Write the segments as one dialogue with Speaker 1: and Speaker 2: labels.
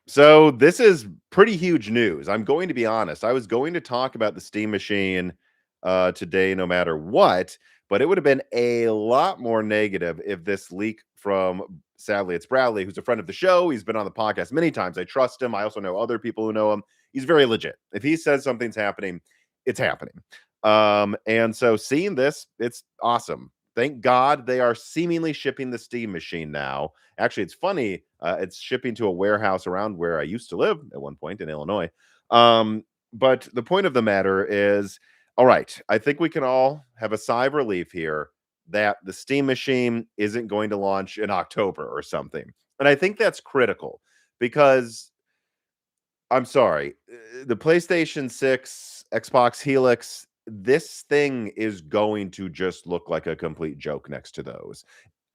Speaker 1: So this is pretty huge news. I'm going to be honest. I was going to talk about the Steam Machine today, no matter what, but it would have been a lot more negative if this leak from, sadly, it's Bradley, who's a friend of the show. He's been on the podcast many times. I trust him. I also know other people who know him. He's very legit. If he says something's happening, it's happening. And so seeing this, it's awesome. Thank God they are seemingly shipping the Steam Machine now. Actually, it's funny. It's shipping to a warehouse around where I used to live at one point in Illinois. But the point of the matter is, all right, I think we can all have a sigh of relief here that the Steam Machine isn't going to launch in October or something. And I think that's critical because I'm sorry, the PlayStation 6, Xbox Helix, this thing is going to just look like a complete joke next to those.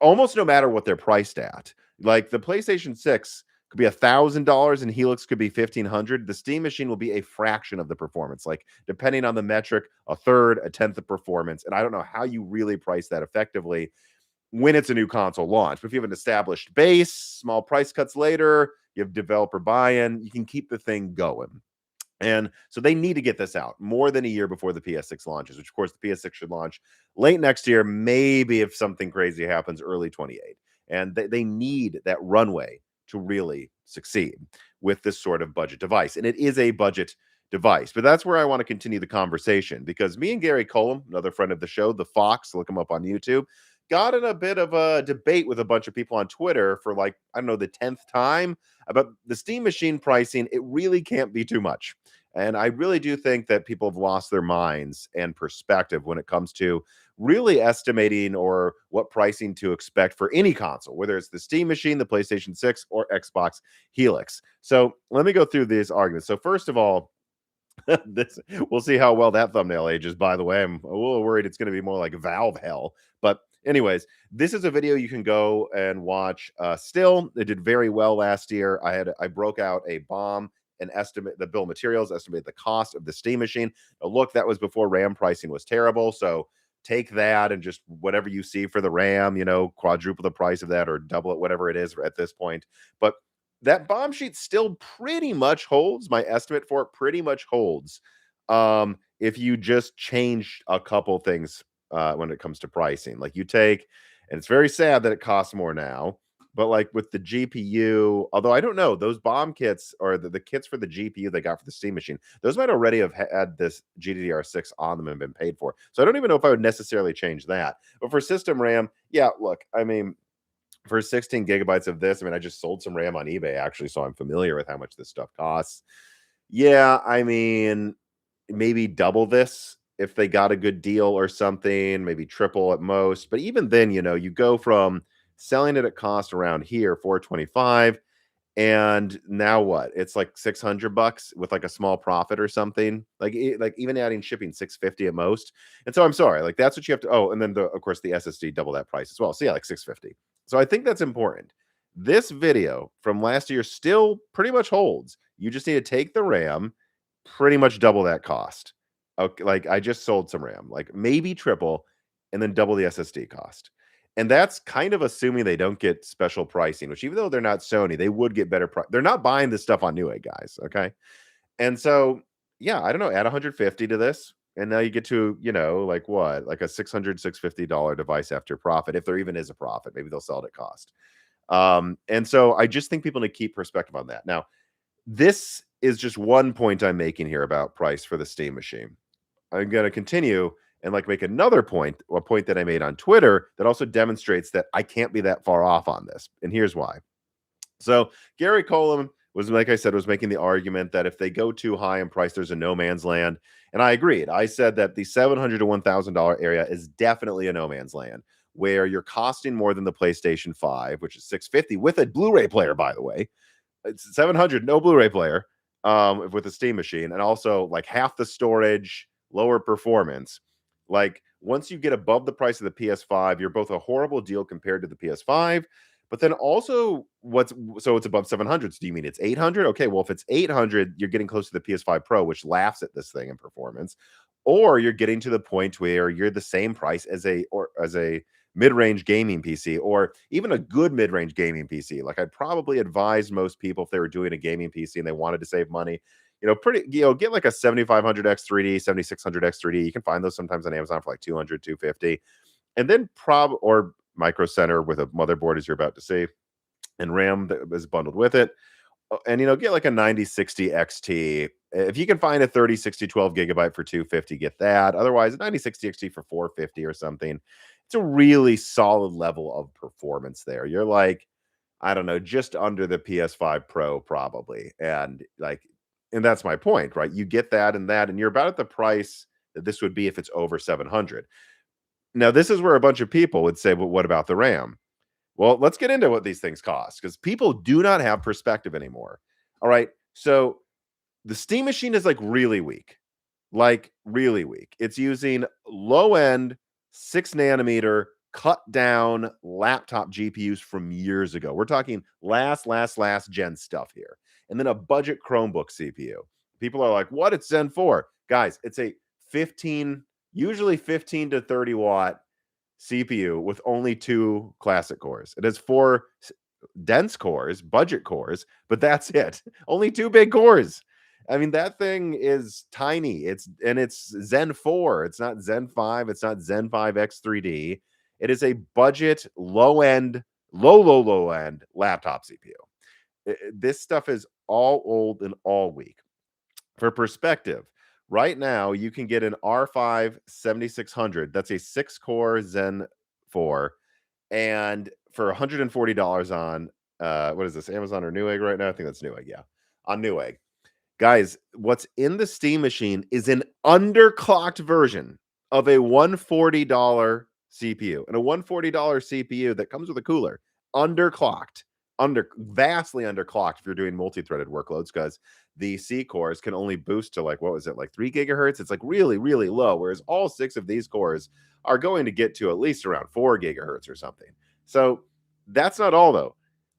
Speaker 1: Almost no matter what they're priced at. Like the PlayStation 6 could be $1,000 and Helix could be 1,500. The Steam Machine will be a fraction of the performance. Like depending on the metric, a third, a tenth of performance. And I don't know how you really price that effectively when it's a new console launch. But if you have an established base, small price cuts later, you have developer buy-in, you can keep the thing going. And so they need to get this out more than a year before the PS6 launches, which of course the PS6 should launch late next year, maybe if something crazy happens, early 28. And they need that runway to really succeed with this sort of budget device. And it is a budget device. But that's where I want to continue the conversation because me and Gary Colum, another friend of the show, the Fox, look him up on YouTube, got in a bit of a debate with a bunch of people on Twitter for like, I don't know, the 10th time about the Steam Machine pricing. It really can't be too much. And I really do think that people have lost their minds and perspective when it comes to really estimating or what pricing to expect for any console, whether it's the Steam Machine, the PlayStation 6, or Xbox Helix. So let me go through these arguments. So first of all, this we'll see how well that thumbnail ages. By the way, I'm a little worried it's going to be more like Valve hell. But anyways, this is a video you can go and watch. Still, it did very well last year. I broke out a bomb and estimate the bill of materials, estimate the cost of the Steam Machine. Now, look, that was before RAM pricing was terrible. So take that and just whatever you see for the RAM, quadruple the price of that or double it, whatever it is at this point. But that bomb sheet still pretty much holds. My estimate for it pretty much holds. If you just change a couple things when it comes to pricing, like you take, and it's very sad that it costs more now, but like with the GPU, although I don't know, those bomb kits or the kits for the GPU they got for the Steam Machine, those might already have had this GDDR6 on them and been paid for. So I don't even know if I would necessarily change that. But for system RAM, yeah, look, I mean, for 16 gigabytes of this, I mean, I just sold some RAM on eBay actually, so I'm familiar with how much this stuff costs. Yeah, I mean, maybe double this if they got a good deal or something, maybe triple at most. But even then, you go from selling it at cost around here, 425, and now what? It's like $600 with like a small profit or something. Like even adding shipping, 650 at most. And so I'm sorry, like that's what you have to. Oh, and then of course the SSD double that price as well. So yeah, like 650. So I think that's important. This video from last year still pretty much holds. You just need to take the RAM, pretty much double that cost. Okay, like I just sold some RAM, like maybe triple, and then double the SSD cost. And that's kind of assuming they don't get special pricing, which even though they're not Sony, they would get better price. They're not buying this stuff on Newegg, guys. Okay. And so, yeah, I don't know, add 150 to this. And now you get to, like what? Like a $650 device after profit. If there even is a profit, maybe they'll sell it at cost. And so I just think people need to keep perspective on that. Now, this is just one point I'm making here about price for the Steam Machine. I'm going to continue and like make another point, a point that I made on Twitter that also demonstrates that I can't be that far off on this. And here's why. So Gary Colum was, like I said, was making the argument that if they go too high in price, there's a no man's land. And I agreed. I said that the $700 to $1,000 area is definitely a no man's land where you're costing more than the PlayStation 5, which is $650 with a Blu-ray player, by the way. It's $700, no Blu-ray player with a Steam Machine, and also like half the storage, lower performance. Like once you get above the price of the PS5, you're both a horrible deal compared to the PS5, but then also so it's above 700. So do you mean it's 800? Okay, well if it's 800, you're getting close to the PS5 Pro, which laughs at this thing in performance, or you're getting to the point where you're the same price as a mid-range gaming PC, or even a good mid-range gaming PC. Like, I'd probably advise most people if they were doing a gaming PC and they wanted to save money, get like a 7500 X3D, 7600 X3D. You can find those sometimes on Amazon for like 200, 250. And then or Micro Center with a motherboard, as you're about to see, and RAM that is bundled with it. And get like a 9060 XT. If you can find a 3060 12 gigabyte for 250, get that. Otherwise, a 9060 XT for 450 or something. It's a really solid level of performance there. You're like, I don't know, just under the PS5 Pro probably. And that's my point, right? You get that, and you're about at the price that this would be if it's over 700. Now, this is where a bunch of people would say, well, what about the RAM? Well, let's get into what these things cost, because people do not have perspective anymore. All right. So the Steam Machine is like really weak. Like really weak. It's using low end 6 nanometer cut down laptop GPUs from years ago. We're talking last gen stuff here. And then a budget Chromebook CPU. People are like, what? It's Zen 4. Guys, it's a usually 15 to 30 watt CPU with only 2 classic cores. It has 4 dense cores, budget cores, but that's it. Only 2 big cores. I mean, that thing is tiny. It's Zen 4. It's not Zen 5. It's not Zen 5 X3D. It is a budget, low end laptop CPU. This stuff is all old and all weak. For perspective, right now you can get an R5 7600. That's a 6-core Zen 4, and for $140 on what is this, Amazon or Newegg right now? I think that's Newegg. Yeah, on Newegg. Guys, what's in the Steam Machine is an underclocked version of a $140 CPU, and a $140 CPU that comes with a cooler, underclocked, vastly underclocked if you're doing multi-threaded workloads, because the C cores can only boost to like, what was it, like 3 gigahertz? It's like really, really low, whereas all 6 of these cores are going to get to at least around 4 gigahertz or something. So that's not all, though.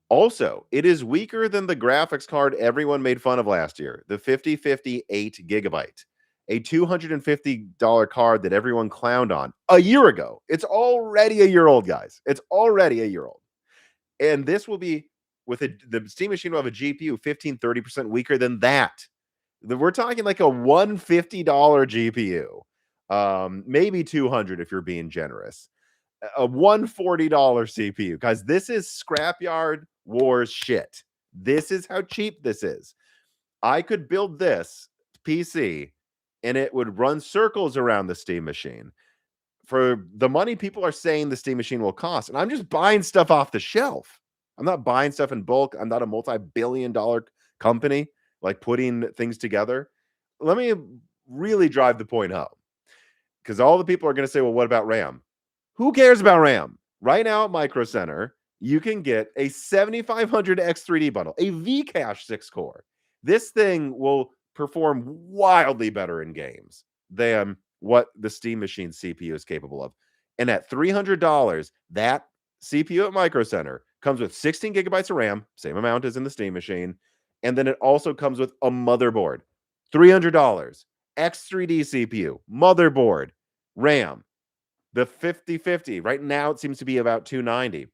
Speaker 1: Also, it is weaker than the graphics card everyone made fun of last year, the 5050 8 gigabyte, a $250 card that everyone clowned on a year ago. It's already a year old, guys. It's already a year old. And this will be, with the Steam Machine will have a GPU 15-30% weaker than that. We're talking like a $150 GPU, maybe 200 if you're being generous. A $140 CPU. Guys, this is scrapyard wars shit. This is how cheap this is. I could build this PC and it would run circles around the Steam Machine for the money people are saying the Steam Machine will cost. And I'm just buying stuff off the shelf. I'm not buying stuff in bulk. I'm not a multi-billion-dollar company like putting things together. Let me really drive the point home, because all the people are going to say, well, what about RAM? Who cares about RAM? Right now at Micro Center, you can get a 7500 X3D bundle, a Vcache 6-core. This thing will perform wildly better in games than what the Steam Machine CPU is capable of. And at $300, that CPU at Micro Center comes with 16 gigabytes of RAM, same amount as in the Steam Machine. And then it also comes with a motherboard. $300, X3D CPU, motherboard, RAM. The 5050, right now it seems to be about $290.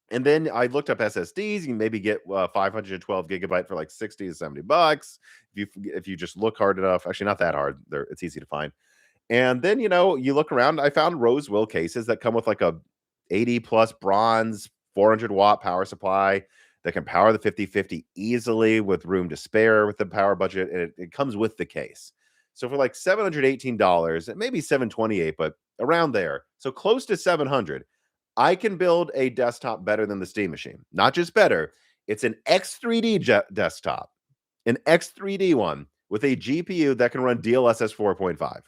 Speaker 1: And then I looked up SSDs. You can maybe get 512 gigabyte for like 60 to 70 bucks. If you just look hard enough, actually not that hard. It's easy to find. And then, you look around, I found Rosewell cases that come with like a 80 plus bronze 400 watt power supply that can power the 5050 easily with room to spare with the power budget. And it comes with the case. So for like $718, maybe $728, but around there, so close to $700, I can build a desktop better than the Steam Machine. Not just better, it's an X3D desktop, an X3D one with a GPU that can run DLSS 4.5.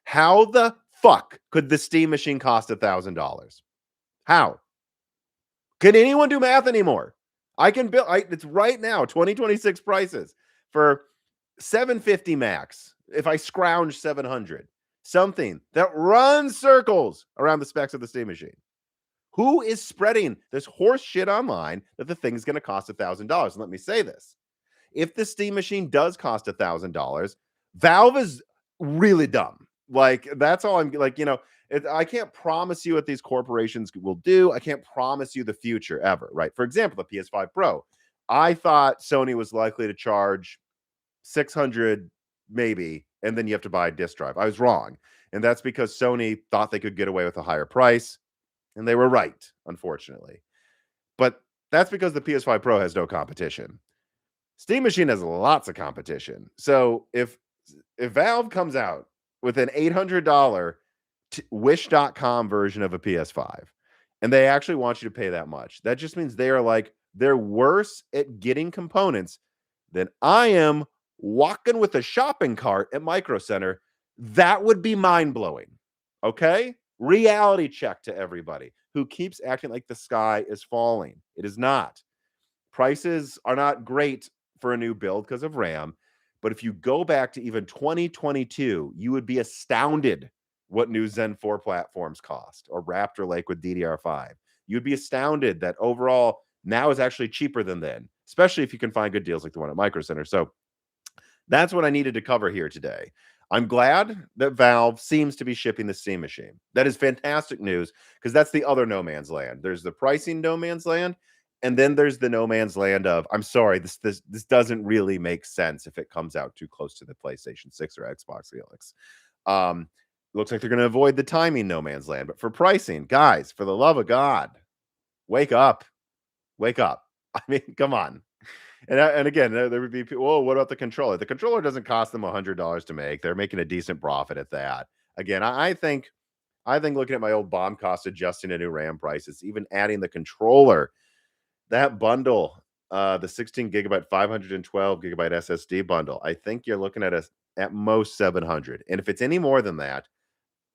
Speaker 1: How the fuck could the Steam Machine cost $1,000? How? Can anyone do math anymore? I can build, it's right now, 2026 prices for 750 max. If I scrounge 700, something that runs circles around the specs of the Steam Machine. Who is spreading this horse shit online that the thing's going to cost $1,000? And let me say this. If the Steam Machine does cost $1,000, Valve is really dumb. Like, that's all I'm like, I can't promise you what these corporations will do. I can't promise you the future ever, right? For example, the PS5 Pro. I thought Sony was likely to charge 600 maybe, and then you have to buy a disk drive. I was wrong. And that's because Sony thought they could get away with a higher price, and they were right, unfortunately. But that's because the PS5 Pro has no competition. Steam Machine has lots of competition. So if Valve comes out with an $800 wish.com version of a PS5 and they actually want you to pay that much, that just means they're worse at getting components than I am walking with a shopping cart at Micro Center. That would be mind-blowing. Okay? Reality check to everybody who keeps acting like the sky is falling. It is not. Prices are not great for a new build because of RAM. But if you go back to even 2022, you would be astounded what new Zen 4 platforms cost, or Raptor Lake with DDR5. You'd be astounded that overall now is actually cheaper than then, especially if you can find good deals like the one at Micro Center. So that's what I needed to cover here today. I'm glad that Valve seems to be shipping the Steam Machine. That is fantastic news because that's the other no man's land. There's the pricing no man's land, and then there's the no man's land of, I'm sorry, this doesn't really make sense if it comes out too close to the PlayStation 6 or Xbox Helix. Looks like they're going to avoid the timing no man's land. But for pricing, guys, for the love of God, wake up. Wake up. I mean, come on. And again, there would be people, oh, what about the controller? The controller doesn't cost them $100 to make. They're making a decent profit at that. Again, I think looking at my old bomb cost, adjusting to new RAM prices, even adding the controller, that bundle, the 16 gigabyte, 512 gigabyte SSD bundle, I think you're looking at at most 700. And if it's any more than that,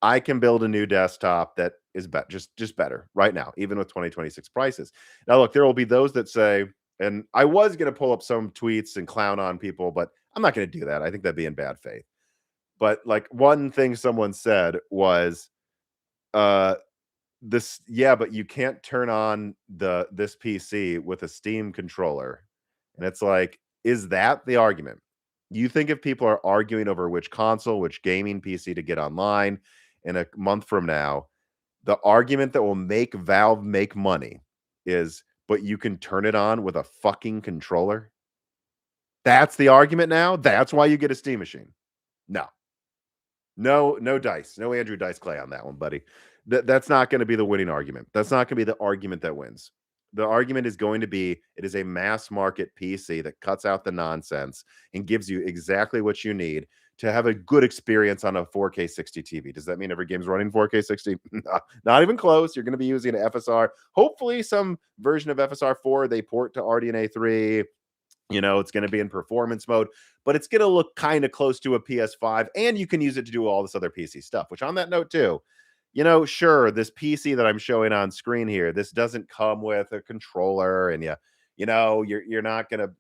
Speaker 1: I can build a new desktop that is just better right now, even with 2026 prices. Now, look, there will be those that say, and I was going to pull up some tweets and clown on people, but I'm not going to do that. I think that'd be in bad faith. But like one thing someone said was, but you can't turn on this PC with a Steam controller. And it's like, is that the argument? You think if people are arguing over which console, which gaming PC to get online in a month from now, the argument that will make Valve make money is, but you can turn it on with a fucking controller? That's the argument now? That's why you get a Steam Machine? No. No dice. No Andrew Dice Clay on that one, buddy. That's not going to be the winning argument. That's not going to be the argument that wins. The argument is going to be, it is a mass market PC that cuts out the nonsense and gives you exactly what you need to have a good experience on a 4K 60 TV. Does that mean every game's running 4K 60? Not even close. You're going to be using an FSR. Hopefully some version of FSR 4 they port to RDNA 3. You know, it's going to be in performance mode, but it's going to look kind of close to a PS5, and you can use it to do all this other PC stuff, which on that note too, you know, sure, this PC that I'm showing on screen here, this doesn't come with a controller, and you're not going to,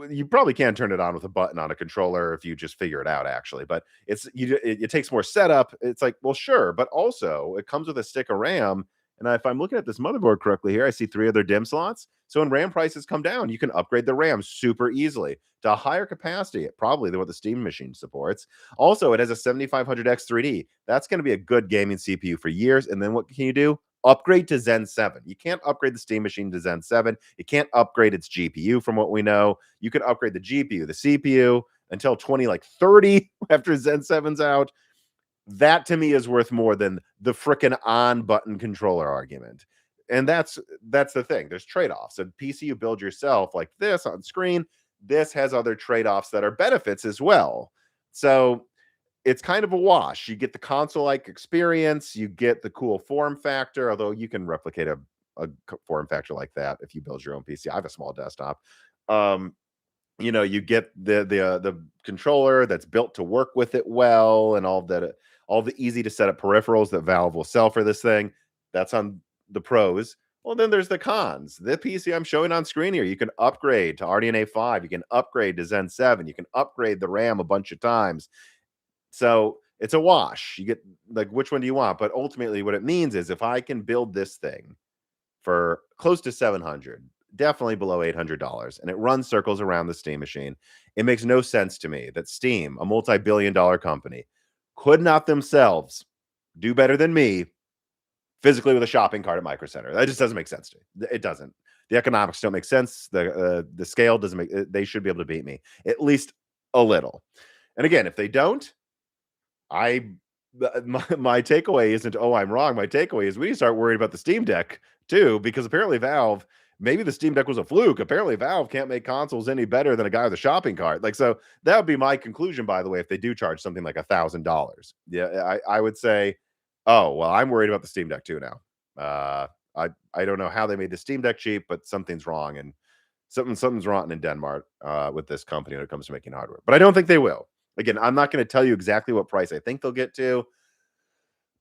Speaker 1: you probably can turn it on with a button on a controller if you just figure it out, actually. But it takes more setup. It's like, well, sure, but also it comes with a stick of RAM. And if I'm looking at this motherboard correctly here, I see 3 other DIMM slots. So when RAM prices come down, you can upgrade the RAM super easily to a higher capacity, probably than what the Steam Machine supports. Also, it has a 7500X 3D. That's going to be a good gaming CPU for years. And then what can you do? Upgrade to Zen 7. You can't upgrade the Steam Machine to Zen 7. You can't upgrade its GPU from what we know. You can upgrade the GPU, the CPU until 2030 after Zen 7's out. That to me is worth more than the frickin' on button controller argument. And that's the thing. There's trade-offs. A PC you build yourself like this on screen, this has other trade-offs that are benefits as well. So it's kind of a wash. You get the console-like experience, you get the cool form factor, although you can replicate a form factor like that if you build your own PC. I have a small desktop. You get the controller that's built to work with it well, and all the easy to set up peripherals that Valve will sell for this thing. That's on the pros. Well, then there's the cons. The PC I'm showing on screen here, you can upgrade to RDNA 5, you can upgrade to Zen 7, you can upgrade the RAM a bunch of times. So it's a wash. You get like, which one do you want? But ultimately what it means is if I can build this thing for close to 700, definitely below $800, and it runs circles around the Steam Machine, it makes no sense to me that Steam, a multi-billion-dollar company, could not themselves do better than me physically with a shopping cart at Micro Center. That just doesn't make sense to me. It doesn't. The economics don't make sense. The scale doesn't make. They should be able to beat me at least a little. And again, if they don't, I my takeaway isn't, oh, I'm wrong. My takeaway is we need to start worrying about the Steam Deck too, because apparently Valve, maybe the Steam Deck was a fluke. Apparently Valve can't make consoles any better than a guy with a shopping cart. Like, so that would be my conclusion, by the way, if they do charge something like $1,000. Yeah, I would say, oh, well, I'm worried about the Steam Deck too now. I don't know how they made the Steam Deck cheap, but something's wrong, and something's rotten in Denmark with this company when it comes to making hardware. But I don't think they will. Again, I'm not going to tell you exactly what price I think they'll get to,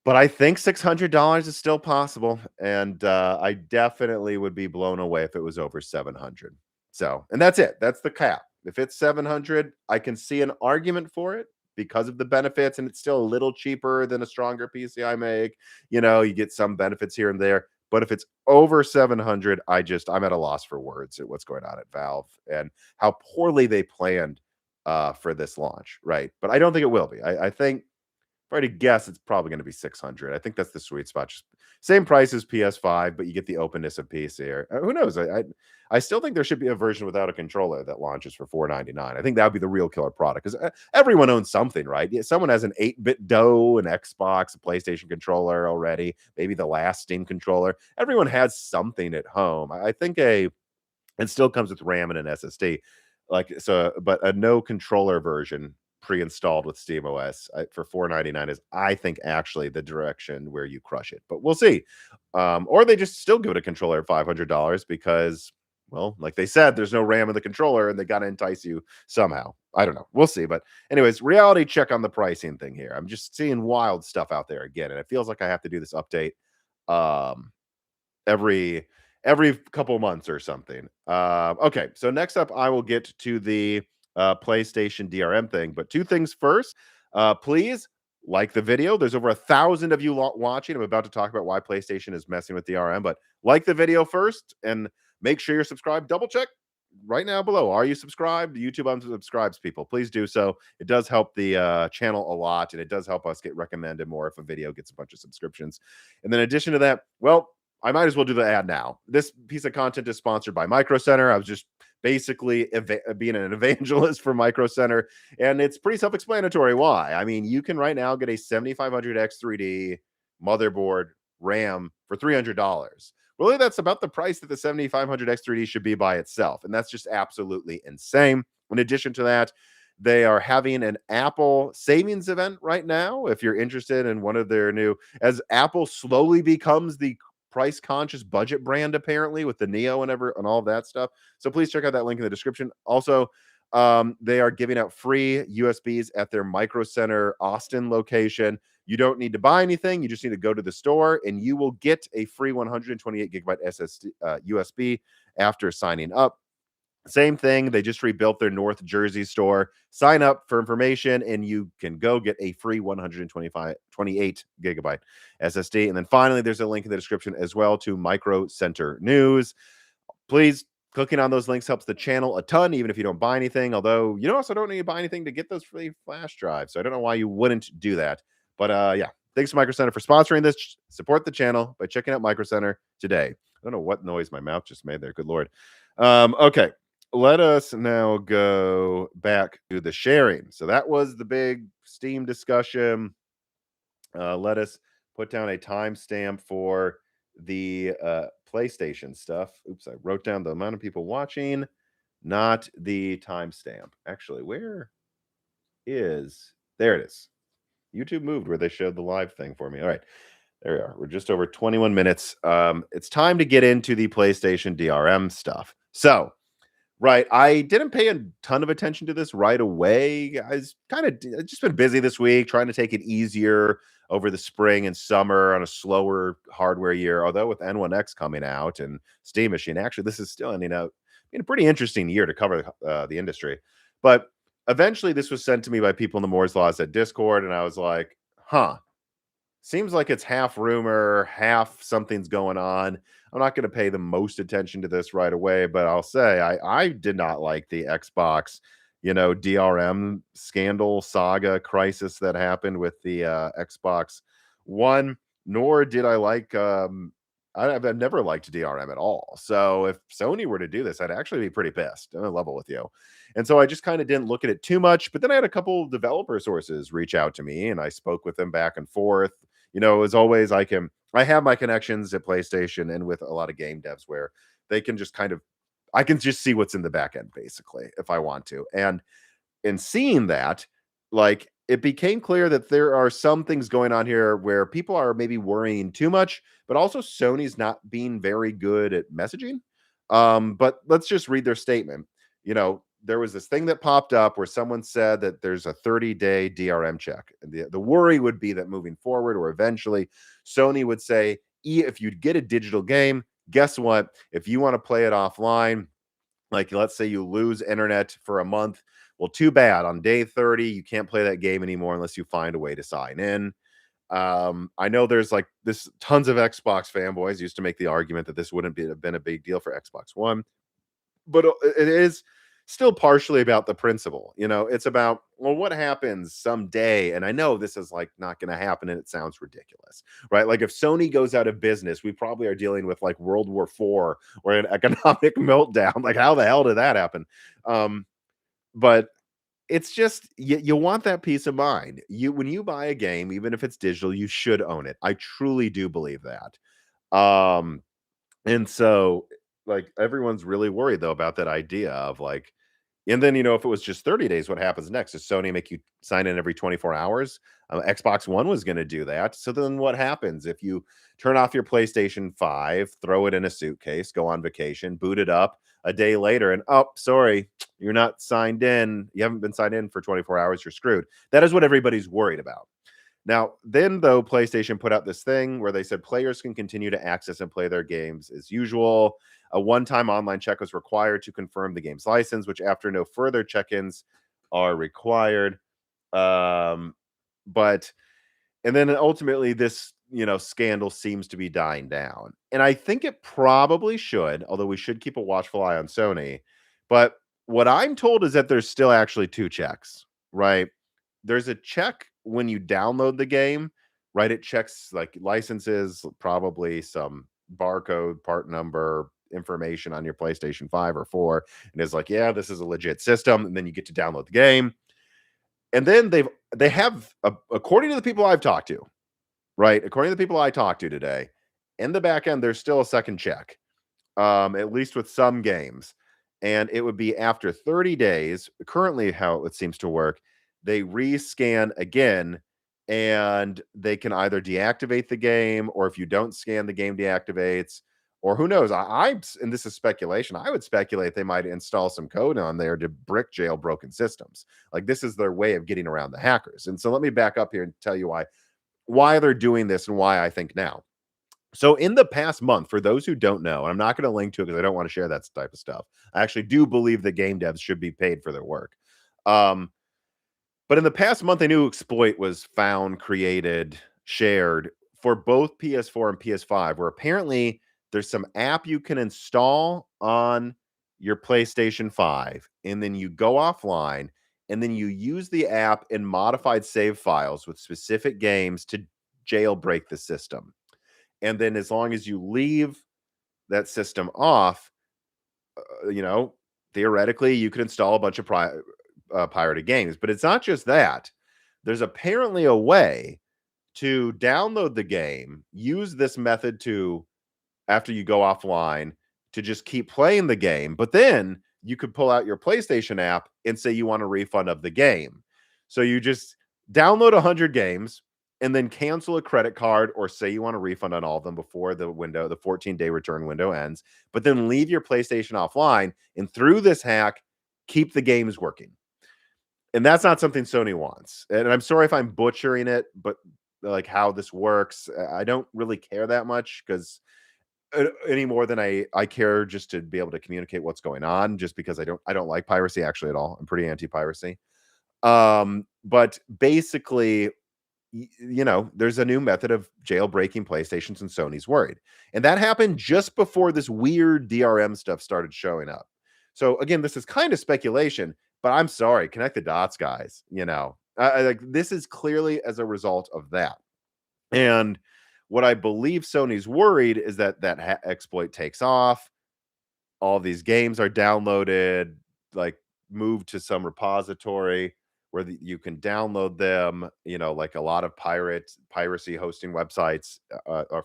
Speaker 1: but I think $600 is still possible, and I definitely would be blown away if it was over 700. So, and that's it. That's the cap. If it's 700, I can see an argument for it because of the benefits, and it's still a little cheaper than a stronger PCI make. You know, you get some benefits here and there. But if it's over 700, I'm at a loss for words at what's going on at Valve and how poorly they planned for this launch, right? But I don't think it will be. I think if I were to guess, it's probably going to be 600. I think that's the sweet spot. Just same price as PS5, but you get the openness of PC. Or who knows? I still think there should be a version without a controller that launches for $499. I think that would be the real killer product because everyone owns something, right? Yeah, someone has an 8-bit DOE, an Xbox, a PlayStation controller already, maybe the last Steam controller. Everyone has something at home. I think it still comes with RAM and an SSD, like so, but a no controller version pre-installed with SteamOS for $499 is, I think, actually the direction where you crush it. But we'll see. Or they just still give it a controller at $500 because, well, like they said, there's no RAM in the controller and they got to entice you somehow. I don't know. We'll see. But anyways, reality check on the pricing thing here. I'm just seeing wild stuff out there again, and it feels like I have to do this update every couple months or something. Okay, so next up, I will get to the PlayStation DRM thing, but two things first. Please like the video. There's over 1,000 of you watching. I'm about to talk about why PlayStation is messing with DRM, but like the video first and make sure you're subscribed. Double check right now below. Are you subscribed? YouTube unsubscribes people. Please do so. It does help the channel a lot, and it does help us get recommended more if a video gets a bunch of subscriptions. And then in addition to that, well, I might as well do the ad now. This piece of content is sponsored by Micro Center. I was just basically being an evangelist for Micro Center, and it's pretty self-explanatory why. I mean, you can right now get a 7500 X3D motherboard RAM for $300. Really, that's about the price that the 7500 X3D should be by itself, and that's just absolutely insane. In addition to that, they are having an Apple savings event right now. If you're interested in one of their new, as Apple slowly becomes the price conscious budget brand, apparently, with the Neo and all of that stuff. So please check out that link in the description. Also, they are giving out free USBs at their Micro Center Austin location. You don't need to buy anything. You just need to go to the store and you will get a free 128 gigabyte SSD USB after signing up. Same thing. They just rebuilt their North Jersey store. Sign up for information and you can go get a free 28 gigabyte SSD. And then finally, there's a link in the description as well to Micro Center News. Please, clicking on those links helps the channel a ton, even if you don't buy anything. Although you also don't need to buy anything to get those free flash drives. So I don't know why you wouldn't do that. But yeah, thanks to Micro Center for sponsoring this. Support the channel by checking out Micro Center today. I don't know what noise my mouth just made there. Good Lord. Okay. Let us now go back to the sharing. So that was the big Steam discussion. Let us put down a timestamp for the PlayStation stuff. Oops, I wrote down the amount of people watching, not the timestamp. Actually, where is... There it is. YouTube moved where they showed the live thing for me. All right. There we are. We're just over 21 minutes. It's time to get into the PlayStation DRM stuff. So, right. I didn't pay a ton of attention to this right away. I've just been busy this week trying to take it easier over the spring and summer on a slower hardware year. Although with N1X coming out and Steam Machine, actually, this is still ending up being a pretty interesting year to cover the industry. But eventually this was sent to me by people in the Moore's Laws at Discord. And I was like, huh. Seems like it's half rumor, half something's going on. I'm not going to pay the most attention to this right away, but I'll say I did not like the Xbox, DRM scandal saga crisis that happened with the Xbox One, nor did I like, I've never liked DRM at all. So if Sony were to do this, I'd actually be pretty pissed. I'm gonna level with you. And so I just kind of didn't look at it too much. But then I had a couple developer sources reach out to me, and I spoke with them back and forth. As always, I have my connections at PlayStation and with a lot of game devs where they can just kind of I can just see what's in the back end basically if I want to. And in seeing that, like, it became clear that there are some things going on here where people are maybe worrying too much, but also Sony's not being very good at messaging. But let's just read their statement. There was this thing that popped up where someone said that there's a 30-day DRM check. And the worry would be that moving forward or eventually, Sony would say, if you get a digital game, guess what? If you want to play it offline, like let's say you lose internet for a month, well, too bad. On day 30, you can't play that game anymore unless you find a way to sign in. I know there's like this tons of Xbox fanboys used to make the argument that this wouldn't have been a big deal for Xbox One, but it is still partially about the principle. It's about, well, what happens someday? And I know this is like not going to happen, and it sounds ridiculous, right? Like if Sony goes out of business, we probably are dealing with like World War IV or an economic meltdown. Like how the hell did that happen? But it's just you want that peace of mind. When you buy a game, even if it's digital, you should own it. I truly do believe that. Um, and so like everyone's really worried though about that idea of like, and then if it was just 30 days, what happens next? Does Sony make you sign in every 24 hours? Xbox One was going to do that. So then what happens if you turn off your PlayStation 5, throw it in a suitcase, go on vacation, boot it up a day later, and oh, sorry, you're not signed in. You haven't been signed in for 24 hours. You're screwed. That is what everybody's worried about. Now, then, though, PlayStation put out this thing where they said players can continue to access and play their games as usual. A one-time online check was required to confirm the game's license, which after no further check-ins are required. But and then ultimately this, scandal seems to be dying down. And I think it probably should, although we should keep a watchful eye on Sony. But what I'm told is that there's still actually two checks, right? There's a check when you download the game, right? It checks like licenses, probably some barcode, part number, information on your PlayStation 5 or 4, and is like, yeah, this is a legit system. And then you get to download the game. And then they have, according to the people I've talked to, right? According to the people I talked to today, in the back end, there's still a second check, at least with some games. And it would be after 30 days, currently how it seems to work, they rescan again, and they can either deactivate the game, or if you don't scan, the game deactivates, or who knows? And this is speculation. I would speculate they might install some code on there to brick jailbroken systems. Like this is their way of getting around the hackers. And so let me back up here and tell you why they're doing this and why I think now. So in the past month, for those who don't know, and I'm not going to link to it because I don't want to share that type of stuff. I actually do believe that game devs should be paid for their work. But in the past month, a new exploit was found, created, shared for both PS4 and PS5, where apparently there's some app you can install on your PlayStation 5, and then you go offline, and then you use the app in modified save files with specific games to jailbreak the system. And then as long as you leave that system off, theoretically, you could install a bunch of pirated games. But it's not just that. There's apparently a way to download the game, use this method to, after you go offline, to just keep playing the game. But then you could pull out your PlayStation app and say you want a refund of the game. So you just download 100 games and then cancel a credit card, or say you want a refund on all of them before the 14-day return window ends, but then leave your PlayStation offline, and through this hack, keep the games working. And that's not something Sony wants. And I'm sorry if I'm butchering it, but like how this works, I don't really care that much, because any more than I care just to be able to communicate what's going on, just because I don't like piracy actually at all. I'm pretty anti-piracy. But basically, there's a new method of jailbreaking PlayStations, and Sony's worried. And that happened just before this weird DRM stuff started showing up. So again, this is kind of speculation, but I'm sorry, connect the dots, guys. Like this is clearly as a result of that. And what I believe Sony's worried is that exploit takes off, all these games are downloaded, like moved to some repository where you can download them, like a lot of piracy hosting websites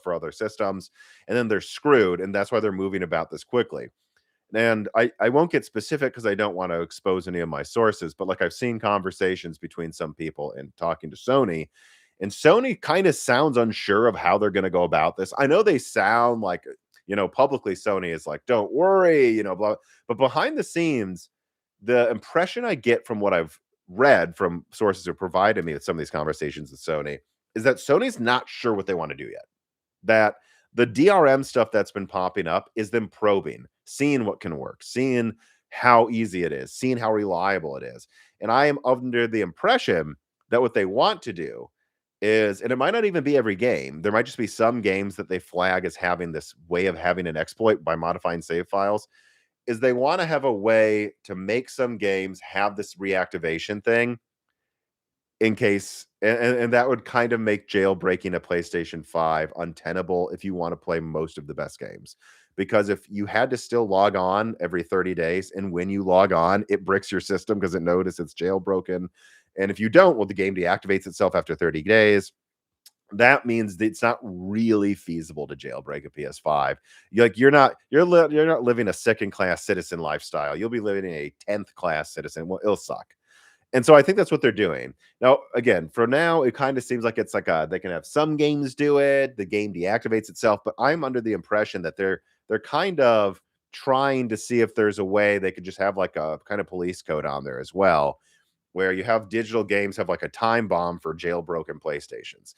Speaker 1: for other systems, and then they're screwed, and that's why they're moving about this quickly. And I won't get specific because I don't want to expose any of my sources, but like I've seen conversations between some people and talking to Sony, and Sony kind of sounds unsure of how they're going to go about this. I know they sound like, publicly Sony is like, don't worry, blah, but behind the scenes, the impression I get from what I've read from sources who provided me with some of these conversations with Sony is that Sony's not sure what they want to do yet. That the DRM stuff that's been popping up is them probing, seeing what can work, seeing how easy it is, seeing how reliable it is. And I am under the impression that what they want to do is, and it might not even be every game, there might just be some games that they flag as having this way of having an exploit by modifying save files, is they want to have a way to make some games have this reactivation thing in case, and that would kind of make jailbreaking a PlayStation 5 untenable if you want to play most of the best games. Because if you had to still log on every 30 days, and when you log on, it bricks your system because it notices it's jailbroken. And if you don't, well, the game deactivates itself after 30 days. That means that it's not really feasible to jailbreak a PS5. You're not living a second class citizen lifestyle. You'll be living a 10th class citizen. Well, it'll suck. And so I think that's what they're doing. Now, again, for now, it kind of seems like it's like they can have some games do it, the game deactivates itself, but I'm under the impression that they're kind of trying to see if there's a way they could just have like a kind of police code on there as well, where you have digital games have like a time bomb for jailbroken PlayStations.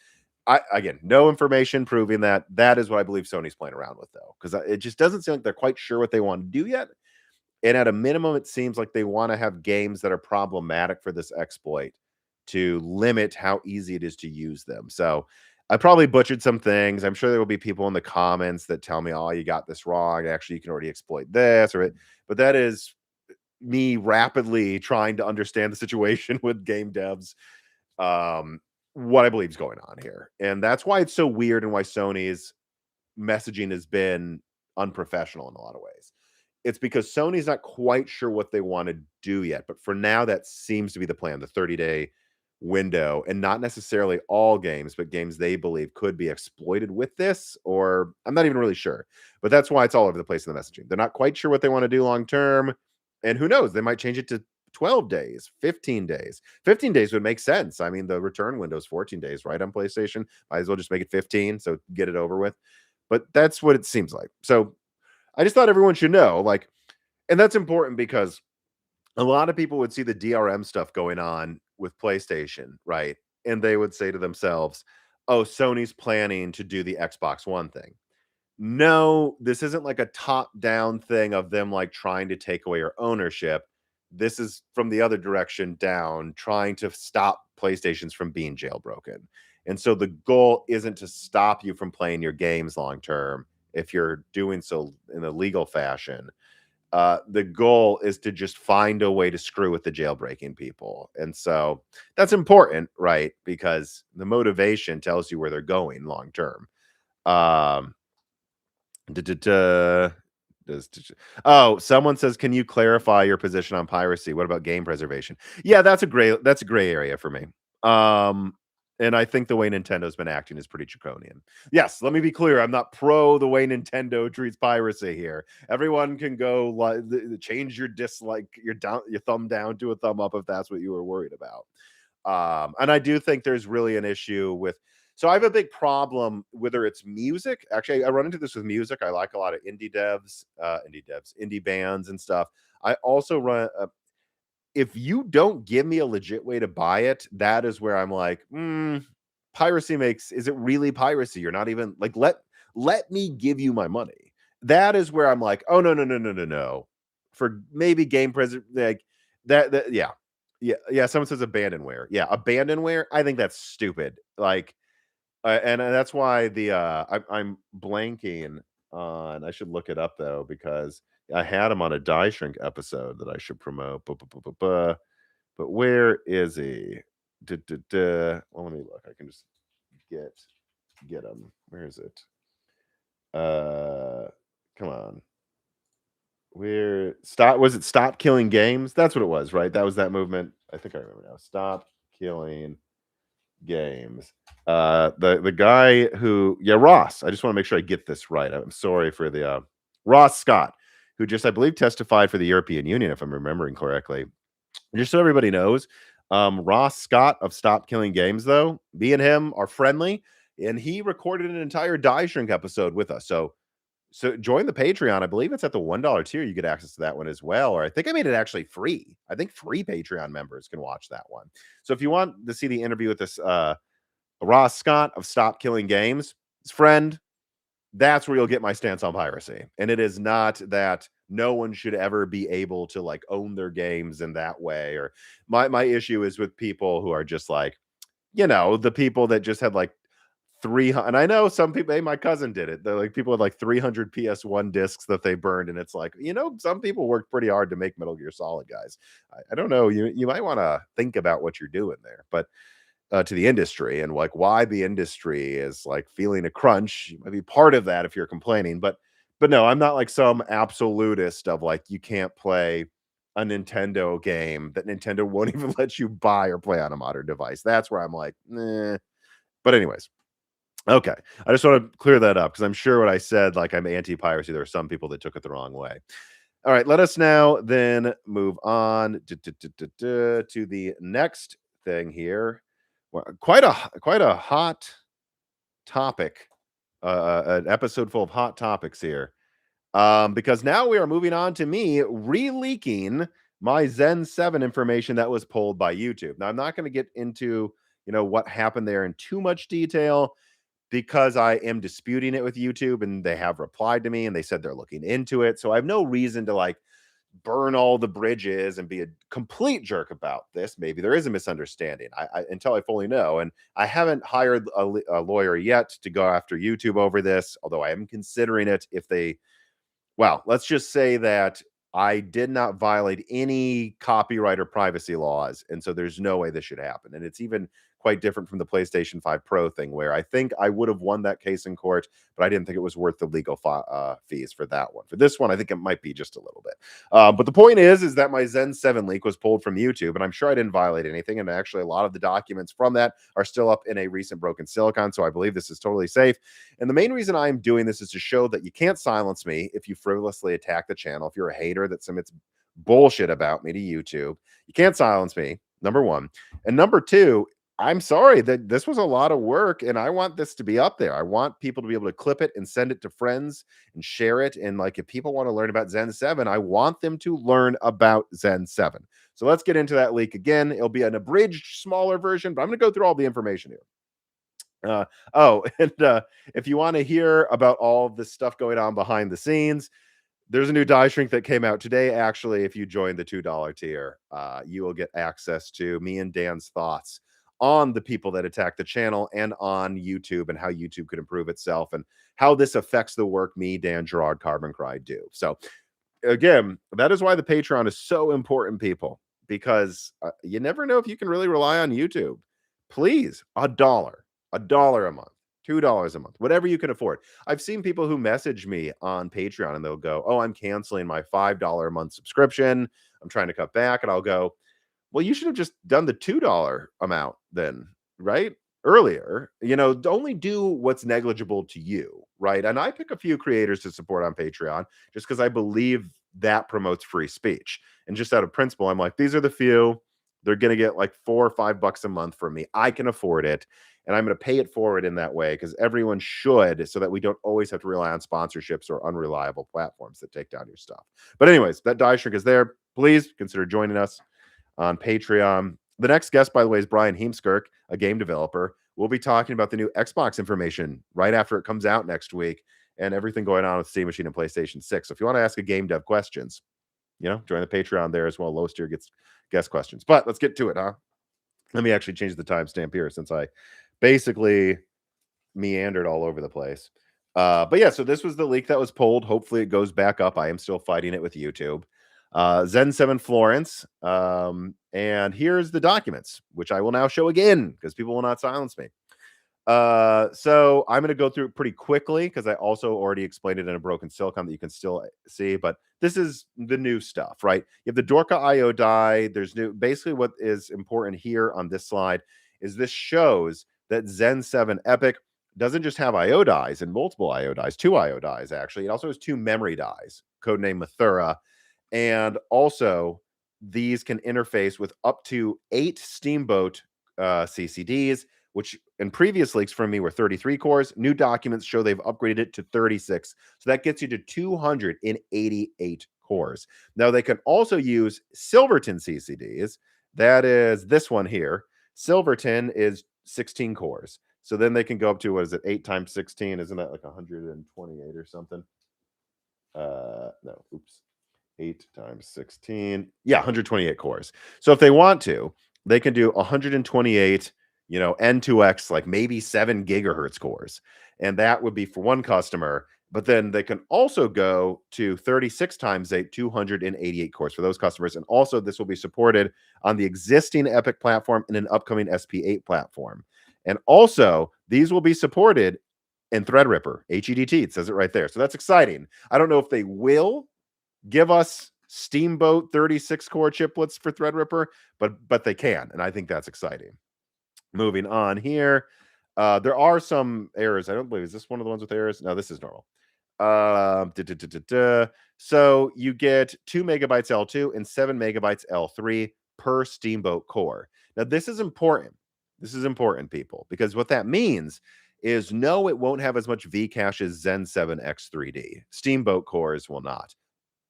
Speaker 1: Again, no information proving that. That is what I believe Sony's playing around with, though, because it just doesn't seem like they're quite sure what they want to do yet. And at a minimum, it seems like they want to have games that are problematic for this exploit to limit how easy it is to use them. So I probably butchered some things. I'm sure there will be people in the comments that tell me, "Oh, you got this wrong. Actually, you can already exploit this," but that is me rapidly trying to understand the situation with game devs, um, what I believe is going on here, and that's why it's so weird and why Sony's messaging has been unprofessional in a lot of ways. It's because Sony's not quite sure what they want to do yet, but for now, that seems to be the plan, the 30-day window, and not necessarily all games, but games they believe could be exploited with this, or I'm not even really sure. But that's why it's all over the place in the messaging. They're not quite sure what they want to do long term, and who knows, they might change it to 12 days, 15 days. 15 days would make sense. I mean, the return window is 14 days, right, on PlayStation. Might as well just make it 15, so get it over with. But that's what it seems like. So I just thought everyone should know, like, and that's important because a lot of people would see the DRM stuff going on with PlayStation, right? And they would say to themselves, "Oh, Sony's planning to do the Xbox One thing." No, this isn't like a top-down thing of them, like, trying to take away your ownership. This is from the other direction down, trying to stop PlayStations from being jailbroken. And so the goal isn't to stop you from playing your games long term if you're doing so in a legal fashion. The goal is to just find a way to screw with the jailbreaking people. And so that's important, right? Because the motivation tells you where they're going long term. Um, Da-da-da. Oh, someone says, "Can you clarify your position on piracy? What about game preservation?" Yeah, that's a gray area for me. Um, and I think the way Nintendo's been acting is pretty draconian. Yes, let me be clear. I'm not pro the way Nintendo treats piracy here. Everyone can go change your dislike, your thumb down to a thumb up if that's what you were worried about. And I do think there's really an issue with, so I have a big problem whether it's music. Actually, I run into this with music. I like a lot of indie bands and stuff. I also run if you don't give me a legit way to buy it, that is where I'm like, piracy makes, is it really piracy? You're not even like, let me give you my money. That is where I'm like, oh, no, no, no, no, no, no. For maybe game president, like yeah. Yeah. Someone says abandonware. Yeah, abandonware. I think that's stupid. Like, and that's why I'm blanking on. I should look it up though because I had him on a Die Shrink episode that I should promote. But where is he? Well, let me look. I can just get. get them. Where is it? Come on. Was it Stop Killing Games? That's what it was, right? That was that movement. I think I remember now. Stop Killing Games. The guy who, yeah, Ross. I just want to make sure I get this right. I'm sorry for the Ross Scott, who just, I believe, testified for the European Union, if I'm remembering correctly. Just so everybody knows, Ross Scott of Stop Killing Games, though, me and him are friendly, and he recorded an entire Die Shrink episode with us. So join the Patreon. I believe it's at the $1 tier. You get access to that one as well. Or I think I made it actually free. I think free Patreon members can watch that one. So if you want to see the interview with this Ross Scott of Stop Killing Games, his friend, that's where you'll get my stance on piracy. And it is not that no one should ever be able to like own their games in that way. Or my issue is with people who are just like, the people that just had like 300, and I know some people, hey, my cousin did it. They're like people with like 300 PS1 discs that they burned, and it's like, some people worked pretty hard to make Metal Gear Solid, guys. I don't know. You might want to think about what you're doing there, but to the industry and like why the industry is like feeling a crunch. You might be part of that if you're complaining, but no, I'm not like some absolutist of like you can't play a Nintendo game that Nintendo won't even let you buy or play on a modern device. That's where I'm like, nah. But anyways, okay. I just want to clear that up because I'm sure what I said, like I'm anti-piracy, there are some people that took it the wrong way. All right, let us now then move on to the next thing here. Well, quite a hot topic, an episode full of hot topics here. Because now we are moving on to me re-leaking my Zen 7 information that was pulled by YouTube. Now, I'm not going to get into, what happened there in too much detail because I am disputing it with YouTube and they have replied to me and they said they're looking into it. So I have no reason to like burn all the bridges and be a complete jerk about this. Maybe there is a misunderstanding until I fully know. And I haven't hired a lawyer yet to go after YouTube over this, although I am considering it if they, well, let's just say that I did not violate any copyright or privacy laws. And so there's no way this should happen. And it's even quite different from the PlayStation 5 Pro thing, where I think I would have won that case in court, but I didn't think it was worth the legal fees for that one. For this one, I think it might be just a little bit. But the point is that my Zen 7 leak was pulled from YouTube, and I'm sure I didn't violate anything. And actually, a lot of the documents from that are still up in a recent Broken Silicon, so I believe this is totally safe. And the main reason I'm doing this is to show that you can't silence me if you frivolously attack the channel. If you're a hater that submits bullshit about me to YouTube, you can't silence me, number one. And number two, I'm sorry that this was a lot of work and I want this to be up there. I want people to be able to clip it and send it to friends and share it. And like, if people want to learn about Zen 7, I want them to learn about Zen 7. So let's get into that leak again. It'll be an abridged, smaller version, but I'm going to go through all the information here. If you want to hear about all of this stuff going on behind the scenes, there's a new die shrink that came out today. Actually, if you join the $2 tier, you will get access to me and Dan's thoughts on the people that attack the channel and on YouTube and how YouTube could improve itself and how this affects the work me, Dan, Gerard, Carbon Cry do. So again, that is why the Patreon is so important, people, because you never know if you can really rely on YouTube. Please, $1 a month, $2 a month, whatever you can afford. I've seen people who message me on Patreon and they'll go, oh, I'm canceling my $5 a month subscription. I'm trying to cut back. And I'll go, well, you should have just done the $2 amount then, right? Earlier, only do what's negligible to you, right? And I pick a few creators to support on Patreon just because I believe that promotes free speech. And just out of principle, I'm like, these are the few. They're going to get like $4 or $5 a month from me. I can afford it. And I'm going to pay it forward in that way because everyone should, so that we don't always have to rely on sponsorships or unreliable platforms that take down your stuff. But anyways, that die shrink is there. Please consider joining us on Patreon. The next guest, by the way, is Brian Heemskirk, a game developer. We'll be talking about the new Xbox information right after it comes out next week and everything going on with Steam Machine and PlayStation 6. So if you want to ask a game dev questions, join the Patreon there as well. Lowest tier gets guest questions. But let's get to it, huh? Let me actually change the timestamp here since I basically meandered all over the place. But yeah, so this was the leak that was pulled. Hopefully it goes back up. I am still fighting it with YouTube. Zen 7 Florence. And here's the documents, which I will now show again because people will not silence me. So I'm going to go through it pretty quickly because I also already explained it in a broken silicon that you can still see, but this is the new stuff, right? You have the Dorka IO die. There's new, basically what is important here on this slide is this shows that Zen 7 EPYC doesn't just have IO dies and multiple IO dies, 2 IO dies actually. It also has 2 memory dies, codename Mathura. And also these can interface with up to 8 Steamboat CCDs, which in previous leaks from me were 33 cores. New documents show they've upgraded it to 36. So that gets you to 288 cores. Now they can also use Silverton CCDs. That is this one here. Silverton is 16 cores. So then they can go up to, what is it, 8 times 16? Isn't that like 128 or something? No, oops. 8 times 16. Yeah, 128 cores. So if they want to, they can do 128, N2X, like maybe 7 gigahertz cores. And that would be for one customer. But then they can also go to 36 times 8, 288 cores for those customers. And also, this will be supported on the existing EPYC platform and an upcoming SP8 platform. And also, these will be supported in Threadripper, HEDT. It says it right there. So that's exciting. I don't know if they will give us Steamboat 36 core chiplets for Threadripper, but they can, and I think that's exciting. Moving on here, there are some errors. I don't believe, is this one of the ones with errors? No, this is normal. So you get 2 megabytes L2 and 7 megabytes L3 per Steamboat core. Now this is important. This is important, people, because what that means is no, it won't have as much Vcache as Zen 7 X3D. Steamboat cores will not.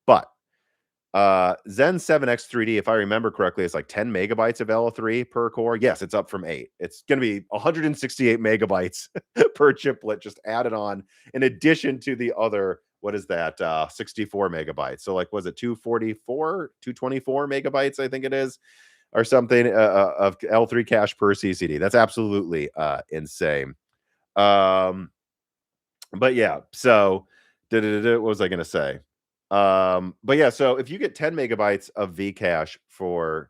Speaker 1: But Zen 7 X3D, if I remember correctly, is like 10 megabytes of L3 per core. Yes, it's up from 8. It's going to be 168 megabytes per chiplet just added on in addition to the other, what is that, 64 megabytes. So like, was it 244, 224 megabytes, I think it is, or something of L3 cache per CCD. That's absolutely insane. But yeah, so what was I going to say? But yeah, so if you get 10 megabytes of Vcache for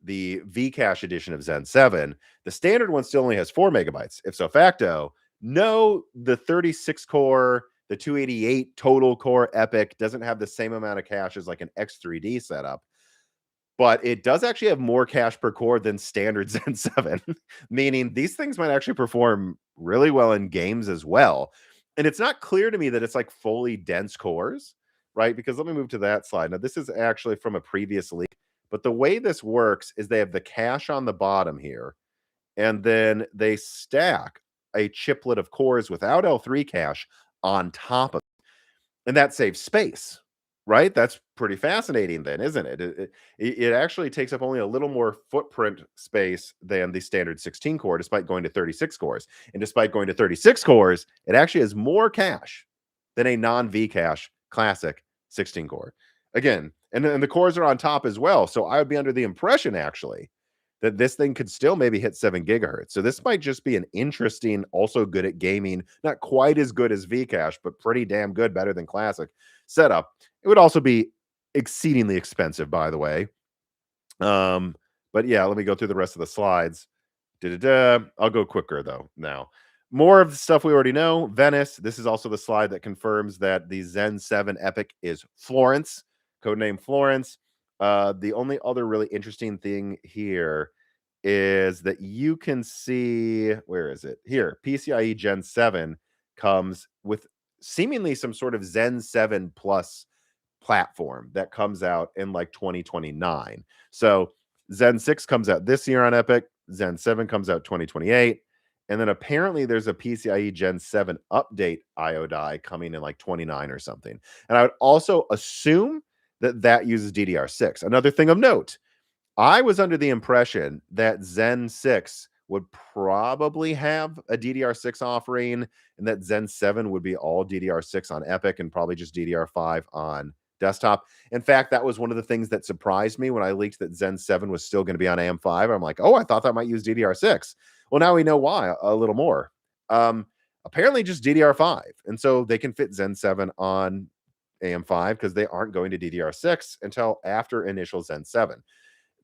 Speaker 1: the Vcache edition of Zen 7, the standard one still only has 4 megabytes. If so facto, no, the 36 core, the 288 total core EPYC doesn't have the same amount of cache as like an X3D setup, but it does actually have more cache per core than standard Zen 7, meaning these things might actually perform really well in games as well. And it's not clear to me that it's like fully dense cores, right? Because let me move to that slide. Now, this is actually from a previous leak, but the way this works is they have the cache on the bottom here, and then they stack a chiplet of cores without L3 cache on top of it. And that saves space, right? That's pretty fascinating then, isn't it? It actually takes up only a little more footprint space than the standard 16 core, despite going to 36 cores. And despite going to 36 cores, it actually has more cache than a non-Vcache classic 16 core. Again, and the cores are on top as well. So I would be under the impression, actually, that this thing could still maybe hit 7 gigahertz. So this might just be an interesting, also good at gaming, not quite as good as Vcache, but pretty damn good, better than classic setup. It would also be exceedingly expensive, by the way. But yeah, let me go through the rest of the slides. I'll go quicker though now. More of the stuff we already know. Venice. This is also the slide that confirms that the Zen 7 EPYC is Florence, codename Florence. The only other really interesting thing here is that you can see, where is it? Here, PCIe Gen 7 comes with seemingly some sort of Zen 7 Plus platform that comes out in like 2029. So Zen 6 comes out this year on EPYC, Zen 7 comes out 2028, and then apparently there's a PCIe Gen 7 update IO die coming in like 29 or something. And I would also assume that that uses DDR6. Another thing of note, I was under the impression that Zen 6 would probably have a DDR6 offering and that Zen 7 would be all DDR6 on EPYC and probably just DDR5 on desktop. In fact, that was one of the things that surprised me when I leaked that Zen 7 was still going to be on AM5. I'm like, oh, I thought that might use DDR6. Well, now we know why a little more. Apparently just DDR5. And so they can fit Zen 7 on AM5 because they aren't going to DDR6 until after initial Zen 7.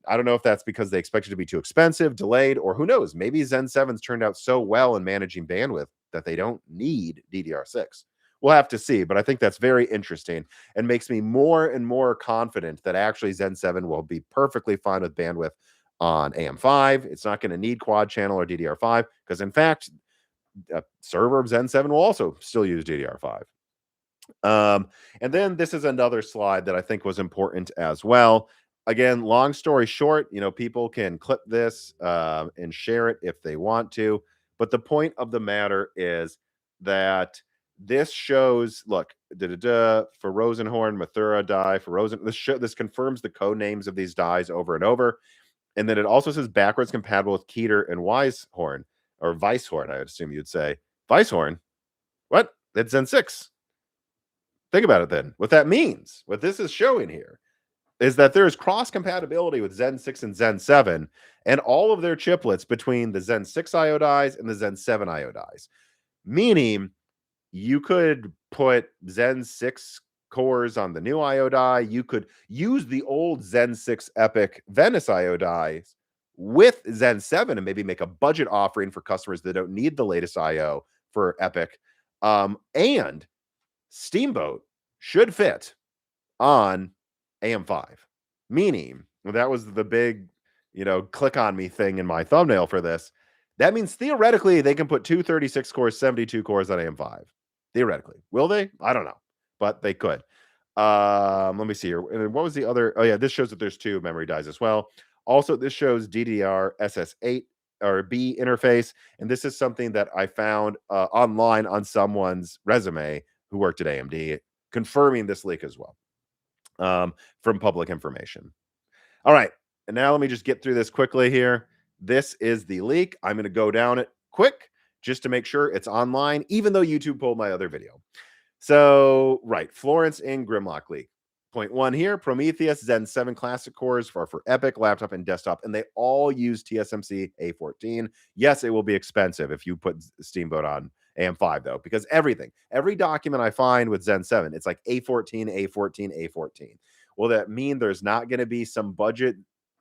Speaker 1: I don't know if that's because they expect it to be too expensive, delayed, or who knows? Maybe Zen 7's turned out so well in managing bandwidth that they don't need DDR6. We'll have to see, but I think that's very interesting and makes me more and more confident that actually Zen 7 will be perfectly fine with bandwidth on AM5. It's not going to need quad channel or DDR5 because, in fact, a server of Zen 7 will also still use DDR5. And then this is another slide that I think was important as well. Again, long story short, people can clip this and share it if they want to. But the point of the matter is that this shows, look, for Rosenhorn, Mathura die, for Rosen. This confirms the code names of these dies over and over. And then it also says backwards compatible with Keter and Weishorn, or Weishorn, I would assume you'd say. Weishorn? What? That's Zen 6. Think about it then. What that means, what this is showing here, is that there is cross compatibility with Zen 6 and Zen 7 and all of their chiplets between the Zen 6 IO dies and the Zen 7 IO dies. Meaning you could put Zen 6 cores on the new IO die. You could use the old Zen 6 EPYC Venice IO dies with Zen 7 and maybe make a budget offering for customers that don't need the latest IO for EPYC. And Steamboat should fit on AM5, meaning that was the big, click on me thing in my thumbnail for this. That means theoretically they can put 236 cores, 72 cores on AM5. Theoretically. Will they? I don't know, but they could. Let me see here. And what was the other? Oh, yeah, this shows that there's 2 memory dies as well. Also, this shows DDR SS8 or B interface. And this is something that I found online on someone's resume who worked at AMD, confirming this leak as well from public information. All right. And now let me just get through this quickly here. This is the leak. I'm going to go down it quick just to make sure it's online, even though YouTube pulled my other video. So, right, Florence and Grimlock leak. Point 1 here, Prometheus Zen 7 classic cores for EPYC, laptop, and desktop, and they all use TSMC A14. Yes, it will be expensive if you put Steamboat on AM5, though, because every document I find with Zen 7, it's like A14, A14, A14. Will that mean there's not going to be some budget,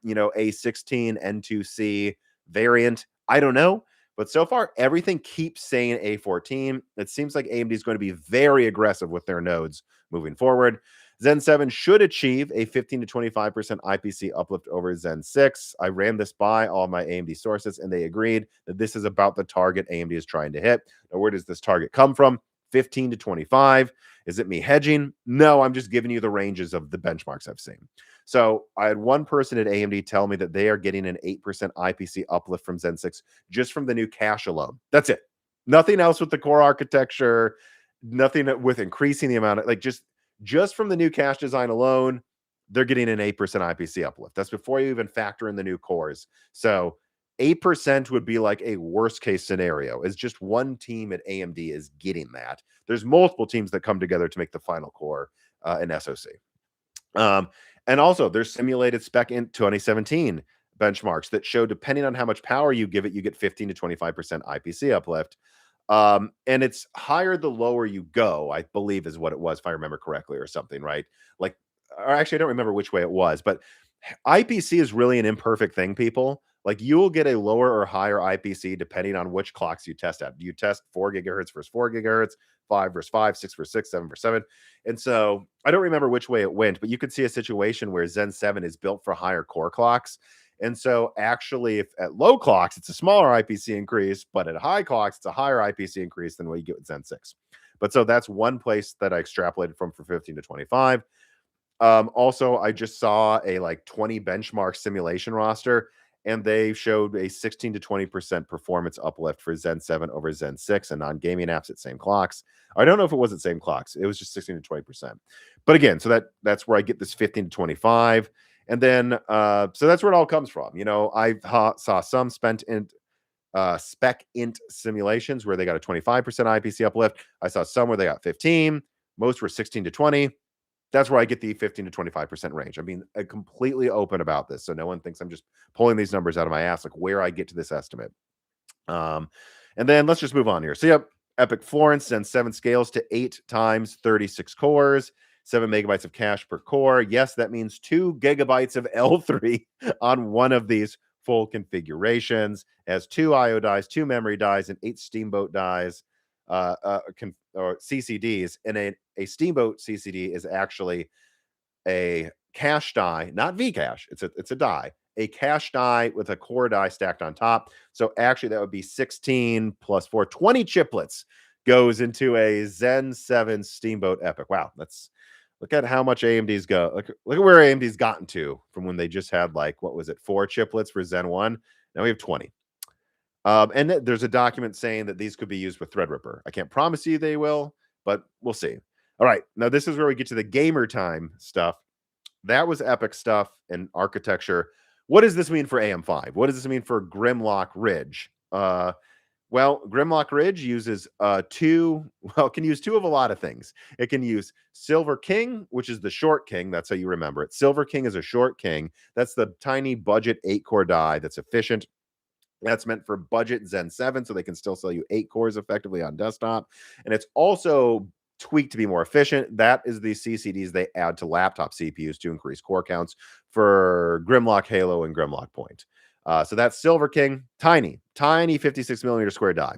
Speaker 1: A16, N2C variant? I don't know. But so far, everything keeps saying A14. It seems like AMD is going to be very aggressive with their nodes moving forward. Zen 7 should achieve a 15 to 25% IPC uplift over Zen 6. I ran this by all my AMD sources, and they agreed that this is about the target AMD is trying to hit. Now, where does this target come from? 15 to 25. Is it me hedging? No, I'm just giving you the ranges of the benchmarks I've seen. So I had one person at AMD tell me that they are getting an 8% IPC uplift from Zen 6 just from the new cache alone. That's it. Nothing else with the core architecture, nothing with increasing the amount of, just from the new cache design alone, they're getting an 8% IPC uplift. That's before you even factor in the new cores. So 8% would be like a worst case scenario. It's just one team at AMD is getting that. There's multiple teams that come together to make the final core in SoC. And also, there's simulated Spec Int 2017 benchmarks that show, depending on how much power you give it, you get 15 to 25% IPC uplift. And it's higher the lower you go, I believe is what it was, if I remember correctly, or something, right? Or actually, I don't remember which way it was, but IPC is really an imperfect thing, people. You'll get a lower or higher IPC depending on which clocks you test at. You test 4 gigahertz versus 4 gigahertz, 5 versus 5, 6 versus 6, 7 versus 7. And so I don't remember which way it went, but you could see a situation where Zen 7 is built for higher core clocks. And so actually, if at low clocks, it's a smaller IPC increase, but at high clocks, it's a higher IPC increase than what you get with Zen 6. But so that's one place that I extrapolated from for 15 to 25. Also, I just saw a 20 benchmark simulation roster, and they showed a 16 to 20% performance uplift for Zen 7 over Zen 6 and non-gaming apps at same clocks. I don't know if it was at same clocks. It was just 16 to 20%. But again, so that's where I get this 15 to 25. And then, so that's where it all comes from. I saw some Spec Int simulations where they got a 25% IPC uplift. I saw some where they got 15. Most were 16 to 20. That's where I get the 15 to 25% range. I mean, I'm completely open about this, so no one thinks I'm just pulling these numbers out of my ass, where I get to this estimate. And then let's just move on here. So, yep, EPYC Florence Zen 7 scales to 8 times 36 cores. 7 megabytes of cache per core. Yes, that means 2 gigabytes of L3 on one of these full configurations. It has 2 IO dies, 2 memory dies, and 8 Steamboat dies, or CCDs. And a Steamboat CCD is actually a cache die, not Vcache. It's a die, a cache die with a core die stacked on top. So actually, that would be 16 plus 4, 20 chiplets goes into a Zen 7 Steamboat EPYC. Wow, look at how much AMD's go. Look at where AMD's gotten to from when they just had like, what was it, 4 chiplets for Zen 1. Now we have 20. And there's a document saying that these could be used with Threadripper. I can't promise you they will, but we'll see. All right, now this is where we get to the gamer time stuff. That was EPYC stuff and architecture. What does this mean for AM5? What does this mean for Grimlock Ridge? Well, Grimlock Ridge uses can use 2 of a lot of things. It can use Silver King, which is the short king. That's how you remember it. Silver King is a short king. That's the tiny budget 8-core die that's efficient. That's meant for budget Zen 7, so they can still sell you 8 cores effectively on desktop. And it's also tweaked to be more efficient. That is the CCDs they add to laptop CPUs to increase core counts for Grimlock Halo and Grimlock Point. So that's Silver King, tiny 56 millimeter square die.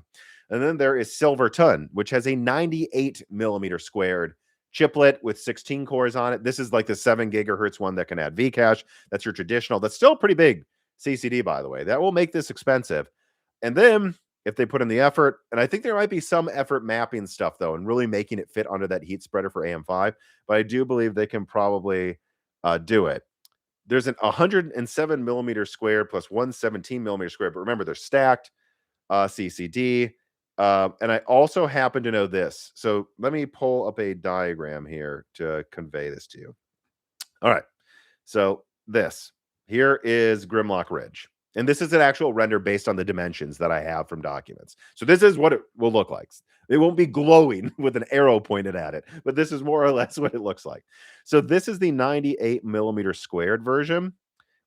Speaker 1: And then there is Silver Ton, which has a 98 millimeter squared chiplet with 16 cores on it. This is like the 7 gigahertz one that can add Vcache. That's your traditional. That's still pretty big CCD, by the way. That will make this expensive. And then if they put in the effort, and I think there might be some effort mapping stuff, though, and really making it fit under that heat spreader for AM5, but I do believe they can probably do it. There's an 107 millimeter squared plus 117 millimeter squared, but remember, they're stacked CCD. And I also happen to know this. So let me pull up a diagram here to convey this to you. All right. So here is Grimlock Ridge. And this is an actual render based on the dimensions that I have from documents. So this is what it will look like. It won't be glowing with an arrow pointed at it, but this is more or less what it looks like. So this is the 98 millimeter squared version.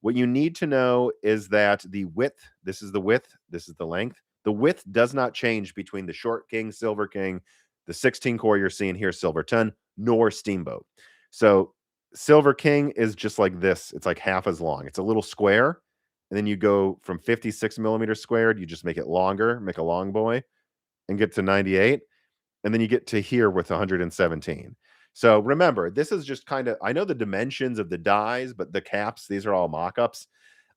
Speaker 1: What you need to know is that the width, this is the width, this is the length. The width does not change between the Short King, Silver King, the 16 core you're seeing here, Silver Ton, nor Steamboat. So Silver King is just like this. It's like half as long. It's a little square. And then you go from 56 millimeters squared, you just make it longer, make a long boy, and get to 98. And then you get to here with 117. So remember, this is just kind of, I know the dimensions of the dies, but the caps, these are all mock-ups.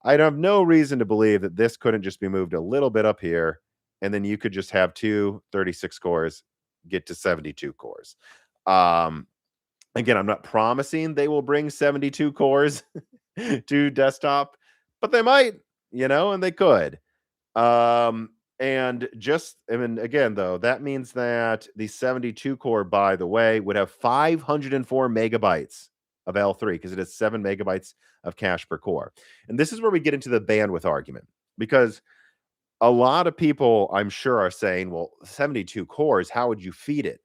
Speaker 1: I have no reason to believe that this couldn't just be moved a little bit up here, and then you could just have 2 36 cores, get to 72 cores. Again, I'm not promising they will bring 72 cores to desktop, but they might, and they could. And just, again, though, that means that the 72 core, by the way, would have 504 megabytes of L3 because it has 7 megabytes of cache per core. And this is where we get into the bandwidth argument, because a lot of people, I'm sure, are saying, well, 72 cores, how would you feed it?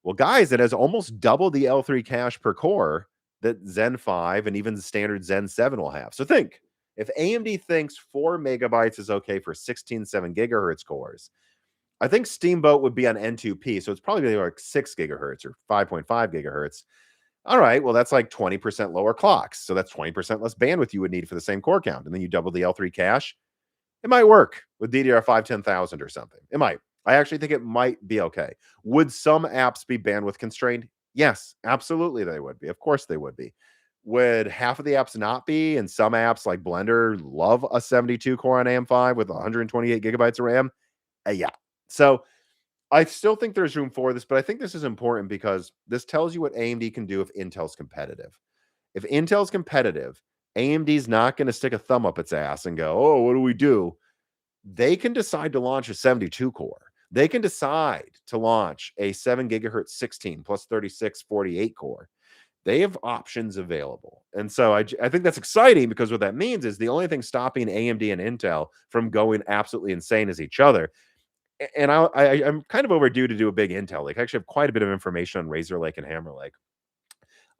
Speaker 1: Well, guys, it has almost double the L3 cache per core that Zen 5 and even the standard Zen 7 will have. So think, if AMD thinks 4 megabytes is okay for 16 7 gigahertz cores, I think Steamboat would be on N2P. So it's probably like 6 gigahertz or 5.5 gigahertz. All right, well, that's like 20% lower clocks. So that's 20% less bandwidth you would need for the same core count. And then you double the L3 cache. It might work with DDR5 10,000 or something. It might. I actually think it might be okay. Would some apps be bandwidth constrained? Yes, absolutely they would be. Of course they would be. Would half of the apps not be? And some apps like Blender love a 72 core on AM5 with 128 gigabytes of RAM? Yeah. So I still think there's room for this, but I think this is important because this tells you what AMD can do if Intel's competitive. If Intel's competitive, AMD's not going to stick a thumb up its ass and go, oh, what do we do? They can decide to launch a 72 core. They can decide to launch a 7 gigahertz 16 plus 36 48 core. They have options available. And so I think that's exciting, because what that means is the only thing stopping AMD and Intel from going absolutely insane is each other. And I'm kind of overdue to do a big Intel Lake. I actually have quite a bit of information on Razer Lake and Hammer Lake.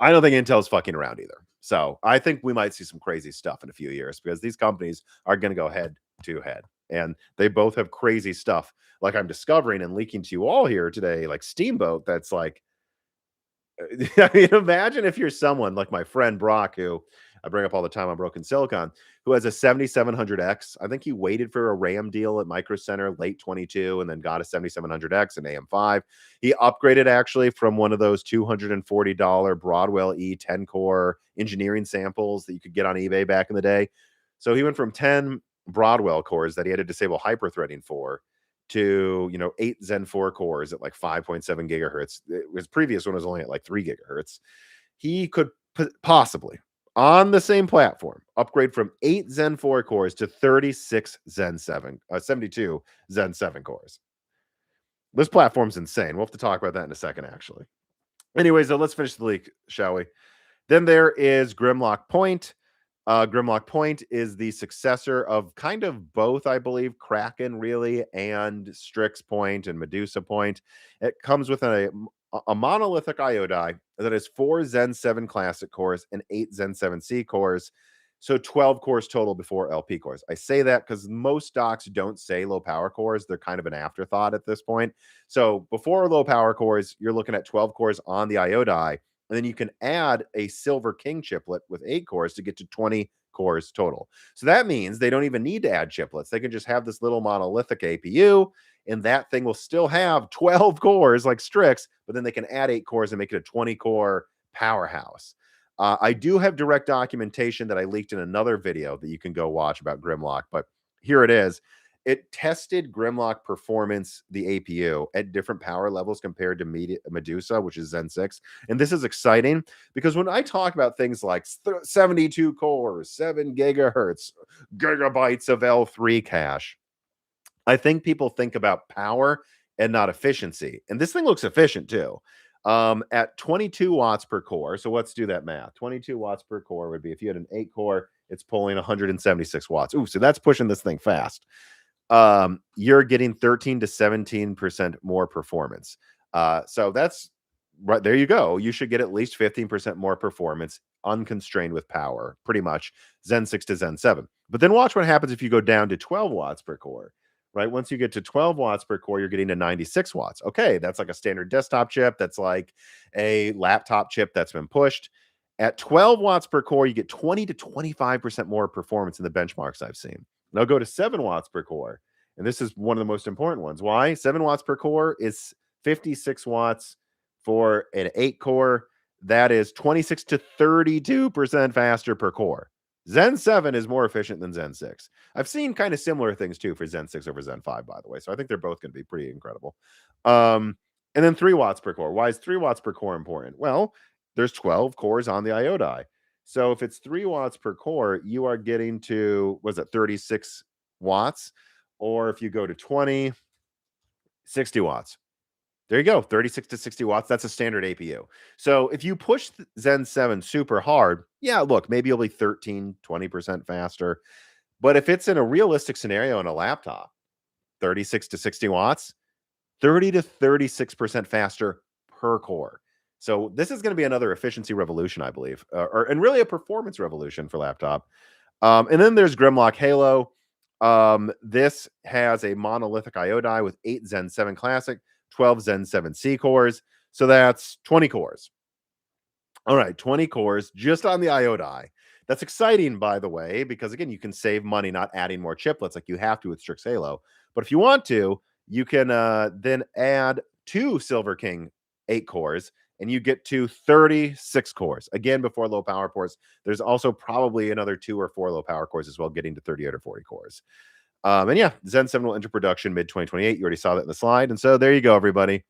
Speaker 1: I don't think Intel's fucking around either. So I think we might see some crazy stuff in a few years, because these companies are going to go head to head. And they both have crazy stuff, like I'm discovering and leaking to you all here today, like Steamboat, that's like I mean, imagine if you're someone like my friend Brock, who I bring up all the time on Broken Silicon, who has a 7700X. I think he waited for a RAM deal at Micro Center late 22 and then got a 7700X and AM5. He upgraded actually from one of those $240 Broadwell E 10 core engineering samples that you could get on eBay back in the day. So he went from 10 Broadwell cores that he had to disable hyperthreading for to 8 Zen 4 cores at like 5.7 gigahertz. His previous one was only at like 3 gigahertz. He could possibly on the same platform upgrade from 8 Zen 4 cores to 36 Zen 7 72 Zen 7 cores. This platform's insane. We'll have to talk about that in a second, actually. Anyways, let's finish the leak, shall we? Then there is Grimlock Point. Grimlock Point is the successor of kind of both, I believe, Kraken really, and Strix Point and Medusa Point. It comes with a monolithic IO die that has 4 Zen 7 classic cores and 8 Zen 7C cores. So 12 cores total before LP cores. I say that because most docs don't say low power cores. They're kind of an afterthought at this point. So before low power cores, you're looking at 12 cores on the IO die. And then you can add a Silver King chiplet with 8 cores to get to 20 cores total. So that means they don't even need to add chiplets. They can just have this little monolithic APU, and that thing will still have 12 cores like Strix, but then they can add 8 cores and make it a 20-core powerhouse. I do have direct documentation that I leaked in another video that you can go watch about Grimlock, but here it is. It tested Grimlock performance, the APU, at different power levels compared to Medusa, which is Zen 6. And this is exciting because when I talk about things like 72 cores, 7 gigahertz, gigabytes of L3 cache, I think people think about power and not efficiency. And this thing looks efficient too. At 22 watts per core. So let's do that math. 22 watts per core would be, if you had an 8 core, it's pulling 176 watts. Ooh, so that's pushing this thing fast. You're getting 13 to 17% more performance. So that's right there. You go. You should get at least 15% more performance unconstrained with power, pretty much Zen 6 to Zen 7. But then watch what happens if you go down to 12 watts per core, right? Once you get to 12 watts per core, you're getting to 96 watts. Okay, that's like a standard desktop chip. That's like a laptop chip that's been pushed. At 12 watts per core, you get 20 to 25% more performance in the benchmarks I've seen. Now go to 7 watts per core. And this is one of the most important ones. Why? 7 watts per core is 56 watts for an 8 core. That is 26 to 32% faster per core. Zen 7 is more efficient than Zen 6. I've seen kind of similar things too for Zen 6 over Zen 5, by the way. So I think they're both going to be pretty incredible. And then 3 watts per core. Why is 3 watts per core important? Well, there's 12 cores on the IO die. So if it's 3 watts per core, you are getting to, was it 36 watts? Or if you go to 20, 60 watts. There you go, 36 to 60 watts. That's a standard APU. So if you push Zen 7 super hard, yeah, look, maybe you'll be 13, 20% faster. But if it's in a realistic scenario in a laptop, 36 to 60 watts, 30 to 36% faster per core. So this is going to be another efficiency revolution, I believe, and really a performance revolution for laptop. And then there's Grimlock Halo. This has a monolithic IO die with 8 Zen 7 Classic, 12 Zen 7C cores. So that's 20 cores. All right, 20 cores just on the IO die. That's exciting, by the way, because again, you can save money not adding more chiplets like you have to with Strix Halo. But if you want to, you can then add 2 Silver King 8 cores, and you get to 36 cores. Again, before low power cores, there's also probably another 2 or 4 low power cores as well, getting to 38 or 40 cores. And yeah, Zen 7 will enter production mid-2028. You already saw that in the slide. And so there you go, everybody.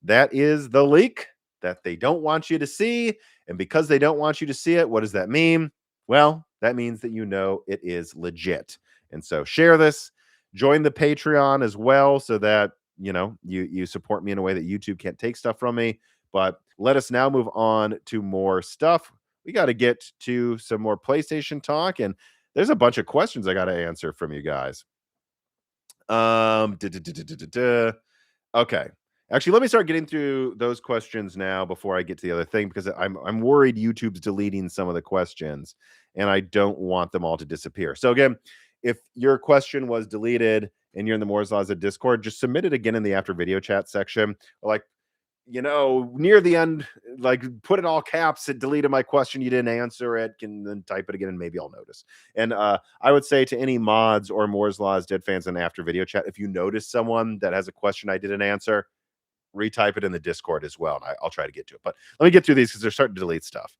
Speaker 1: That is the leak that they don't want you to see. And because they don't want you to see it, what does that mean? Well, that means that you know it is legit. And so share this, join the Patreon as well, so that you support me in a way that YouTube can't take stuff from me. But let us now move on to more stuff. We got to get to some more PlayStation talk, and there's a bunch of questions I got to answer from you guys. Okay. Actually, let me start getting through those questions now before I get to the other thing, because I'm worried YouTube's deleting some of the questions, and I don't want them all to disappear. So again, if your question was deleted and you're in the Moore's Laws of Discord, just submit it again in the after video chat section. Like, near the end, like put in all caps, it deleted my question, you didn't answer it, can then type it again and maybe I'll notice. And I would say to any mods or Moore's Law's Dead fans in after video chat, if you notice someone that has a question I didn't answer, retype it in the Discord as well, and I'll try to get to it. But let me get through these because they're starting to delete stuff.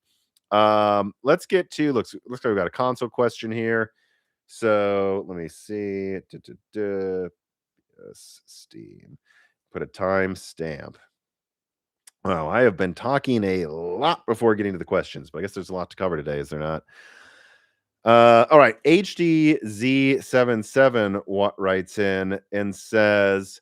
Speaker 1: Let's get to looks like we've got a console question here. So let me see. Steam. Put a time stamp. Wow, I have been talking a lot before getting to the questions, but I guess there's a lot to cover today, is there not? All right. HDZ77 writes in and says,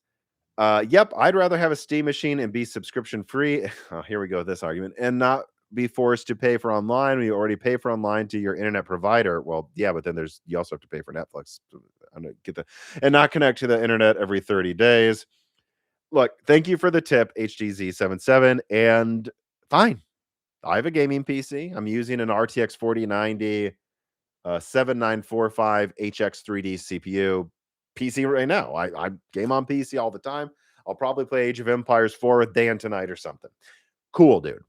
Speaker 1: yep, I'd rather have a Steam machine and be subscription free. Oh, here we go with this argument, and not be forced to pay for online when you already pay for online to your internet provider. Well, yeah, but then you also have to pay for Netflix. I don't get that, and not connect to the internet every 30 days. Look, thank you for the tip, HDZ77, and fine. I have a gaming PC. I'm using an RTX 4090 7945 HX3D CPU PC right now. I game on PC all the time. I'll probably play Age of Empires 4 with Dan tonight or something. Cool, dude.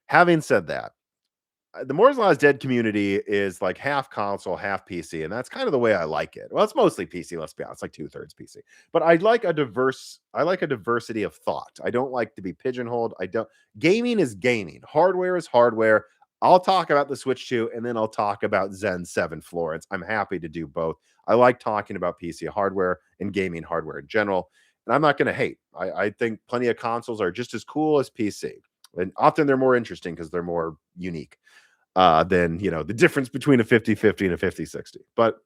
Speaker 1: Having said that, the Moore's Law's Dead community is like half console, half PC, and that's kind of the way I like it. Well, it's mostly PC, let's be honest, like 2/3 PC. But I like a diversity of thought. I don't like to be pigeonholed. Gaming is gaming. Hardware is hardware. I'll talk about the Switch 2, and then I'll talk about Zen 7 Florence. I'm happy to do both. I like talking about PC hardware and gaming hardware in general, and I'm not going to hate. I think plenty of consoles are just as cool as PC, and often they're more interesting because they're more unique than the difference between a 50/50 and a 50/60. But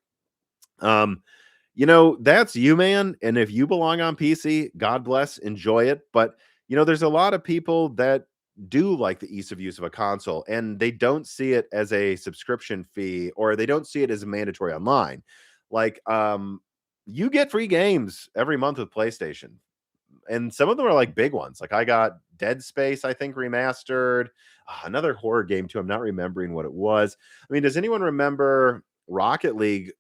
Speaker 1: that's you, man. And if you belong on PC, God bless, enjoy it. But there's a lot of people that do like the ease of use of a console, and they don't see it as a subscription fee, or they don't see it as mandatory online. Like you get free games every month with PlayStation, and some of them are like big ones. Like I got Dead Space, I think, remastered. Another horror game too. I'm not remembering what it was. I mean, does anyone remember Rocket League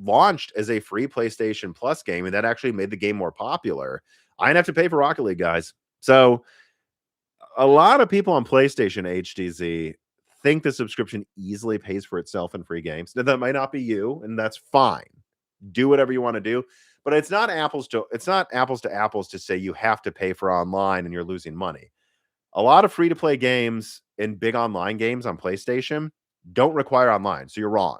Speaker 1: launched as a free PlayStation Plus game, and that actually made the game more popular? I didn't have to pay for Rocket League, guys. So a lot of people on PlayStation HDZ think the subscription easily pays for itself in free games. Now, that might not be you, and that's fine. Do whatever you want to do. But it's not apples to apples to say you have to pay for online and you're losing money. A lot of free to play games and big online games on PlayStation don't require online. So you're wrong.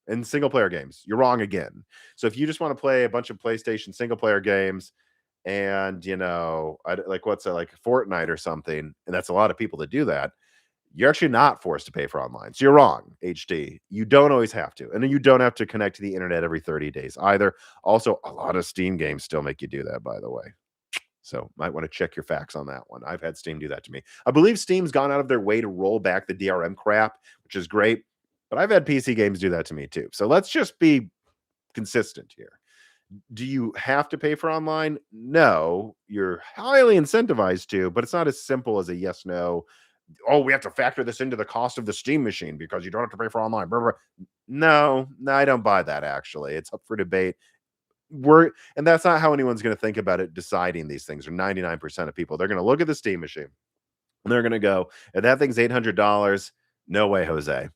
Speaker 1: And single player games, you're wrong again. So if you just want to play a bunch of PlayStation single player games and, like what's it, like Fortnite or something, and that's a lot of people that do that, you're actually not forced to pay for online. So you're wrong, HD. You don't always have to. And then you don't have to connect to the internet every 30 days either. Also, a lot of Steam games still make you do that, by the way. So might want to check your facts on that one. I've had Steam do that to me. I believe Steam's gone out of their way to roll back the DRM crap, which is great. But I've had PC games do that to me too. So let's just be consistent here. Do you have to pay for online? No, you're highly incentivized to, but it's not as simple as a yes, no. Oh, we have to factor this into the cost of the Steam machine because you don't have to pay for online. Blah, blah. No, I don't buy that, actually. It's up for debate. And that's not how anyone's going to think about it deciding these things, or 99% of people. They're going to look at the Steam machine and they're going to go, if that thing's $800, no way, Jose.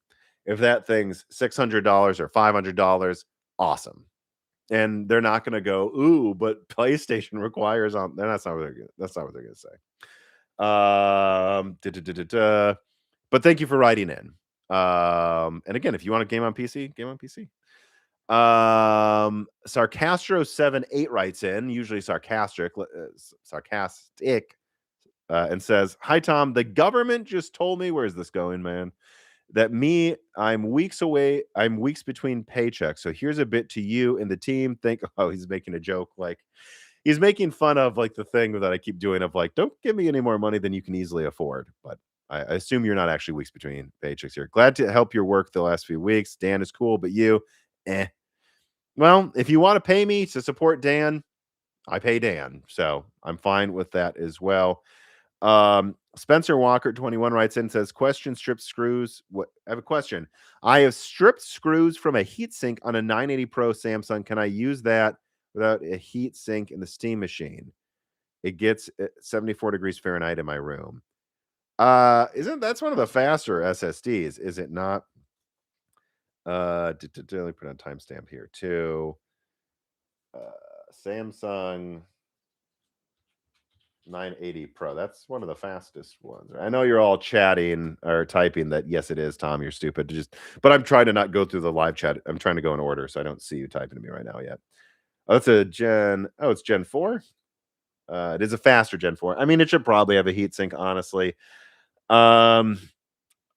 Speaker 1: If that thing's $600 or $500, awesome. And they're not going to go, ooh, but PlayStation requires on. That's not what they're going to say. But thank you for writing in. And again, if you want a game on PC, game on PC. Sarcastro78 writes in, usually sarcastic, and says, "Hi Tom, the government just told me, where's this going, man? That I'm weeks away. I'm weeks between paychecks. So here's a bit to you and the team. He's making a joke, like he's making fun of like the thing that I keep doing of like, don't give me any more money than you can easily afford. But I assume you're not actually weeks between paychecks here. Glad to help your work the last few weeks. Dan is cool, but you, eh. Well, if you want to pay me to support Dan, I pay Dan. So I'm fine with that as well. Spencer Walker 21 writes in, says, question, strip screws. What I have a question. I have stripped screws from a heatsink on a 980 Pro Samsung. Can I use that without a heat sink in the Steam machine? It gets 74 degrees Fahrenheit in my room. Isn't that's one of the faster SSDs, is it not? Let me put on timestamp here too. Samsung 980 Pro. That's one of the fastest ones. I know you're all chatting or typing that yes, it is, Tom. You're stupid. But I'm trying to not go through the live chat. I'm trying to go in order, so I don't see you typing to me right now yet. Oh, that's a Gen. Oh, it's Gen 4. It is a faster Gen 4. I mean, it should probably have a heatsink, honestly. Um,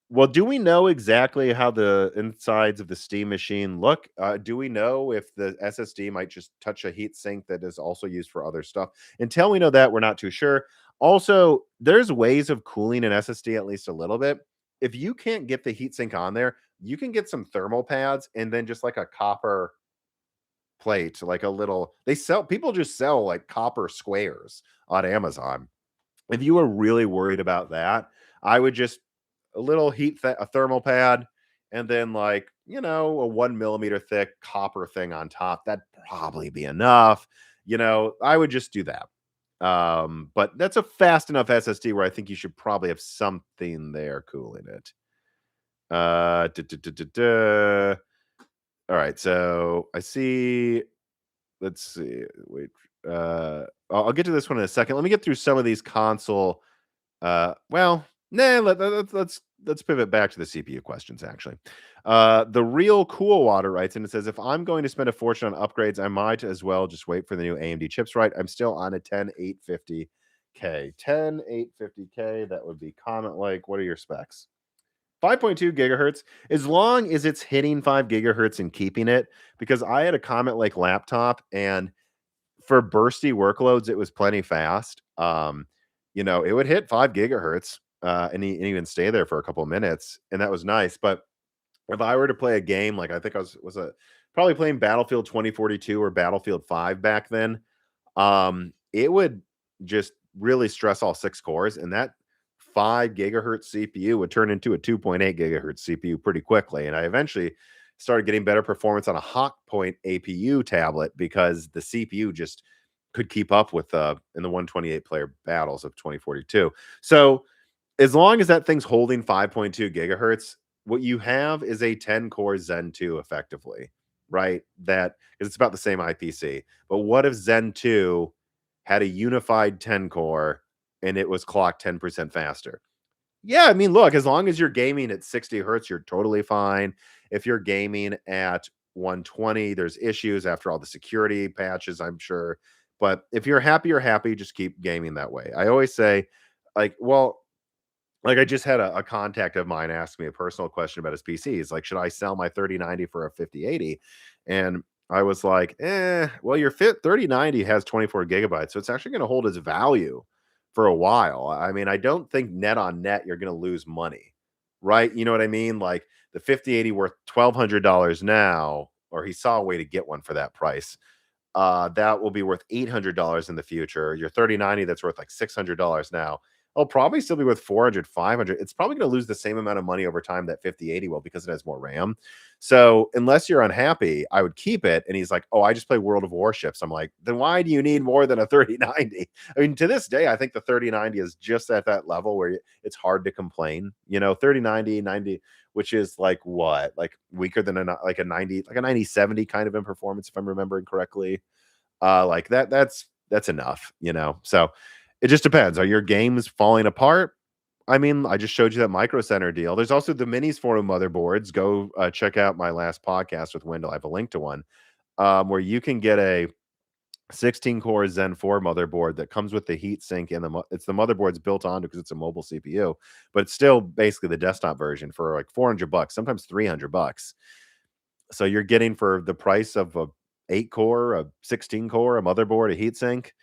Speaker 1: well, do we know exactly how the insides of the Steam machine look? Do we know if the SSD might just touch a heat sink that is also used for other stuff? Until we know that, we're not too sure. Also, there's ways of cooling an SSD at least a little bit. If you can't get the heat sink on there, you can get some thermal pads and then just like a copper plate, like a little. People just sell like copper squares on Amazon. If you are really worried about that, I would just a little a thermal pad, and then like a 1 millimeter thick copper thing on top. That'd probably be enough. I would just do that. But that's a fast enough SSD where I think you should probably have something there cooling it. All right, so I see. Let's see. Wait. I'll get to this one in a second. Let me get through some of these console. Well, nah. Let's pivot back to the CPU questions. Actually, the real cool water writes and it says, if I'm going to spend a fortune on upgrades, I might as well just wait for the new AMD chips. Right? I'm still on a 10850K. 10850K. That would be comment like. What are your specs? 5.2 gigahertz, as long as it's hitting 5 gigahertz and keeping it, because I had a Comet Lake laptop and for bursty workloads, it was plenty fast. It would hit 5 gigahertz and even stay there for a couple of minutes, and that was nice. But if I were to play a game, like I think I probably playing Battlefield 2042 or Battlefield 5 back then, it would just really stress all 6 cores, and that 5 gigahertz CPU would turn into a 2.8 gigahertz CPU pretty quickly. And I eventually started getting better performance on a Hawk Point APU tablet because the CPU just could keep up with in the 128 player battles of 2042. So as long as that thing's holding 5.2 gigahertz, what you have is a 10 core Zen 2 effectively, right? That it's about the same IPC. But what if Zen 2 had a unified 10 core and it was clocked 10% faster? Yeah, I mean, look, as long as you're gaming at 60 hertz, you're totally fine. If you're gaming at 120, there's issues after all the security patches, I'm sure. But if you're happy, you're happy. Just keep gaming that way. I always say, like I just had a contact of mine ask me a personal question about his PC. He's like, should I sell my 3090 for a 5080? And I was like, well, your 3090 has 24 gigabytes, so it's actually going to hold its value for a while. I mean, I don't think net on net you're going to lose money, right? You know what I mean? Like the 5080 worth $1,200 now, or he saw a way to get one for that price. That will be worth $800 in the future. Your 3090 that's worth like $600 now, I'll probably still be worth 400, 500. It's probably going to lose the same amount of money over time that 5080 will because it has more RAM. So unless you're unhappy, I would keep it. And he's like, oh, I just play World of Warships. I'm like, then why do you need more than a 3090? I mean, to this day, I think the 3090 is just at that level where it's hard to complain. 3090, 90, which is like what? Like weaker than like a 90, like a 9070 kind of in performance, if I'm remembering correctly. Like that's enough, So it just depends. Are your games falling apart? I mean, I just showed you that Micro Center deal. There's also the Minis Forum motherboards. Go check out my last podcast with Wendell. I have a link to one where you can get a 16 core Zen 4 motherboard that comes with the heat sink and it's the motherboard's built onto because it's a mobile CPU, but it's still basically the desktop version for like $400, sometimes $300. So you're getting for the price of a 8 core, a 16 core, a motherboard, a heat sink.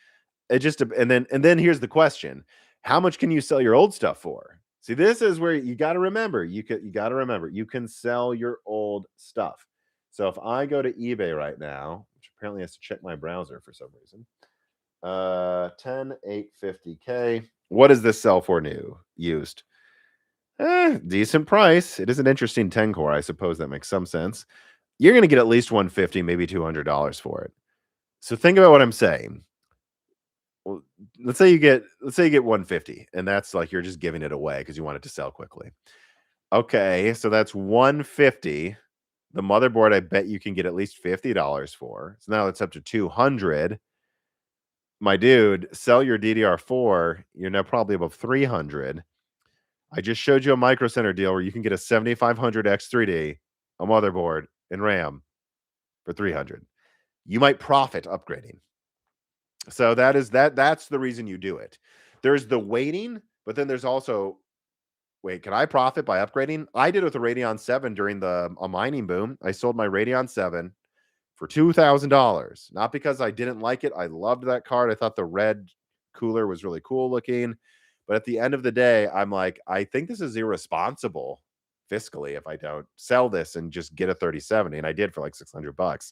Speaker 1: It just and then here's the question. How much can you sell your old stuff for? See, this is where you got to remember. You got to remember you can sell your old stuff. So if I go to eBay right now, which apparently has to check my browser for some reason, 10850K. What does this sell for new? Used. Decent price. It is an interesting 10 core. I suppose that makes some sense. You're going to get at least $150, maybe $200 for it. So think about what I'm saying. well, let's say you get 150, and that's like you're just giving it away because you want it to sell quickly. Okay, so that's 150. The motherboard, I bet you can get at least $50 for. So now it's up to 200. My dude, sell your DDR4. You're now probably above 300. I just showed you a Micro Center deal where you can get a 7500 X3D, a motherboard, and RAM for 300. You might profit upgrading. So that's the reason you do it. There's the waiting, but then there's also, wait, can I profit by upgrading? I did it with a Radeon 7 during a mining boom. I sold my Radeon 7 for $2,000. Not because I didn't like it. I loved that card. I thought the red cooler was really cool looking. But at the end of the day, I'm like, I think this is irresponsible fiscally if I don't sell this and just get a 3070. And I did for like $600.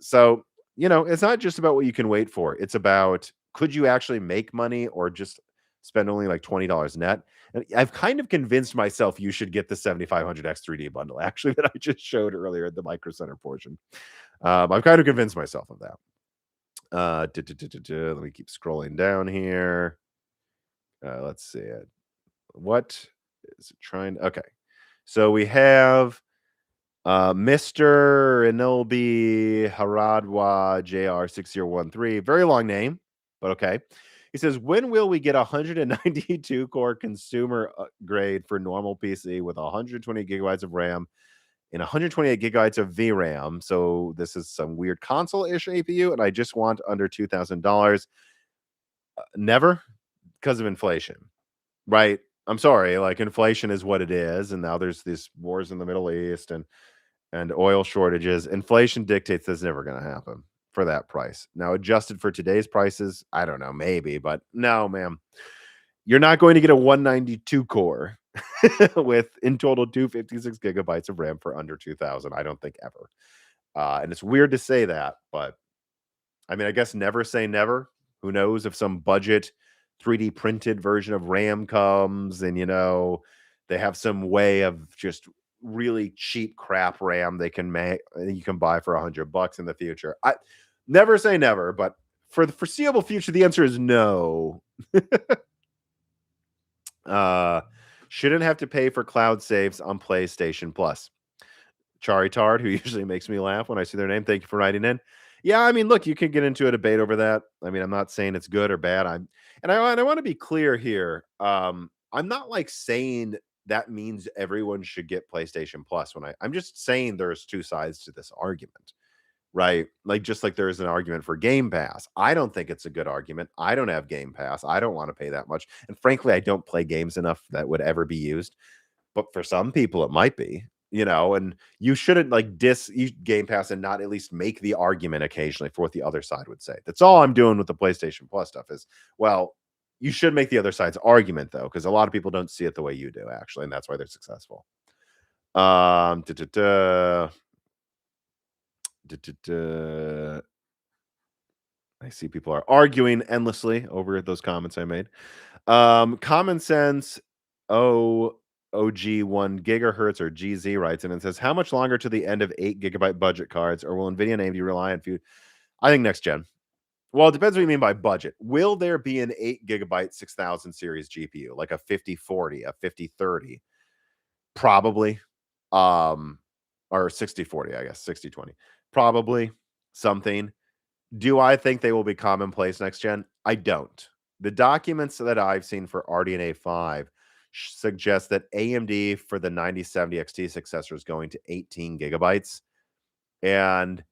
Speaker 1: So, it's not just about what you can wait for. It's about, could you actually make money or just spend only like $20 net? And I've kind of convinced myself you should get the 7500 X3D bundle, actually, that I just showed earlier at the Micro Center portion. I've kind of convinced myself of that. Let me keep scrolling down here. Let's see it. What is it trying? Okay. So we have Mr. Inobi Haradwa JR6013. Very long name, but okay. He says, when will we get a 192 core consumer grade for normal PC with 120 gigabytes of RAM and 128 gigabytes of VRAM? So this is some weird console-ish APU, and I just want under $2,000. Never, because of inflation, right? I'm sorry, like inflation is what it is, and now there's these wars in the Middle East and oil shortages. Inflation dictates that's never going to happen for that price. Now, adjusted for today's prices, I don't know, maybe, but no, ma'am. You're not going to get a 192 core with in total 256 gigabytes of RAM for under 2,000. I don't think ever. And it's weird to say that, but I mean, I guess never say never. Who knows if some budget 3D printed version of RAM comes and, they have some way of just really cheap crap RAM they can make, you can buy for $100 in the future. I never say never, but for the foreseeable future, the answer is no. Shouldn't have to pay for cloud saves on PlayStation Plus. Charitard, who usually makes me laugh when I see their name. Thank you for writing in. Yeah, I mean, look, you can get into a debate over that. I mean, I'm not saying it's good or bad. I want to be clear here. I'm not like saying that means everyone should get PlayStation Plus I'm just saying there's two sides to this argument, right? Like just like there's an argument for Game Pass. I don't think it's a good argument. I don't have Game Pass. I don't want to pay that much. And frankly, I don't play games enough that would ever be used. But for some people, it might be, and you shouldn't like Game Pass and not at least make the argument occasionally for what the other side would say. That's all I'm doing with the PlayStation Plus stuff is, well, you should make the other side's argument though, because a lot of people don't see it the way you do, actually, and that's why they're successful. I see people are arguing endlessly over those comments I made. Common Sense OG1 gigahertz or GZ writes in and says, how much longer to the end of 8 gigabyte budget cards, or will Nvidia and AMD rely on few? I think next gen. Well, it depends what you mean by budget. Will there be an 8 gigabyte 6000 series GPU, like a 5040, a 5030? Probably. Or 6040, I guess, 6020. Probably something. Do I think they will be commonplace next gen? I don't. The documents that I've seen for RDNA 5 suggest that AMD for the 9070 XT successor is going to 18 gigabytes. And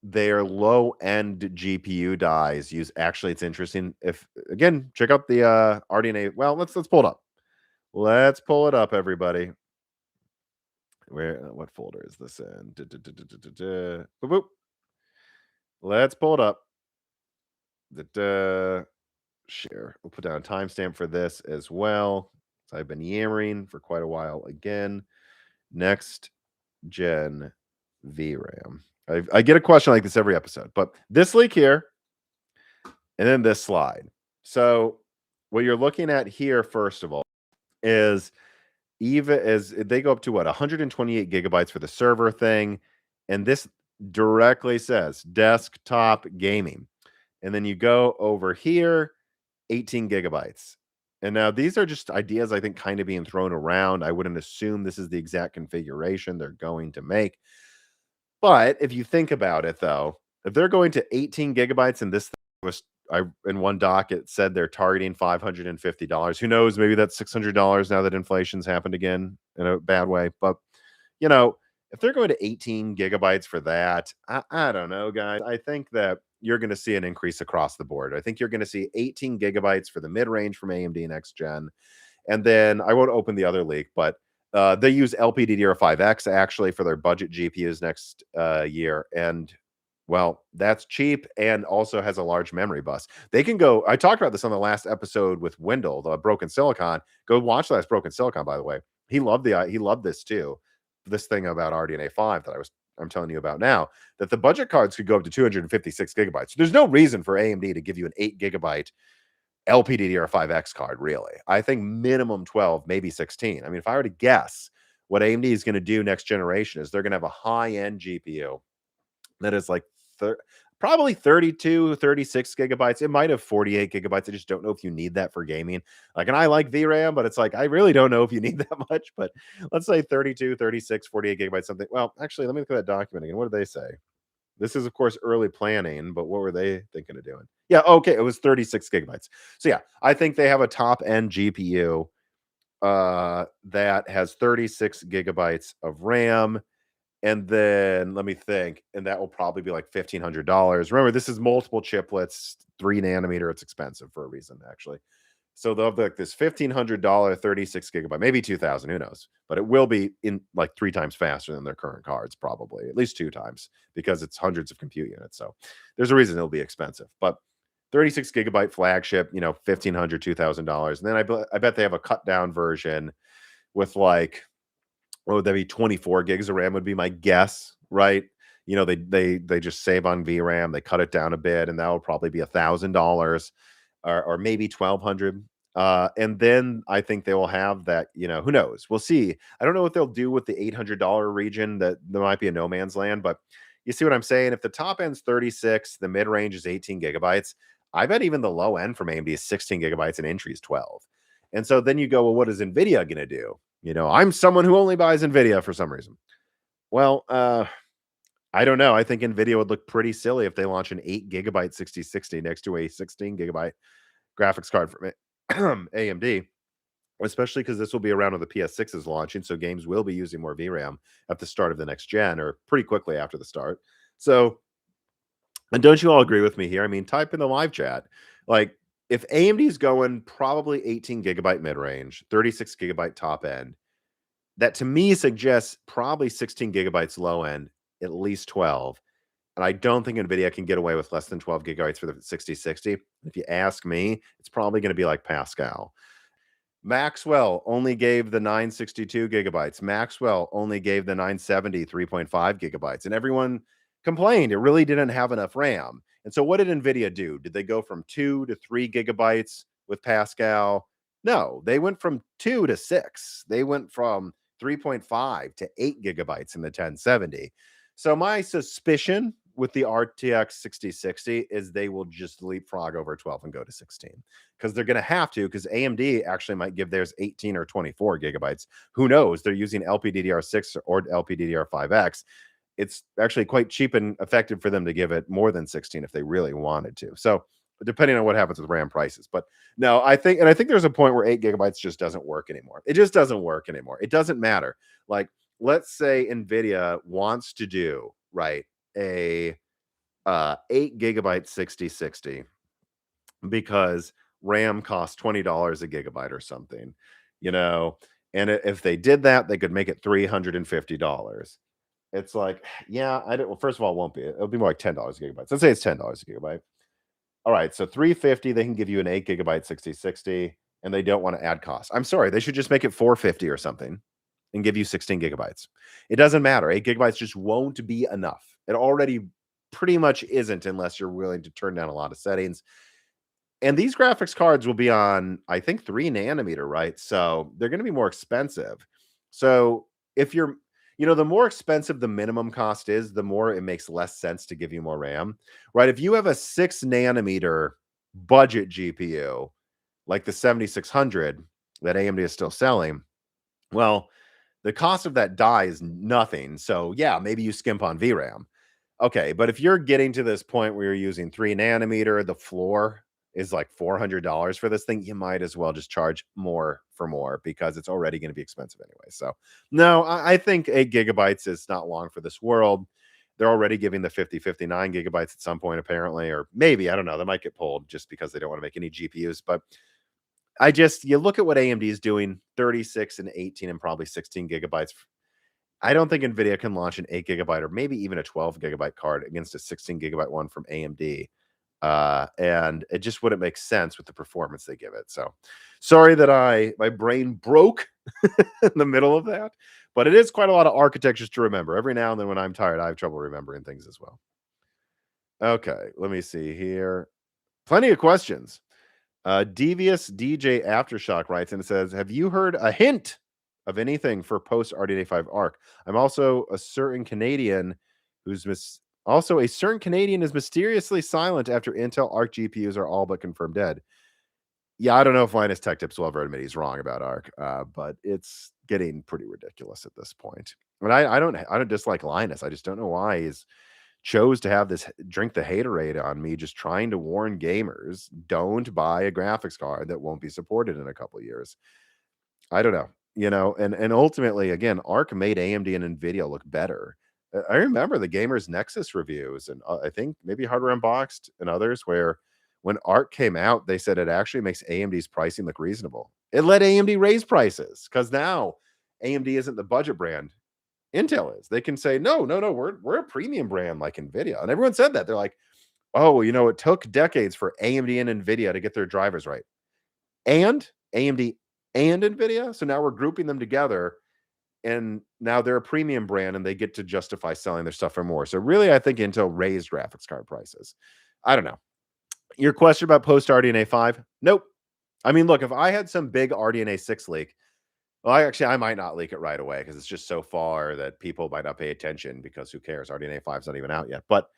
Speaker 1: their low-end GPU dies use, actually, it's interesting. If, again, check out the RDNA. Well, let's pull it up. Let's pull it up, everybody. What folder is this in? Boop, boop. Let's pull it up. Share. We'll put down a timestamp for this as well. So I've been yammering for quite a while. Again, next gen VRAM. I get a question like this every episode, but this leak here and then this slide. So what you're looking at here, first of all, is even as they go up to 128 gigabytes for the server thing. And this directly says desktop gaming. And then you go over here, 18 gigabytes. And now these are just ideas I think kind of being thrown around. I wouldn't assume this is the exact configuration they're going to make. But if you think about it though, if they're going to 18 gigabytes and this thing was I in one doc it said they're targeting $550. Who knows? Maybe that's $600 now that inflation's happened again in a bad way. But you know, if they're going to 18 gigabytes for that, I don't know, guys. I think that you're going to see an increase across the board. I think you're going to see 18 gigabytes for the mid range from AMD next gen. And then I won't open the other leak, but they use LPDDR5X actually for their budget GPUs next year. And well, that's cheap and also has a large memory bus. They can go. I talked about this on the last episode with Wendell, the Broken Silicon. Go watch the last Broken Silicon, by the way. He loved this too. This thing about RDNA 5 that I'm telling you about now, that the budget cards could go up to 256 gigabytes. There's no reason for AMD to give you an 8 gigabyte LPDDR5X card, really. I think minimum 12, maybe 16. I mean, if I were to guess what AMD is going to do next generation is they're going to have a high-end GPU that is like probably 32, 36 gigabytes. It might have 48 gigabytes. I just don't know if you need that for gaming. Like, and I like VRAM, but it's like, I really don't know if you need that much. But let's say 32, 36, 48 gigabytes, something. Well, actually, let me look at that document again. What did they say? This is, of course, early planning, but what were they thinking of doing? Yeah, okay, it was 36 gigabytes. So yeah, I think they have a top-end GPU that has 36 gigabytes of RAM. And then let me think, and that will probably be like $1,500. Remember, this is multiple chiplets, 3 nanometer. It's expensive for a reason, actually. So they'll have like this $1,500 36 gigabyte, maybe 2,000, who knows? But it will be in like 3 times faster than their current cards, probably at least 2 times because it's hundreds of compute units. So there's a reason it'll be expensive. But 36 gigabyte flagship, you know, $1,500, $2,000. And then I bet they have a cut down version with like, what would that be? 24 gigs of RAM would be my guess, right? You know, they just save on VRAM, they cut it down a bit, and that will probably be $1,000 or maybe 1,200. And then I think they will have that, you know, who knows? We'll see. I don't know what they'll do with the $800 region. That there might be a no man's land, but you see what I'm saying? If the top end's 36, the mid range is 18 gigabytes, I bet even the low end from AMD is 16 gigabytes and entry is 12. And so then you go, well, what is Nvidia going to do? You know, I'm someone who only buys Nvidia for some reason. Well, I don't know. I think Nvidia would look pretty silly if they launch an 8 gigabyte 6060 next to a 16 gigabyte graphics card from AMD, especially because this will be around when the PS6 is launching. So games will be using more VRAM at the start of the next gen or pretty quickly after the start. So, and don't you all agree with me here? I mean, type in the live chat. Like, if AMD is going probably 18 gigabyte mid range, 36 gigabyte top end, that to me suggests probably 16 gigabytes low end, at least 12. And I don't think NVIDIA can get away with less than 12 gigabytes for the 6060. If you ask me, it's probably going to be like Pascal. Maxwell only gave the 962 gigabytes. Maxwell only gave the 970 3.5 gigabytes. And everyone complained it really didn't have enough RAM. And so what did NVIDIA do? Did they go from 2 to 3 gigabytes with Pascal? No, they went from 2 to 6. They went from 3.5 to 8 gigabytes in the 1070. So my suspicion with the RTX 6060 is they will just leapfrog over 12 and go to 16 because they're going to have to, because AMD actually might give theirs 18 or 24 gigabytes. Who knows? They're using LPDDR6 or LPDDR5X. It's actually quite cheap and effective for them to give it more than 16 if they really wanted to. So depending on what happens with RAM prices. But no, I think there's a point where 8 gigabytes just doesn't work anymore. It just doesn't work anymore. It doesn't matter. Like, let's say NVIDIA wants to do, right, a 8 gigabyte 6060 because RAM costs $20 a gigabyte or something, you know, and if they did that, they could make it $350. It's like, yeah, I don't. Well, first of all, it won't be. It'll be more like $10 a gigabyte. Let's say it's $10 a gigabyte. All right, so 350, they can give you an 8 gigabyte 6060, and they don't want to add costs. I'm sorry, they should just make it 450 or something and give you 16 gigabytes. It doesn't matter. 8 gigabytes just won't be enough. It already pretty much isn't unless you're willing to turn down a lot of settings. And these graphics cards will be on, I think, 3 nanometer, right? So they're going to be more expensive. So if you're, the more expensive the minimum cost is, the more it makes less sense to give you more RAM, right? If you have a 6 nanometer budget GPU, like the 7600 that AMD is still selling, well, the cost of that die is nothing. So yeah, maybe you skimp on VRAM. Okay, but if you're getting to this point where you're using 3 nanometer, the floor is like $400 for this thing, you might as well just charge more for more because it's already going to be expensive anyway. So, no, I think 8 gigabytes is not long for this world. They're already giving the 59 gigabytes at some point, apparently, or maybe, I don't know, they might get pulled just because they don't want to make any GPUs. But you look at what AMD is doing 36 and 18 and probably 16 gigabytes. I don't think Nvidia can launch an 8 gigabyte or maybe even a 12 gigabyte card against a 16 gigabyte one from AMD. And it just wouldn't make sense with the performance they give it. So sorry that my brain broke in the middle of that, but it is quite a lot of architectures to remember. Every now and then when I'm tired, I have trouble remembering things as well. Okay, let me see here. Plenty of questions. Devious DJ Aftershock writes and says, "Have you heard a hint of anything for post RDNA 5 ARC? I'm also a certain Canadian also a certain Canadian is mysteriously silent after Intel ARC GPUs are all but confirmed dead." Yeah, I don't know if Linus Tech Tips will ever admit he's wrong about ARC, but it's getting pretty ridiculous at this point. And I don't dislike Linus. I just don't know why he's chose to have this drink the haterade on me, just trying to warn gamers, don't buy a graphics card that won't be supported in a couple of years. I don't know, and ultimately, again, ARC made AMD and Nvidia look better. I remember the Gamers Nexus reviews, and I think maybe Hardware Unboxed and others, where when ARC came out, they said it actually makes AMD's pricing look reasonable. It let AMD raise prices because now AMD isn't the budget brand. Intel is. They can say, no, no, no, we're a premium brand like Nvidia. And everyone said that. They're like, oh, it took decades for AMD and Nvidia to get their drivers right. And AMD and Nvidia. So now we're grouping them together. And now they're a premium brand and they get to justify selling their stuff for more. So really, I think Intel raised graphics card prices. I don't know. Your question about post RDNA 5? Nope. I mean, look, if I had some big RDNA 6 leak, well, I might not leak it right away because it's just so far that people might not pay attention because who cares? RDNA 5 is not even out yet. But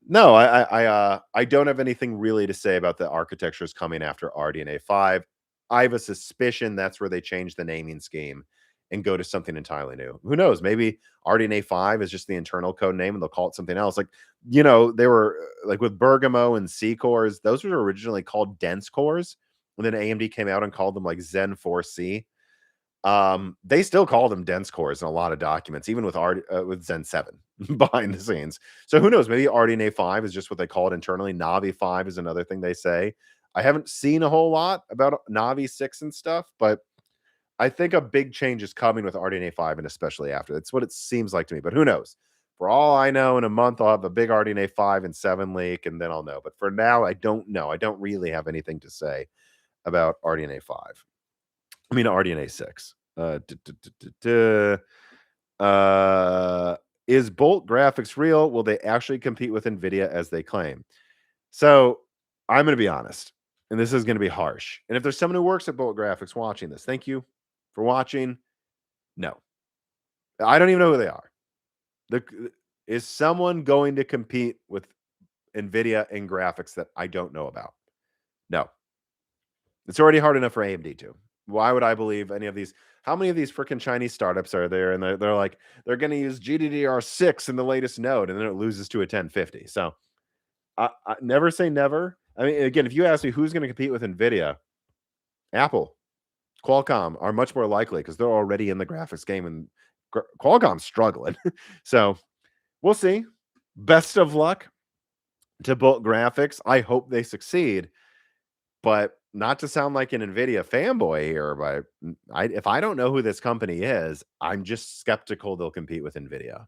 Speaker 1: no, I don't have anything really to say about the architectures coming after RDNA 5. I have a suspicion that's where they change the naming scheme and go to something entirely new. Who knows? Maybe RDNA 5 is just the internal code name and they'll call it something else. Like, they were like with Bergamo and C cores, those were originally called dense cores. And then AMD came out and called them like Zen 4C. They still call them dense cores in a lot of documents, even with Zen 7 behind the scenes. So who knows? Maybe RDNA 5 is just what they call it internally. Navi 5 is another thing they say. I haven't seen a whole lot about Navi 6 and stuff, but I think a big change is coming with RDNA 5 and especially after. That's what it seems like to me, but who knows? For all I know, in a month, I'll have a big RDNA 5 and 7 leak, and then I'll know. But for now, I don't know. I don't really have anything to say about RDNA 5. I mean, RDNA 6. Is Bolt graphics real? Will they actually compete with Nvidia as they claim? So I'm going to be honest, and this is going to be harsh. And if there's someone who works at Bolt Graphics watching this, thank you for watching. No, I don't even know who they are. Is someone going to compete with Nvidia in graphics that I don't know about? No. It's already hard enough for AMD to. Why would I believe any of these? How many of these freaking Chinese startups are there? And they're like, they're going to use GDDR6 in the latest node, and then it loses to a 1050. So I never say never. I mean, again, if you ask me who's going to compete with Nvidia, Apple, Qualcomm are much more likely because they're already in the graphics game, and Qualcomm's struggling. So we'll see. Best of luck to Bolt Graphics. I hope they succeed. But not to sound like an Nvidia fanboy here, but if I don't know who this company is, I'm just skeptical they'll compete with Nvidia.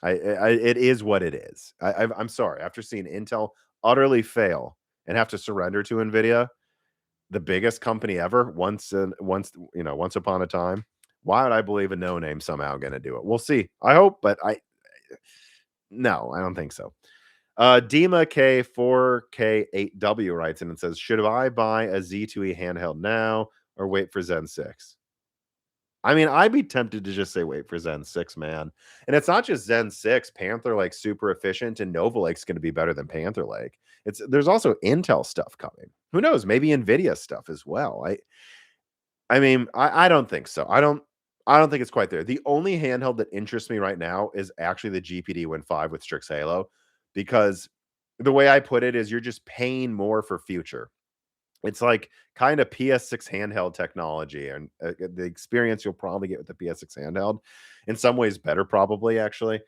Speaker 1: It is what it is. I'm sorry. After seeing Intel utterly fail and have to surrender to Nvidia, the biggest company ever, once upon a time, why would I believe a no name somehow going to do it? We'll see. I hope, but no, I don't think so. Dima K4K8W writes in and says, should I buy a Z2E handheld now or wait for Zen 6? I mean, I'd be tempted to just say wait for Zen 6, man. And it's not just Zen 6, Panther Lake's super efficient and Nova Lake's going to be better than Panther Lake. There's also Intel stuff coming. Who knows? Maybe Nvidia stuff as well. I mean, I don't think so. I don't think it's quite there. The only handheld that interests me right now is actually the GPD Win 5 with Strix Halo, because the way I put it is you're just paying more for future. It's like kind of PS6 handheld technology, and the experience you'll probably get with the PS6 handheld, in some ways better, probably actually.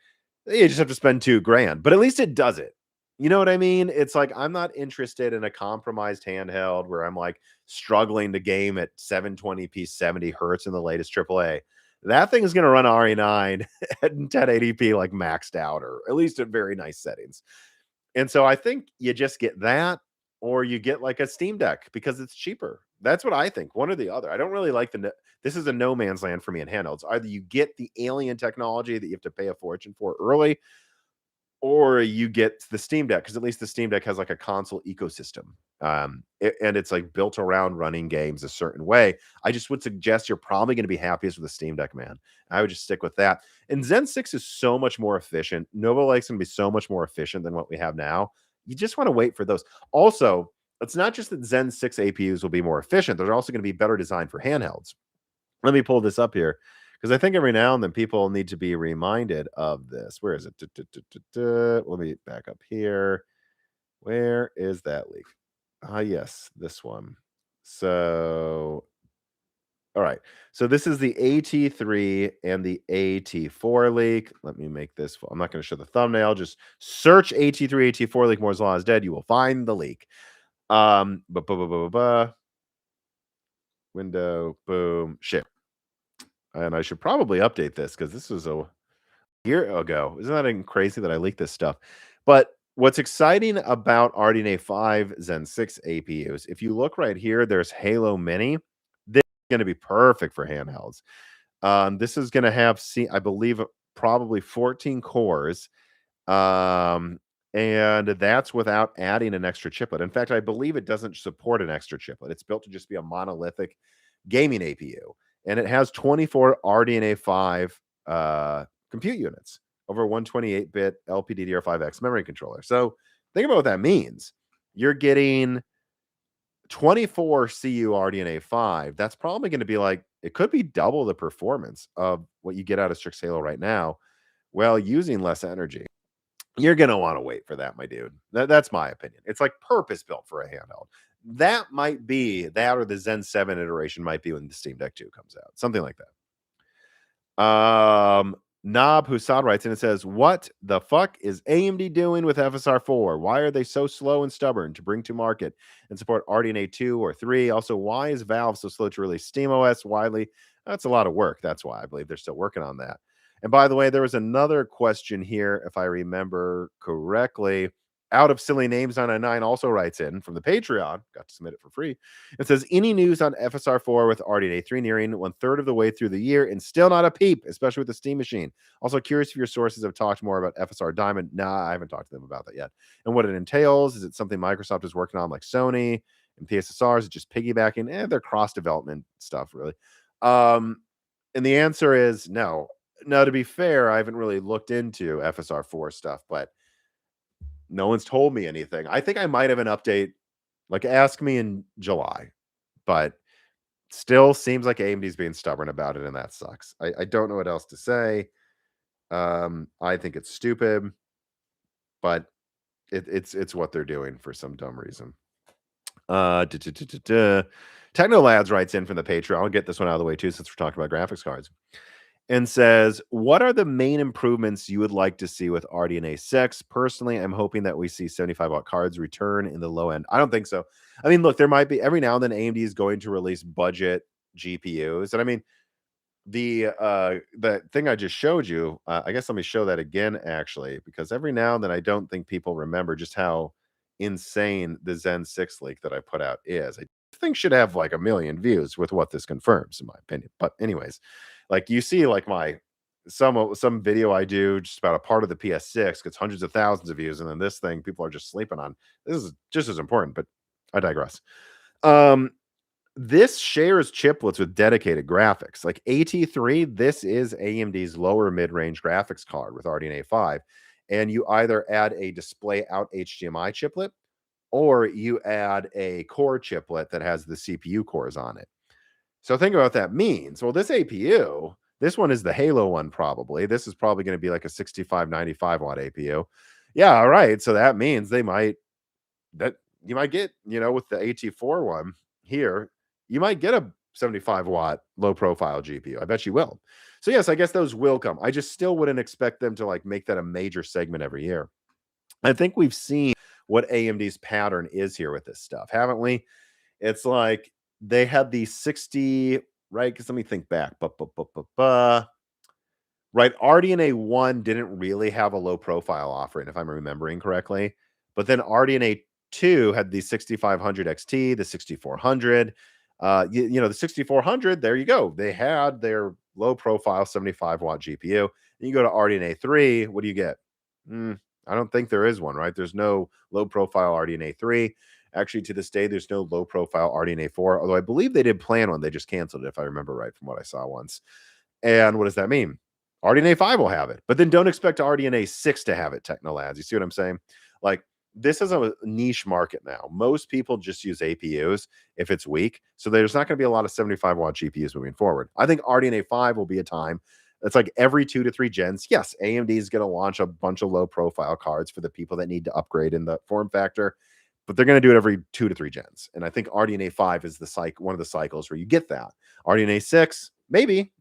Speaker 1: You just have to spend 2 grand, but at least it does it. You know what I mean? It's like I'm not interested in a compromised handheld where I'm like struggling to game at 720p 70 hertz in the latest AAA. That thing is going to run RE9 at 1080p like maxed out, or at least at very nice settings. And so I think you just get that, or you get like a Steam Deck because it's cheaper. That's what I think. One or the other. I don't really like this is a no man's land for me in handhelds. Either you get the alien technology that you have to pay a fortune for early, or you get the Steam Deck, because at least the Steam Deck has like a console ecosystem. And it's like built around running games a certain way. I just would suggest you're probably going to be happiest with the Steam Deck, man. I would just stick with that. And Zen 6 is so much more efficient. Nova Lake's going to be so much more efficient than what we have now. You just want to wait for those. Also, it's not just that Zen 6 APUs will be more efficient, they're also going to be better designed for handhelds. Let me pull this up here, because I think every now and then people need to be reminded of this. Where is it? Let me back up here. Where is that leak? Ah, yes, this one. So, all right. So this is the AT3 and the AT4 leak. Let me make this. I'm not going to show the thumbnail. Just search AT3, AT4 leak. Moore's Law is dead. You will find the leak. Window, boom, ship. And I should probably update this because this was a year ago. Isn't that crazy that I leaked this stuff? But what's exciting about RDNA 5 Zen 6 APUs, if you look right here, there's Halo Mini. This is going to be perfect for handhelds. This is going to have, I believe, probably 14 cores. And that's without adding an extra chiplet. In fact, I believe it doesn't support an extra chiplet. It's built to just be a monolithic gaming APU. And it has 24 RDNA 5 compute units over 128-bit LPDDR5X memory controller. So think about what that means. You're getting 24 CU RDNA 5. That's probably going to be like, it could be double the performance of what you get out of Strix Halo right now, while using less energy. You're going to want to wait for that, my dude. That's my opinion. It's like purpose built for a handheld. That might be that, or the Zen 7 iteration might be when the Steam Deck 2 comes out. Something like that. Nob Husad writes in and says, what the fuck is AMD doing with FSR4? Why are they so slow and stubborn to bring to market and support RDNA 2 or 3? Also, why is Valve so slow to release SteamOS widely? That's a lot of work. That's why I believe they're still working on that. And by the way, there was another question here, if I remember correctly. Out of Silly Names 999 also writes in from the Patreon, got to submit it for free. It says, any news on FSR4 with RDNA 3 nearing 1/3 of the way through the year and still not a peep, especially with the Steam Machine? Also curious if your sources have talked more about FSR Diamond. Nah, I haven't talked to them about that yet. And what it entails. Is it something Microsoft is working on like Sony and PSSR? Is it just piggybacking? They're cross-development stuff, really. And the answer is no. Now, to be fair, I haven't really looked into FSR4 stuff, but no one's told me anything. I think I might have an update, like ask me in July, but still seems like AMD's being stubborn about it, and that sucks. I don't know what else to say. I think it's stupid, but it's what they're doing for some dumb reason. Technolads writes in from the Patreon. I'll get this one out of the way too, since we're talking about graphics cards, and says, what are the main improvements you would like to see with RDNA 6? Personally, I'm hoping that we see 75-watt cards return in the low end. I don't think so. I mean, look, there might be, every now and then AMD is going to release budget GPUs. And I mean, the thing I just showed you, I guess let me show that again, actually, because every now and then I don't think people remember just how insane the Zen 6 leak that I put out is. I think should have like 1 million views with what this confirms, in my opinion. But anyways, like you see, like some video I do just about a part of the PS6 gets hundreds of thousands of views, and then this thing people are just sleeping on. This is just as important, but I digress. this shares chiplets with dedicated graphics. Like AT3, this is AMD's lower mid-range graphics card with RDNA 5. And you either add a display out HDMI chiplet or you add a core chiplet that has the CPU cores on it. So think about what that means. Well, this APU, this one is the Halo one probably. This is probably going to be like a 6595 watt APU. Yeah, all right. So that means that you might get, with the AT4 one here, you might get a 75 watt low profile GPU. I bet you will. So yes, I guess those will come. I just still wouldn't expect them to like make that a major segment every year. I think we've seen what AMD's pattern is here with this stuff, haven't we? It's like they had the 60, right? Because let me think back. Right, RDNA 1 didn't really have a low profile offering, if I'm remembering correctly. But then RDNA 2 had the 6500 XT, the 6400. The 6400, there you go. They had their low profile 75 watt GPU. And you go to RDNA 3, what do you get? I don't think there is one, right? There's no low profile RDNA 3. Actually, to this day, there's no low profile RDNA 4, although I believe they did plan one. They just canceled it, if I remember right from what I saw once. And what does that mean? RDNA 5 will have it, but then don't expect RDNA 6 to have it, Technolads. You see what I'm saying? Like, this is a niche market now. Most people just use APUs if it's weak. So there's not going to be a lot of 75 watt GPUs moving forward. I think RDNA 5 will be a time. It's like every 2 to 3 gens. Yes, AMD is going to launch a bunch of low profile cards for the people that need to upgrade in the form factor, but they're going to do it every 2 to 3 gens. And I think RDNA 5 is one of the cycles where you get that. RDNA 6, maybe,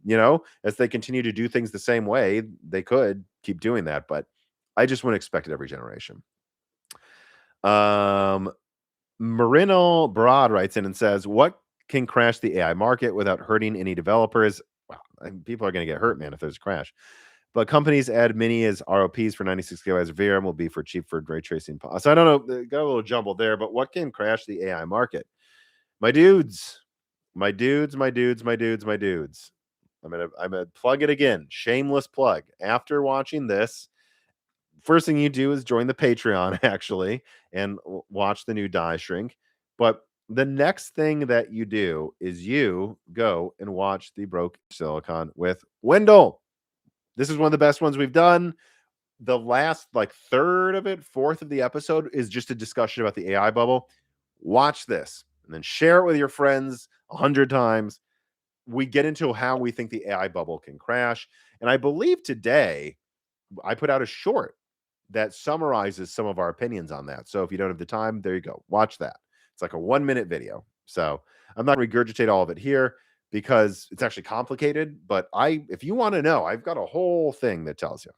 Speaker 1: as they continue to do things the same way, they could keep doing that, but I just wouldn't expect it every generation. Marino Broad writes in and says, what can crash the AI market without hurting any developers? Well, people are going to get hurt, man, if there's a crash. But companies add mini as ROPs for 96 gigabytes of VRAM will be for cheap for ray tracing. So I don't know, got a little jumbled there, but what can crash the AI market? My dudes. I'm gonna plug it again. Shameless plug. After watching this, first thing you do is join the Patreon actually and watch the new die shrink. But the next thing that you do is you go and watch the Broke Silicon with Wendell. This is one of the best ones we've done. The last like third of it, fourth of the episode is just a discussion about the AI bubble. Watch this and then share it with your friends 100 times. We get into how we think the AI bubble can crash. And I believe today I put out a short that summarizes some of our opinions on that. So if you don't have the time, there you go. Watch that. It's like a 1-minute video. So I'm not going to regurgitate all of it here because it's actually complicated. But if you want to know, I've got a whole thing that tells you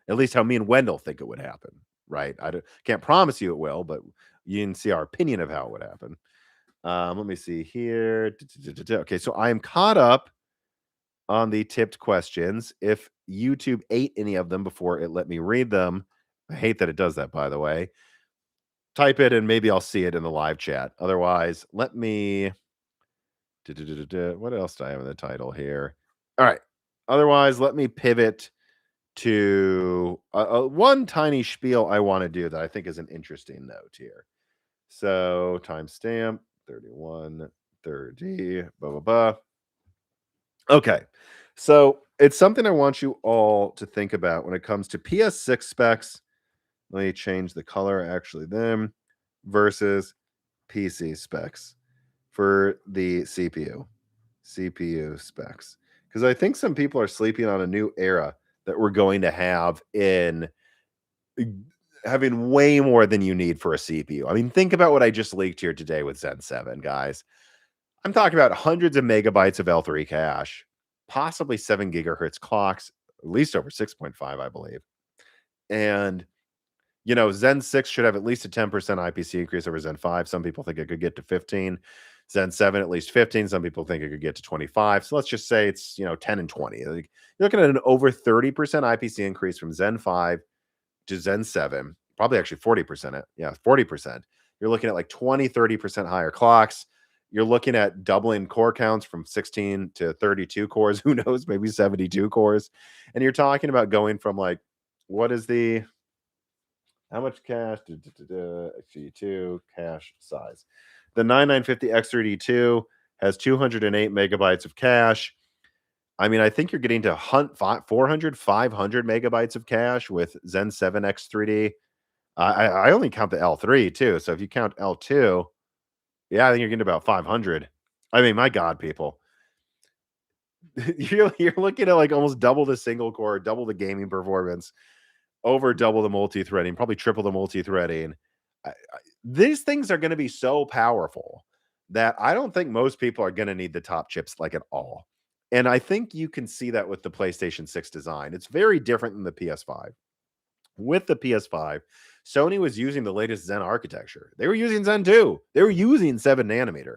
Speaker 1: at least how me and Wendell think it would happen. Right? Can't promise you it will, but you can see our opinion of how it would happen. Let me see here. Okay, so I am caught up on the tipped questions. If YouTube ate any of them before it let me read them, I hate that it does that, by the way. Type it and maybe I'll see it in the live chat. Otherwise, let me. What else do I have in the title here? All right. Otherwise, let me pivot to one tiny spiel I want to do that I think is an interesting note here. So timestamp 31:30. Blah blah blah. Okay. So it's something I want you all to think about when it comes to PS6 specs. Let me change the color actually then versus PC specs for the CPU specs. Because I think some people are sleeping on a new era that we're going to have in having way more than you need for a CPU. I mean, think about what I just leaked here today with Zen 7, guys. I'm talking about hundreds of megabytes of L3 cache, possibly 7 gigahertz clocks, at least over 6.5, I believe. And, Zen 6 should have at least a 10% IPC increase over Zen 5. Some people think it could get to 15. Zen 7, at least 15. Some people think it could get to 25. So let's just say it's, 10 and 20. You're looking at an over 30% IPC increase from Zen 5 to Zen 7. Probably actually 40%. Yeah, 40%. You're looking at like 20, 30% higher clocks. You're looking at doubling core counts from 16 to 32 cores. Who knows? Maybe 72 cores. And you're talking about going from like, how much cache? Actually, 2 cache size. The 9950 X3D2 has 208 megabytes of cache. I mean, I think you're getting to 400, 500 megabytes of cache with Zen 7 X3D. I only count the L3 too. So if you count L2, yeah, I think you're getting about 500. I mean, my God, people. You're looking at like almost double the single core, double the gaming performance, over double the multi-threading, probably triple the multi-threading. These things are going to be so powerful that I don't think most people are going to need the top chips like at all. And I think you can see that with the PlayStation 6 design. It's very different than the PS5. With the PS5, Sony was using the latest Zen architecture. They were using Zen 2. They were using 7 nanometer.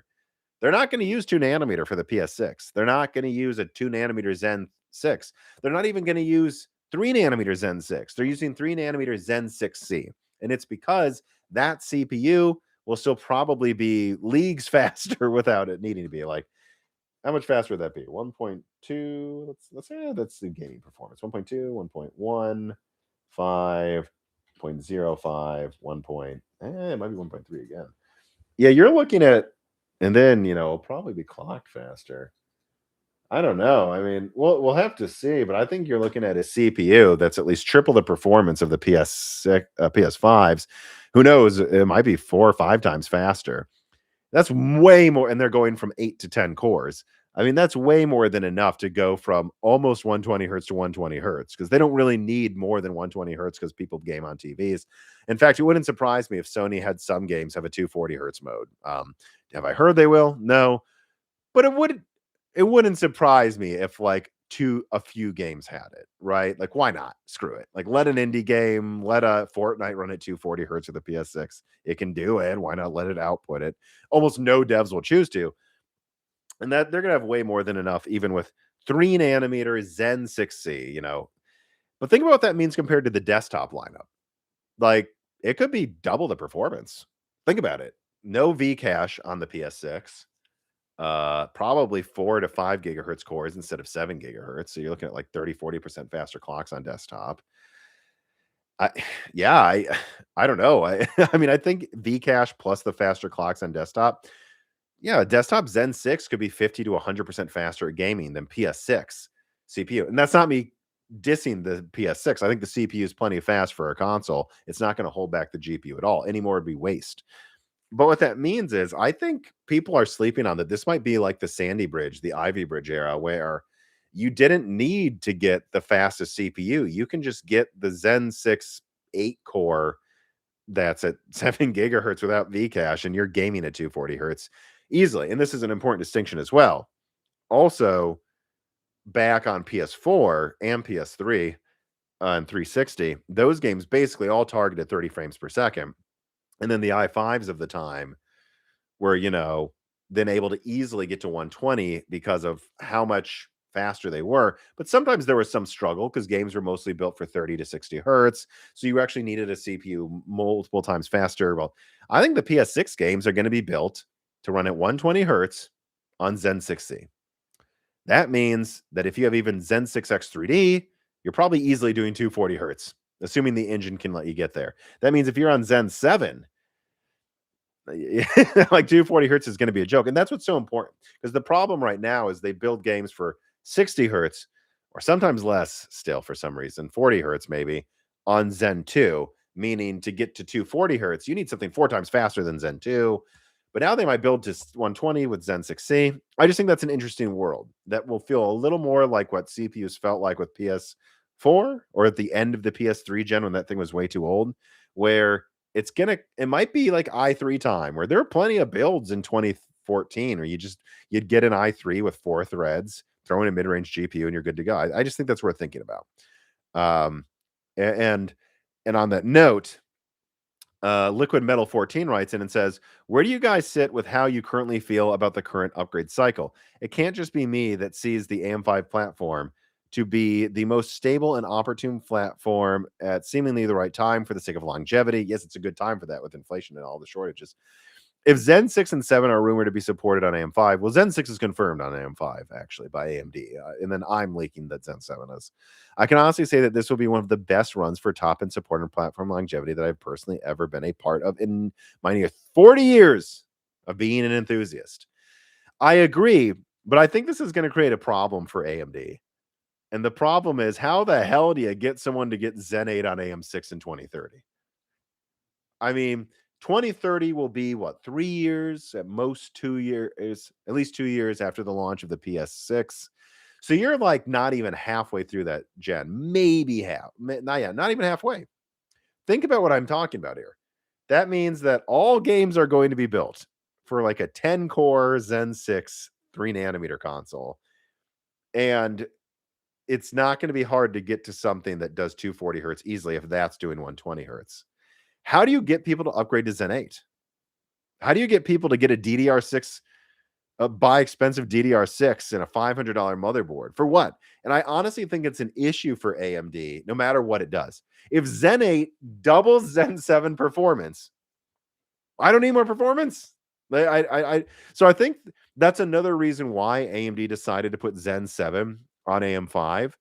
Speaker 1: They're not going to use 2 nanometer for the PS6. They're not going to use a 2 nanometer Zen 6. They're not even going to use 3 nanometer Zen 6. They're using 3 nanometer Zen 6C. And it's because that CPU will still probably be leagues faster without it needing to be. Like, how much faster would that be? 1.2. Let's say that's the gaming performance. 1.2, 1.1, 5.05, 1. It might be 1.3 again. Yeah, you're looking at, and then it'll probably be clocked faster. I don't know. I mean, we'll have to see, but I think you're looking at a CPU that's at least triple the performance of the PS6, PS5s. Who knows? It might be 4 or 5 times faster. That's way more, and they're going from 8 to 10 cores. I mean, that's way more than enough to go from almost 120 hertz to 120 hertz because they don't really need more than 120 hertz because people game on TVs. In fact, it wouldn't surprise me if Sony had some games have a 240 hertz mode. Have I heard they will? No, but it wouldn't surprise me if like a few games had it, right? Like, why not? Screw it. Like, let an indie game, let a Fortnite run at 240 hertz with a PS6. It can do it. Why not let it output it? Almost no devs will choose to. And that they're gonna have way more than enough, even with 3 nanometer Zen 6C, But think about what that means compared to the desktop lineup. Like, it could be double the performance. Think about it. No V cache on the PS6. Probably 4 to 5 gigahertz cores instead of 7 gigahertz. So you're looking at like 30-40% faster clocks on desktop. I yeah, I don't know. I mean, I think Vcache plus the faster clocks on desktop. Yeah, desktop Zen 6 could be 50 to 100% faster at gaming than PS6 CPU. And that's not me dissing the PS6. I think the CPU is plenty fast for a console. It's not going to hold back the GPU at all. Anymore would be waste. But what that means is I think people are sleeping on that. This might be like the Sandy Bridge, the Ivy Bridge era, where you didn't need to get the fastest CPU. You can just get the Zen 6 8 core that's at 7 gigahertz without Vcache, and you're gaming at 240 hertz easily. And this is an important distinction as well. Also, back on PS4 and PS3 and 360, those games basically all targeted 30 frames per second. And then the i5s of the time were, then able to easily get to 120 because of how much faster they were. But sometimes there was some struggle because games were mostly built for 30 to 60 hertz. So you actually needed a CPU multiple times faster. Well, I think the PS6 games are going to be built to run at 120 hertz on Zen 6C. That means that if you have even Zen 6X 3D, you're probably easily doing 240 hertz, assuming the engine can let you get there. That means if you're on Zen 7, like 240 hertz is going to be a joke. And that's what's so important, because the problem right now is they build games for 60 hertz or sometimes less still for some reason, 40 hertz maybe on Zen 2, meaning to get to 240 hertz, you need something 4 times faster than Zen 2. But now they might build to 120 with Zen 6C. I just think that's an interesting world that will feel a little more like what CPUs felt like with PS4 or at the end of the PS3 gen when that thing was way too old, where it might be like i3 time, where there are plenty of builds in 2014 where you'd get an i3 with 4 threads, throw in a mid-range GPU, and you're good to go. I just think that's worth thinking about. And on that note, Liquid Metal 14 writes in and says, where do you guys sit with how you currently feel about the current upgrade cycle? It can't just be me that sees the AM5 platform to be the most stable and opportune platform at seemingly the right time for the sake of longevity. Yes, it's a good time for that with inflation and all the shortages. If Zen 6 and 7 are rumored to be supported on AM5, well, Zen 6 is confirmed on AM5, actually, by AMD. And then I'm leaking that Zen 7 is. I can honestly say that this will be one of the best runs for top-end support and platform longevity that I've personally ever been a part of in my near 40 years of being an enthusiast. I agree, but I think this is going to create a problem for AMD. And the problem is, how the hell do you get someone to get Zen 8 on AM6 in 2030? I mean, 2030 will be what, 3 years, at most 2 years, at least 2 years after the launch of the PS6. So you're like not even halfway through that gen, maybe half, not yet, not even halfway. Think about what I'm talking about here. That means that all games are going to be built for like a 10 core Zen 6 3 nanometer console. And it's not going to be hard to get to something that does 240 hertz easily if that's doing 120 hertz. How do you get people to upgrade to Zen 8? How do you get people to get a DDR6, buy expensive DDR6 and a $500 motherboard? For what? And I honestly think it's an issue for AMD, no matter what it does. If Zen 8 doubles Zen 7 performance, I don't need more performance. So I think that's another reason why AMD decided to put Zen 7 on AM5.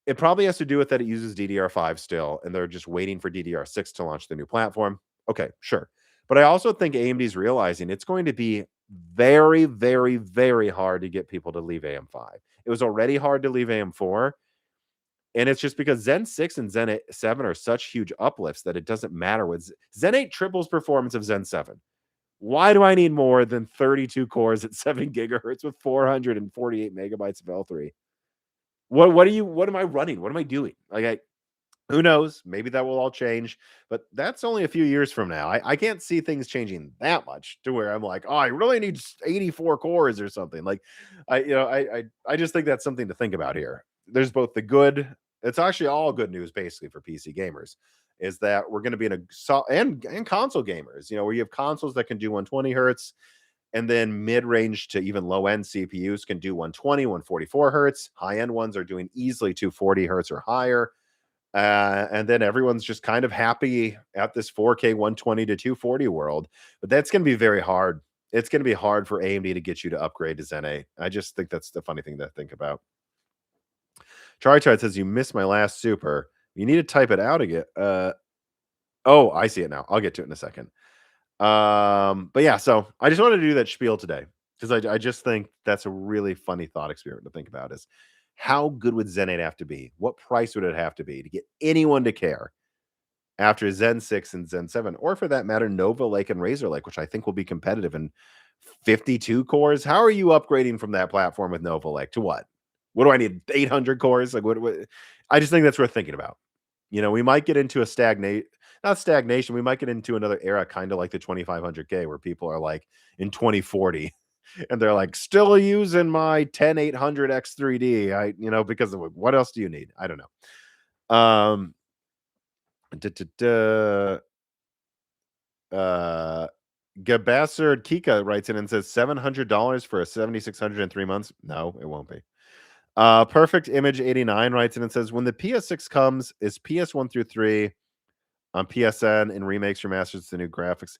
Speaker 1: It probably has to do with that it uses DDR5 still, and they're just waiting for DDR6 to launch the new platform. Okay, sure. But I also think AMD's realizing it's going to be very, very, very hard to get people to leave AM5. It was already hard to leave AM4. And it's just because Zen 6 and Zen 7 are such huge uplifts that it doesn't matter what Zen 8 triples performance of Zen 7. Why do I need more than 32 cores at 7 gigahertz with 448 megabytes of L3? What am I running? What am I doing? Who knows? Maybe that will all change, but that's only a few years from now. I can't see things changing that much to where I'm like, oh, I really need 84 cores or something. Like, I just think that's something to think about here. There's both the good. It's actually all good news basically for PC gamers, is that we're going to be in and console gamers. Where you have consoles that can do 120 hertz, and then mid-range to even low-end CPUs can do 120, 144 hertz. High-end ones are doing easily 240 hertz or higher. And then everyone's just kind of happy at this 4K 120 to 240 world. But that's going to be very hard. It's going to be hard for AMD to get you to upgrade to Zen 8. I just think that's the funny thing to think about. Charizard says, you missed my last super. You need to type it out again. Oh, I see it now. I'll get to it in a second. But yeah, so I just wanted to do that spiel today because I just think that's a really funny thought experiment to think about is how good would Zen 8 have to be? What price would it have to be to get anyone to care after Zen 6 and Zen 7, or for that matter, Nova Lake and Razer Lake, which I think will be competitive in 52 cores? How are you upgrading from that platform with Nova Lake to what? What do I need? 800 cores? Like what? I just think that's worth thinking about. We might get into a not stagnation. We might get into another era, kind of like the 2500K, where people are like in 2040 and they're like, still using my 10800 X3D. Because of what else do you need? I don't know. Gabassard Kika writes in and says $700 for a 7600 in 3 months. No, it won't be. Perfect Image 89 writes in and says, when the PS6 comes, is PS1 through 3 on PSN and remakes, remasters, the new graphics?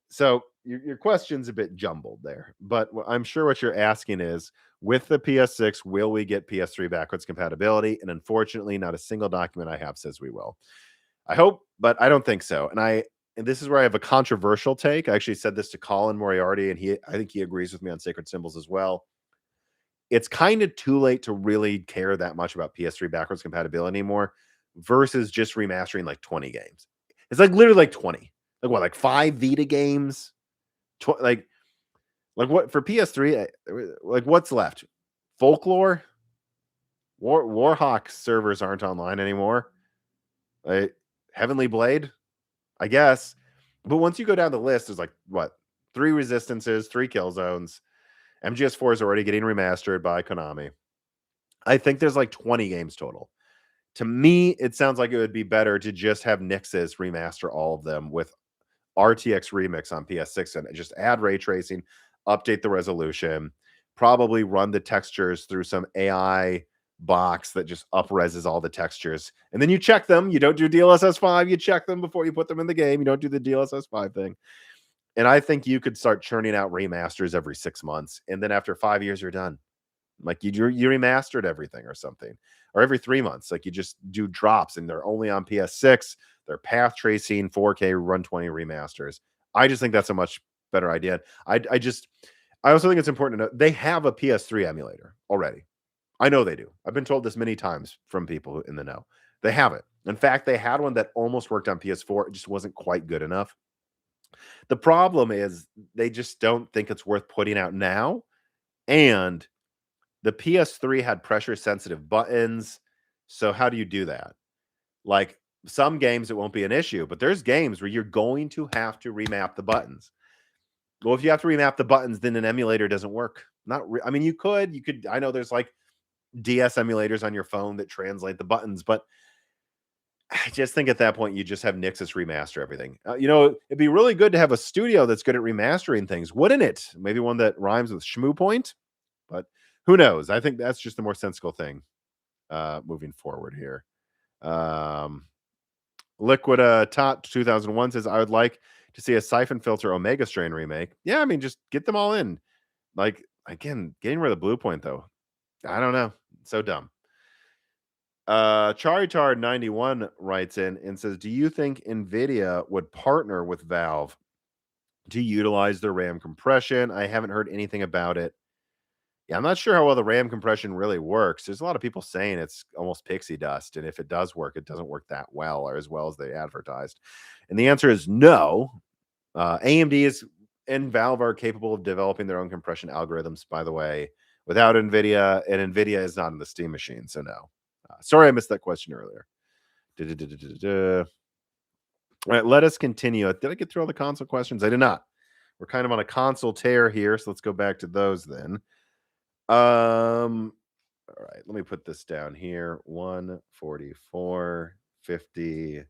Speaker 1: So your question's a bit jumbled there, but I'm sure what you're asking is, with the PS6, will we get PS3 backwards compatibility? And unfortunately, not a single document I have says we will. I hope, but I don't think so. And this is where I have a controversial take. I actually said this to Colin Moriarty, and I think he agrees with me on Sacred Symbols as well. It's kind of too late to really care that much about PS3 backwards compatibility anymore versus just remastering like 20 games. It's like literally like 20. Like what, like 5 Vita games? Like what for PS3? Like what's left? Folklore? Warhawk servers aren't online anymore. Like Heavenly Blade, I guess. But once you go down the list, there's like what? 3 Resistances, 3 Killzones. MGS4 is already getting remastered by Konami. I think there's like 20 games total. To me, it sounds like it would be better to just have Nixes remaster all of them with RTX Remix on PS6 and just add ray tracing, update the resolution, probably run the textures through some AI box that just up-reses all the textures. And then you check them. You don't do DLSS 5. You check them before you put them in the game. You don't do the DLSS 5 thing. And I think you could start churning out remasters every 6 months. And then after 5 years, you're done. Like you remastered everything or something. Or every 3 months, like you just do drops and they're only on PS6. They're path tracing 4K run 20 remasters. I just think that's a much better idea. I also think it's important to know they have a PS3 emulator already. I know they do. I've been told this many times from people in the know. They have it. In fact, they had one that almost worked on PS4. It just wasn't quite good enough. The problem is they just don't think it's worth putting out now. And the PS3 had pressure sensitive buttons. So how do you do that? Like some games, it won't be an issue, but there's games where you're going to have to remap the buttons. Well, if you have to remap the buttons, then an emulator doesn't work. I mean, you could, I know there's like DS emulators on your phone that translate the buttons, but I just think at that point you just have Nixus remaster everything. It'd be really good to have a studio that's good at remastering things, wouldn't it? Maybe one that rhymes with Shmoo Point, but who knows? I think that's just the more sensible thing moving forward here. Liquid Tot 2001 says, I would like to see a Siphon Filter Omega Strain remake. Yeah, I mean, just get them all in. Like, again, getting rid of the Blue Point, though. I don't know. So dumb. Charitar91 writes in and says, do you think Nvidia would partner with Valve to utilize their RAM compression? I haven't heard anything about it. Yeah, I'm not sure how well the RAM compression really works. There's a lot of people saying it's almost pixie dust, and if it does work, it doesn't work that well or as well as they advertised. And the answer is no. AMD and Valve are capable of developing their own compression algorithms, by the way, without NVIDIA, and NVIDIA is not in the Steam machine, so no. Sorry I missed that question earlier. All right, let us continue. Did I get through all the console questions? I did not. We're kind of on a console tear here, so let's go back to those then. All right, let me put this down here. 144.50.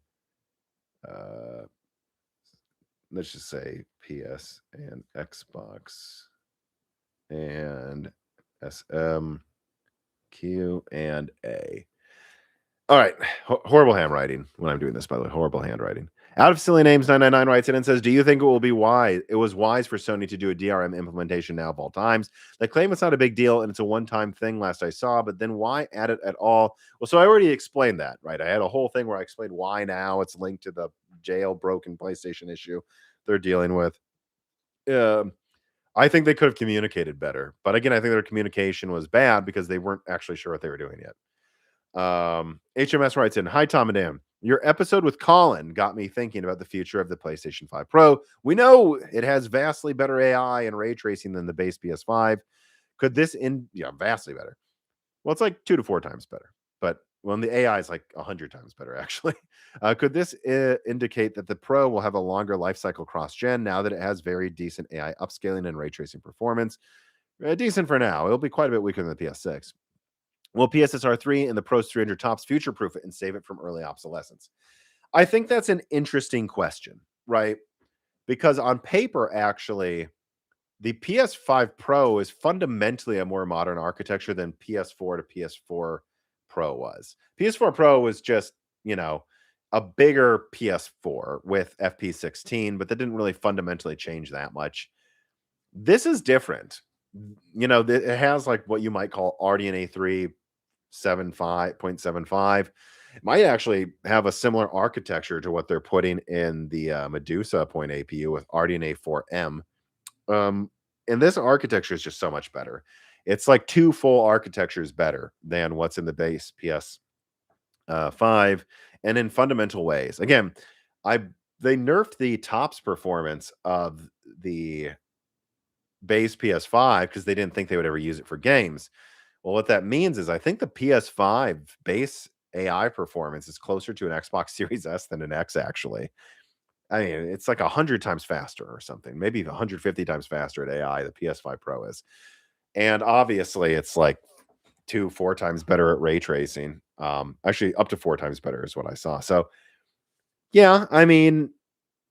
Speaker 1: Let's just say PS and Xbox and SM, Q and A. All right. Horrible handwriting when I'm doing this, by the way. Horrible handwriting. Out of Silly Names 999 writes in and says, do you think it will be wise? It was wise for Sony to do a DRM implementation now of all times. They claim it's not a big deal and it's a one-time thing last I saw, but then why add it at all? Well, so I already explained that, right? I had a whole thing where I explained why now it's linked to the jailbroken PlayStation issue they're dealing with. I think they could have communicated better. But again, I think their communication was bad because they weren't actually sure what they were doing yet. HMS writes in, hi Tom and Dan, your episode with Colin got me thinking about the future of the PlayStation 5 Pro. We know it has vastly better AI and ray tracing than the base PS5. Could this vastly better? Well, it's like 2 to 4 times better, but when the AI is like 100 times better, actually. Could this indicate that the Pro will have a longer life cycle cross-gen now that it has very decent AI upscaling and ray tracing performance? Decent for now. It'll be quite a bit weaker than the PS6. Will PSSR 3 and the Pros 300 tops future-proof it and save it from early obsolescence? I think that's an interesting question, right? Because on paper, actually, the PS5 Pro is fundamentally a more modern architecture than PS4 to PS4 Pro was. PS4 Pro was just, a bigger PS4 with FP16, but that didn't really fundamentally change that much. This is different. It has like what you might call RDNA 3 0.75. It might actually have a similar architecture to what they're putting in the Medusa point APU with RDNA 4M. And this architecture is just so much better. It's like 2 full architectures better than what's in the base PS5, and in fundamental ways. Again, they nerfed the tops performance of the base PS5 because they didn't think they would ever use it for games. Well, what that means is I think the PS5 base AI performance is closer to an Xbox Series S than an X, actually. I mean, it's like 100 times faster or something, maybe 150 times faster at AI, the PS5 Pro is. And obviously, it's like 4 times better at ray tracing. Actually, up to 4 times better is what I saw. So, yeah, I mean,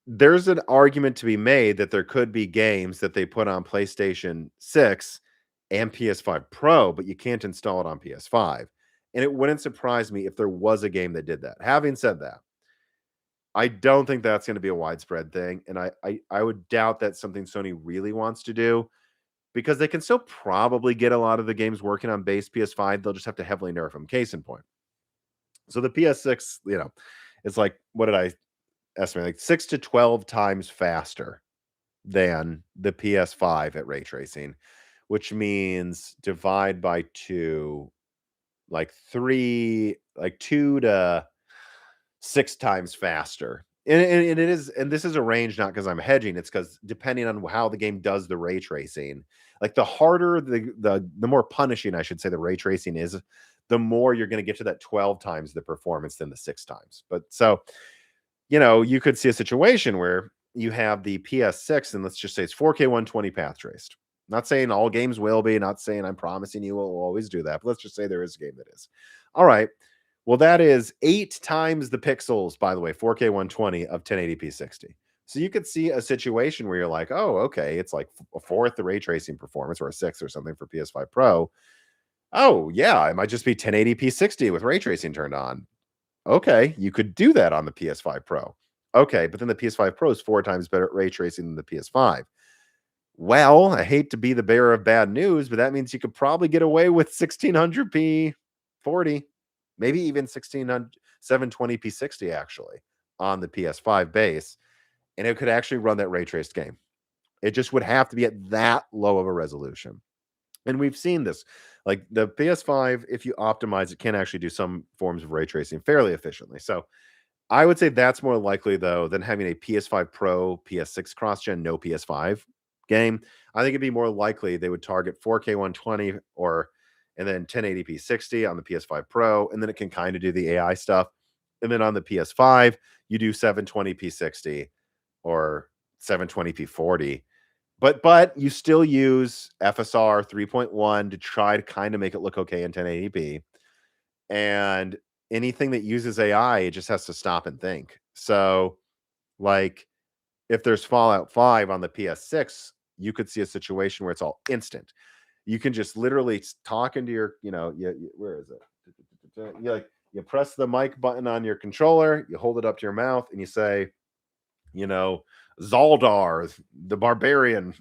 Speaker 1: there's an argument to be made that there could be games that they put on PlayStation 6 and PS5 Pro, but you can't install it on PS5. And it wouldn't surprise me if there was a game that did that. Having said that, I don't think that's going to be a widespread thing. And I would doubt that's something Sony really wants to do because they can still probably get a lot of the games working on base PS5. They'll just have to heavily nerf them. Case in point. So the PS6, it's like, what did I estimate? Like 6 to 12 times faster than the PS5 at ray tracing, which means divide by 2, like 3, like 2 to 6 times faster. And it is, and this is a range not because I'm hedging, it's because depending on how the game does the ray tracing, like the harder the more punishing, I should say, the ray tracing is, the more you're gonna get to that 12 times the performance than the 6 times. But so, you could see a situation where you have the PS6, and let's just say it's 4K 120 path traced. Not saying all games will be, not saying I'm promising you will always do that, but let's just say there is a game that is. All right. Well, that is 8 times the pixels, by the way, 4K 120 of 1080p 60. So you could see a situation where you're like, oh, okay, it's like a fourth the ray tracing performance or a sixth or something for PS5 Pro. Oh, yeah, it might just be 1080p 60 with ray tracing turned on. Okay, you could do that on the PS5 Pro. Okay, but then the PS5 Pro is 4 times better at ray tracing than the PS5. Well, I hate to be the bearer of bad news, but that means you could probably get away with 1600p 40, maybe even 1600 720p 60 actually on the PS5 base, and it could actually run that ray traced game. It just would have to be at that low of a resolution. And we've seen this. Like the PS5, if you optimize it, can actually do some forms of ray tracing fairly efficiently. So I would say that's more likely though than having a PS5 Pro, PS6 cross-gen, no PS5 game. I think it'd be more likely they would target 4K 120 or and then 1080p 60 on the PS5 Pro, and then it can kind of do the AI stuff. And then on the PS5, you do 720p 60 or 720p 40. But you still use FSR 3.1 to try to kind of make it look okay in 1080p. And anything that uses AI, it just has to stop and think. So, like, if there's Fallout 5 on the PS6, you could see a situation where it's all instant. You can just literally talk into your, where is it? You press the mic button on your controller, you hold it up to your mouth, and you say, you know, Zaldar, the barbarian,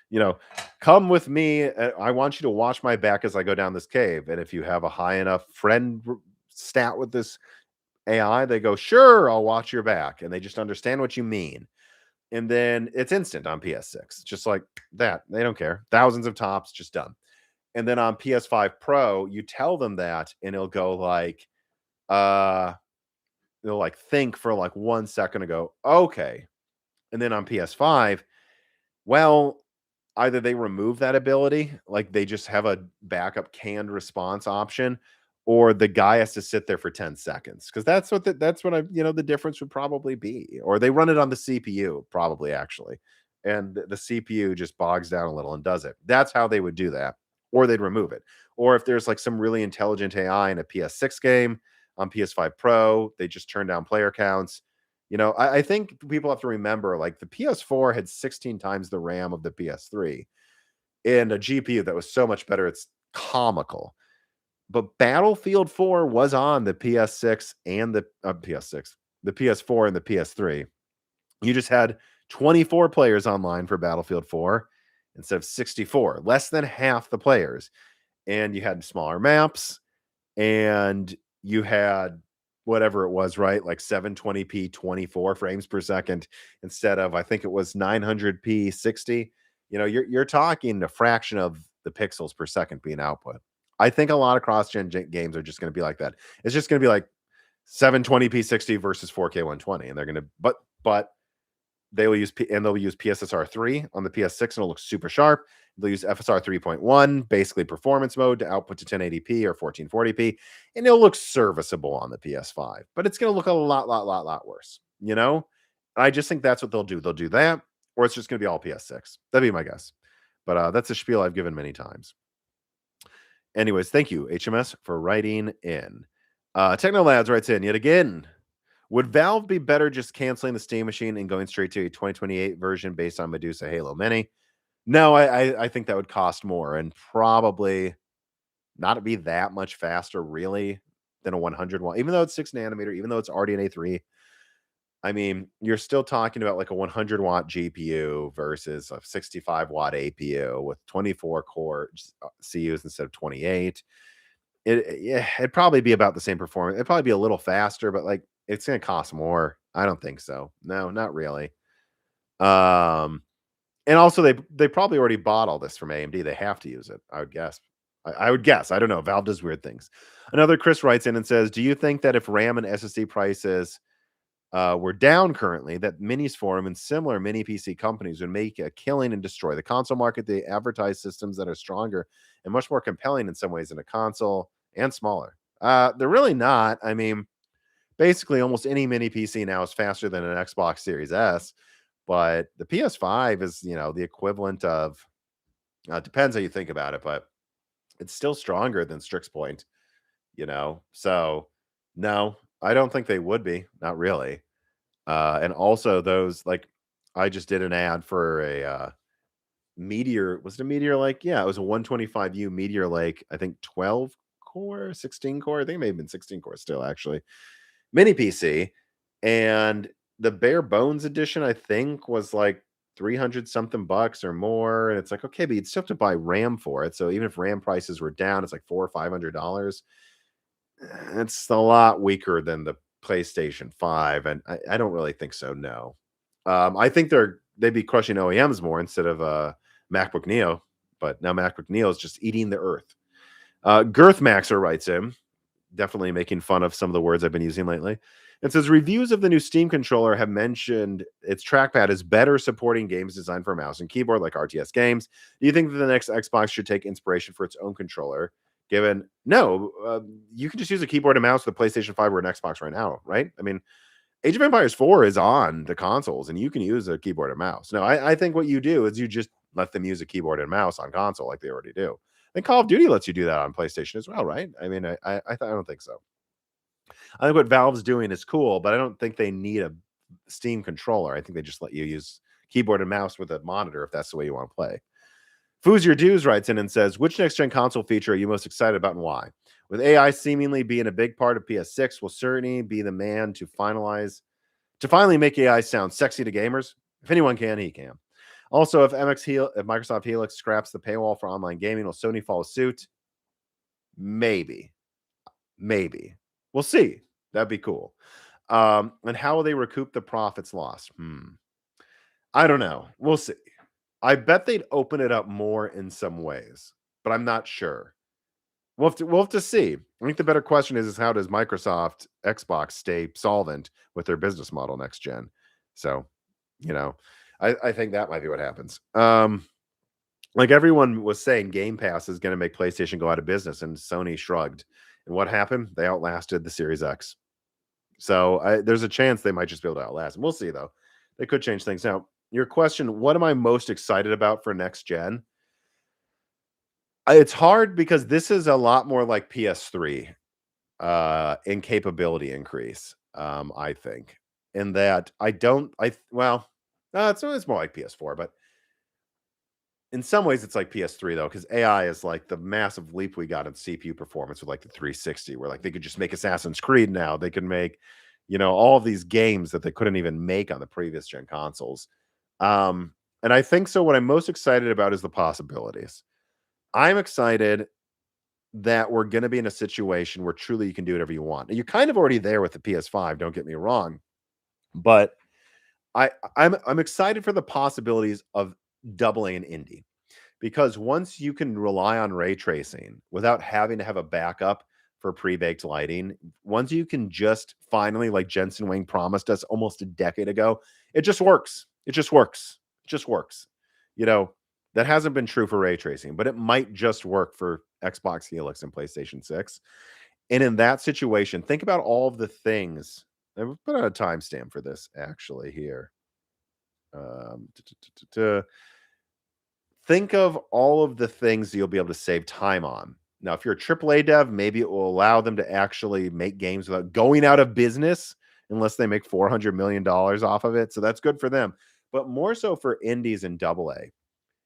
Speaker 1: you know, come with me. I want you to watch my back as I go down this cave. And if you have a high enough friend stat with this AI, they go, sure, I'll watch your back. And they just understand what you mean. And then it's instant on PS6, just like that. They don't care. Thousands of tops, just done. And then on PS5 Pro, you tell them that, and it'll go like, uh, they'll like think for like 1 second and go, okay. And then on PS5, well, either they remove that ability, like they just have a backup canned response option, or the guy has to sit there for 10 seconds. Because that's what the difference would probably be. Or they run it on the CPU, probably actually. And the CPU just bogs down a little and does it. That's how they would do that. Or they'd remove it. Or if there's like some really intelligent AI in a PS6 game on PS5 Pro, they just turn down player counts. I think people have to remember, like, the PS4 had 16 times the RAM of the PS3 and a GPU that was so much better. It's comical. But Battlefield 4 was on the PS6 and the PS6, the PS4 and the PS3. You just had 24 players online for Battlefield 4 instead of 64, less than half the players. And you had smaller maps, and you had whatever it was, right? Like 720p 24 frames per second instead of, I think it was 900p 60. You're talking a fraction of the pixels per second being output. I think a lot of cross-gen games are just going to be like that. It's just going to be like 720p 60 versus 4K 120, and they're going to but they'll use PSSR 3 on the PS6, and it'll look super sharp. They'll use FSR 3.1, basically performance mode, to output to 1080p or 1440p, and it'll look serviceable on the PS5. But it's going to look a lot worse. I just think that's what they'll do. They'll do that, or it's just going to be all PS6. That'd be my guess. But that's a spiel I've given many times. Anyways, thank you, HMS, for writing in. Technolads writes in yet again. Would Valve be better just canceling the Steam machine and going straight to a 2028 version based on Medusa Halo Mini? No, I think that would cost more and probably not be that much faster, really, than a 100 watt. Even though it's 6 nanometer, even though it's RDNA 3, I mean, you're still talking about like a 100 watt GPU versus a 65 watt APU with 24 core CUs instead of 28. It'd probably be about the same performance. It'd probably be a little faster, but like it's going to cost more. I don't think so. No, not really. Um, And also they probably already bought all this from AMD. They have to use it, I would guess. I would guess. I don't know. Valve does weird things. Another Chris writes in and says, "Do you think that if RAM and SSD prices were down currently, that minis forum and similar mini PC companies would make a killing and destroy the console market? They advertise systems that are stronger and much more compelling in some ways than a console and smaller. They're really not. I mean, basically almost any mini PC now is faster than an Xbox Series S, but the PS5 is, the equivalent of, it depends how you think about it, but it's still stronger than Strix Point, So, no, I don't think they would be. Not really. And also those, like, I just did an ad for a Meteor. Was it a Meteor Lake? Yeah, it was a 125U Meteor Lake. I think 12 core, 16 core. I think it may have been 16 core still, actually. Mini PC. And the bare bones edition, I think, was like 300 something bucks or more. And it's like, okay, but you'd still have to buy RAM for it. So even if RAM prices were down, it's like $400 or $500. It's a lot weaker than the PlayStation 5, and I don't really think so, no. I think they'd be crushing OEMs more instead of, MacBook Neo, but now MacBook Neo is just eating the earth. Girth Maxer writes in, definitely making fun of some of the words I've been using lately. It says, "Reviews of the new Steam controller have mentioned its trackpad is better supporting games designed for mouse and keyboard like RTS games. Do you think that the next Xbox should take inspiration for its own controller? Given no, you can just use a keyboard and mouse with the PlayStation 5 or an Xbox right now, right? I mean, Age of Empires 4 is on the consoles, and you can use a keyboard and mouse. No, I think what you do is you just let them use a keyboard and mouse on console like they already do. And Call of Duty lets you do that on PlayStation as well, right? I mean, I don't think so. I think what Valve's doing is cool, but I don't think they need a Steam controller. I think they just let you use keyboard and mouse with a monitor if that's the way you want to play. Foo's Your Dues writes in and says, "Which next gen console feature are you most excited about and why? With AI seemingly being a big part of PS6, will Cerny be the man to finally make AI sound sexy to gamers? If anyone can, he can. Also, if Microsoft Helix scraps the paywall for online gaming, will Sony follow suit? Maybe. Maybe. We'll see. That'd be cool. And how will they recoup the profits lost? I don't know. We'll see. I bet they'd open it up more in some ways, but I'm not sure. We'll have to see. I think the better question is how does Microsoft Xbox stay solvent with their business model next gen? So, you know, I think that might be what happens. Like everyone was saying, Game Pass is going to make PlayStation go out of business, and Sony shrugged. And what happened? They outlasted the Series X. So there's a chance they might just be able to outlast. And we'll see, though. They could change things. Now, your question, what am I most excited about for next gen? It's hard because this is a lot more like PS3 in capability increase, I think. In that I don't I well, it's more like PS4, but in some ways it's like PS3 though, because AI is like the massive leap we got in CPU performance with like the 360, where like they could just make Assassin's Creed now. They could make, all of these games that they couldn't even make on the previous gen consoles. And I think so. What I'm most excited about is the possibilities. I'm excited that we're going to be in a situation where truly you can do whatever you want. You're kind of already there with the PS5, don't get me wrong, but I'm excited for the possibilities of doubling an indie, because once you can rely on ray tracing without having to have a backup for pre-baked lighting, once you can just finally, like Jensen Wang promised us almost a decade ago, it just works. It just works. It just works. You know, that hasn't been true for ray tracing, but it might just work for Xbox Helix and PlayStation 6. And in that situation, think about all of the things. I've put out a timestamp for this actually here. To think of all of the things you'll be able to save time on. Now, if you're a AAA dev, maybe it will allow them to actually make games without going out of business unless they make $400 million off of it. So that's good for them. But more so for indies and AA.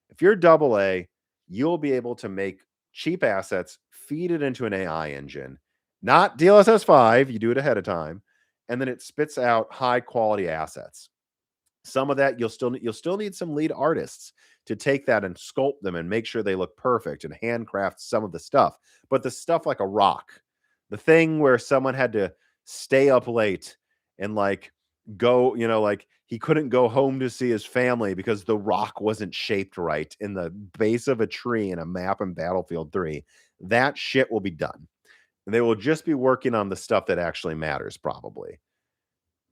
Speaker 1: If you're AA, you'll be able to make cheap assets, feed it into an AI engine, not DLSS 5, you do it ahead of time, and then it spits out high quality assets. Some of that you'll still need some lead artists to take that and sculpt them and make sure they look perfect and handcraft some of the stuff. But the stuff like a rock, the thing where someone had to stay up late and like go, like he couldn't go home to see his family because the rock wasn't shaped right in the base of a tree in a map in Battlefield 3. That shit will be done. They will just be working on the stuff that actually matters, probably.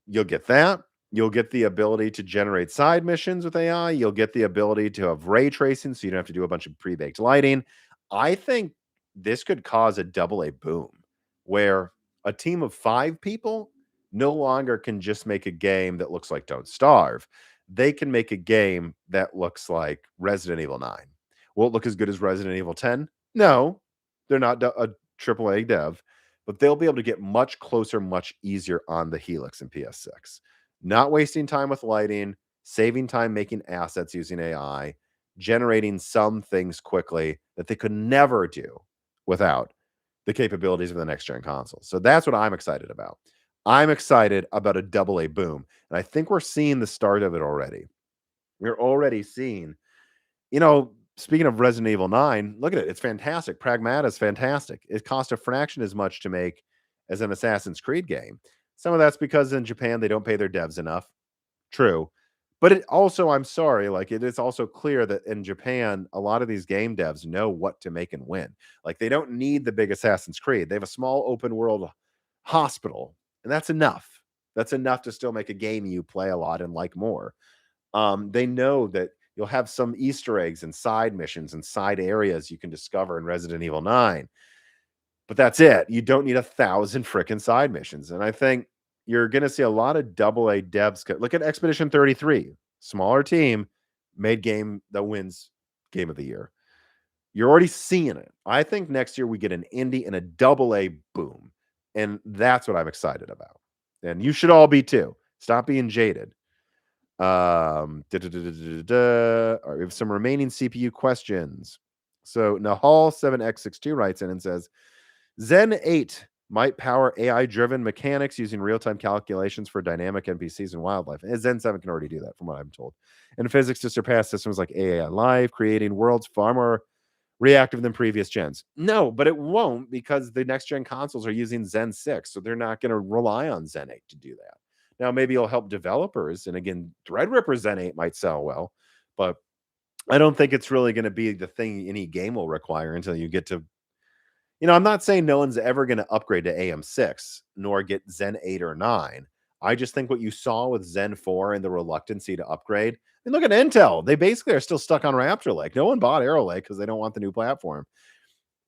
Speaker 1: You'll get that. You'll get the ability to generate side missions with AI. You'll get the ability to have ray tracing, so you don't have to do a bunch of pre-baked lighting. I think this could cause a double A boom where a team of 5 people no longer can just make a game that looks like Don't Starve. They can make a game that looks like Resident Evil 9. Will it look as good as Resident Evil 10? No, they're not a AAA dev, but they'll be able to get much closer, much easier on the Helix and PS6. Not wasting time with lighting, saving time making assets using AI, generating some things quickly that they could never do without the capabilities of the next gen consoles. So that's what I'm excited about. I'm excited about a double A boom. And I think we're seeing the start of it already. We're already seeing, speaking of Resident Evil 9, look at it. It's fantastic. Pragmata is fantastic. It cost a fraction as much to make as an Assassin's Creed game. Some of that's because in Japan, they don't pay their devs enough. True. But it also, I'm sorry, like it is also clear that in Japan, a lot of these game devs know what to make and win. Like they don't need the big Assassin's Creed. They have a small open world hospital, and that's enough. That's enough to still make a game you play a lot and like more. They know that you'll have some Easter eggs and side missions and side areas you can discover in Resident Evil 9. But that's it. You don't need 1,000 freaking side missions. And I think you're going to see a lot of double A devs. Look at Expedition 33, smaller team, made game that wins game of the year. You're already seeing it. I think next year we get an indie and a double A boom. And that's what I'm excited about. And you should all be too. Stop being jaded. All right, we have some remaining CPU questions. So Nahal7x62 writes in and says, Zen 8 might power AI-driven mechanics using real-time calculations for dynamic NPCs and wildlife. And Zen 7 can already do that, from what I'm told. And physics to surpass systems like AI Live, creating worlds far more reactive than previous gens. No, but it won't, because the next-gen consoles are using Zen 6, so they're not going to rely on Zen 8 to do that. Now, maybe it'll help developers, and again, Threadripper Zen 8 might sell well, but I don't think it's really going to be the thing any game will require until you get to, I'm not saying no one's ever going to upgrade to AM6 nor get Zen 8 or 9. I just think what you saw with Zen 4 and the reluctancy to upgrade. And look at Intel. They basically are still stuck on Raptor Lake. No one bought Arrow Lake because they don't want the new platform.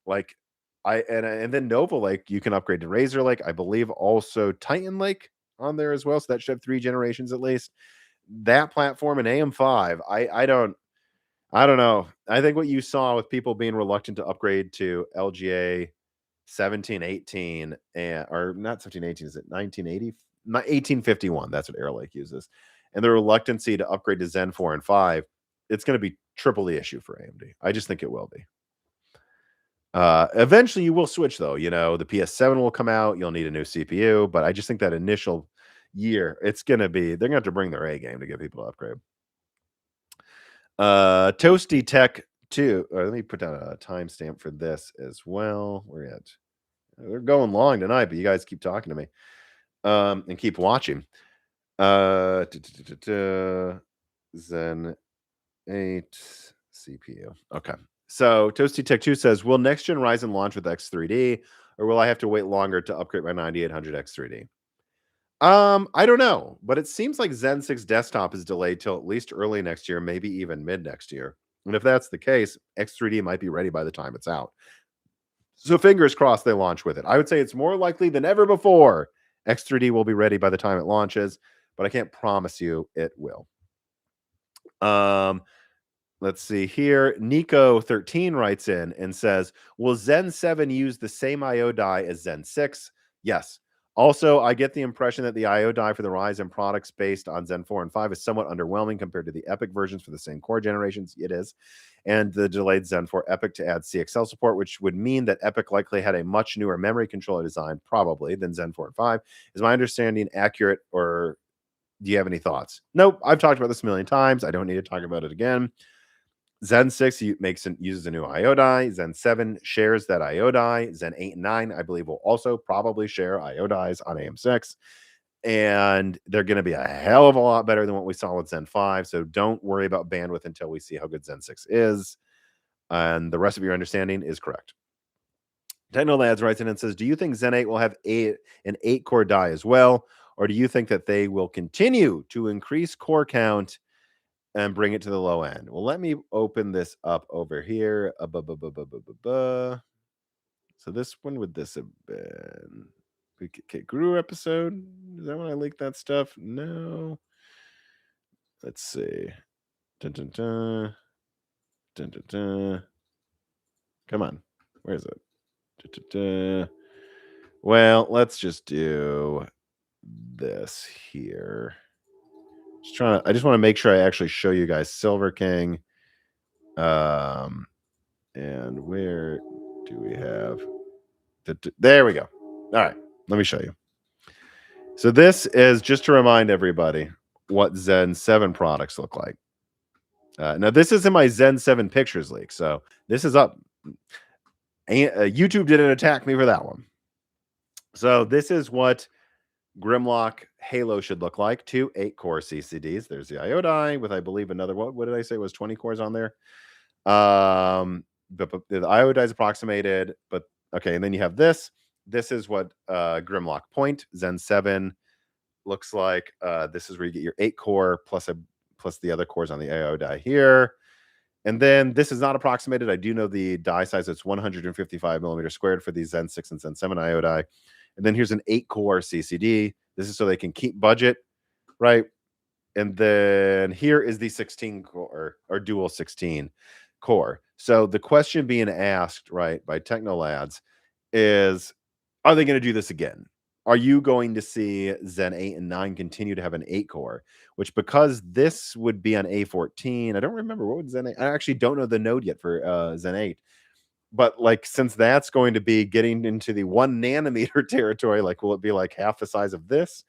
Speaker 1: Like, and then Nova Lake, you can upgrade to Razer Lake. I believe also Titan Lake on there as well. So that should have 3 generations at least. That platform and AM5, I don't know. I think what you saw with people being reluctant to upgrade to LGA 1718 or not 1718, is it 1980? 1851. That's what Air Lake uses. And the reluctancy to upgrade to Zen 4 and 5, it's going to be triple the issue for AMD. I just think it will be. Eventually you will switch though. The PS7 will come out. You'll need a new CPU, but I just think that initial year, they're going to have to bring their A game to get people to upgrade. Toasty Tech 2. Let me put down a timestamp for this as well. They're going long tonight, but you guys keep talking to me and keep watching. Zen 8 CPU. Okay. So Toasty Tech 2 says, will next gen Ryzen launch with X3D, or will I have to wait longer to upgrade my 9800 X3D? I don't know, but it seems like Zen 6 desktop is delayed till at least early next year, maybe even mid next year. And if that's the case, X3D might be ready by the time it's out. So fingers crossed they launch with it. I would say it's more likely than ever before X3D will be ready by the time it launches, but I can't promise you it will. Let's see here. Nico13 writes in and says, will Zen 7 use the same IO die as Zen 6? Yes. Also, I get the impression that the IO die for the Ryzen products based on Zen 4 and 5 is somewhat underwhelming compared to the EPYC versions for the same core generations. It is. And the delayed Zen 4 EPYC to add CXL support, which would mean that EPYC likely had a much newer memory controller design, probably, than Zen 4 and 5. Is my understanding accurate, or do you have any thoughts? Nope. I've talked about this a million times. I don't need to talk about it again. Zen 6 uses a new IO die. Zen 7 shares that IO die. Zen 8 and 9, I believe, will also probably share IO dies on AM6. and they're going to be a hell of a lot better than what we saw with Zen 5. So don't worry about bandwidth until we see how good Zen 6 is. And the rest of your understanding is correct. Technolads writes in and says, do you think Zen 8 will have an 8-core die as well? Or do you think that they will continue to increase core count and bring it to the low end? Well, let me open this up over here. So this one would this have been? Guru episode? Is that when I leaked that stuff? No. Let's see. Dun, dun, dun. Dun, dun, dun. Come on. Where is it? Dun, dun, dun. Well, let's just do this here. I just want to make sure I actually show you guys Silver King. And where do we have there we go. All right, let me show you. So this is just to remind everybody what Zen 7 products look like. Now this is in my Zen 7 pictures leak, so this is up. YouTube didn't attack me for that one. So this is what Grimlock Halo should look like. 2 8-core CCDs. There's the IO die with, I believe, another, what did I say was 20 cores on there? But the IO die is approximated, but okay, and then you have this. This is what Grimlock Point Zen 7 looks like. This is where you get your 8-core plus the other cores on the IO die here. And then this is not approximated. I do know the die size. It's 155 millimeters squared for these Zen 6 and Zen 7 IO die. And then here's an 8-core CCD. This is so they can keep budget, right? And then here is the 16-core or dual 16 core. So the question being asked, right, by Technolads is, are they going to do this again? Are you going to see Zen 8 and 9 continue to have an 8-core? Which, because this would be on A14, I don't remember what would Zen 8. I actually don't know the node yet for Zen 8. But like, since that's going to be getting into the 1 nanometer territory, like, will it be like half the size of this?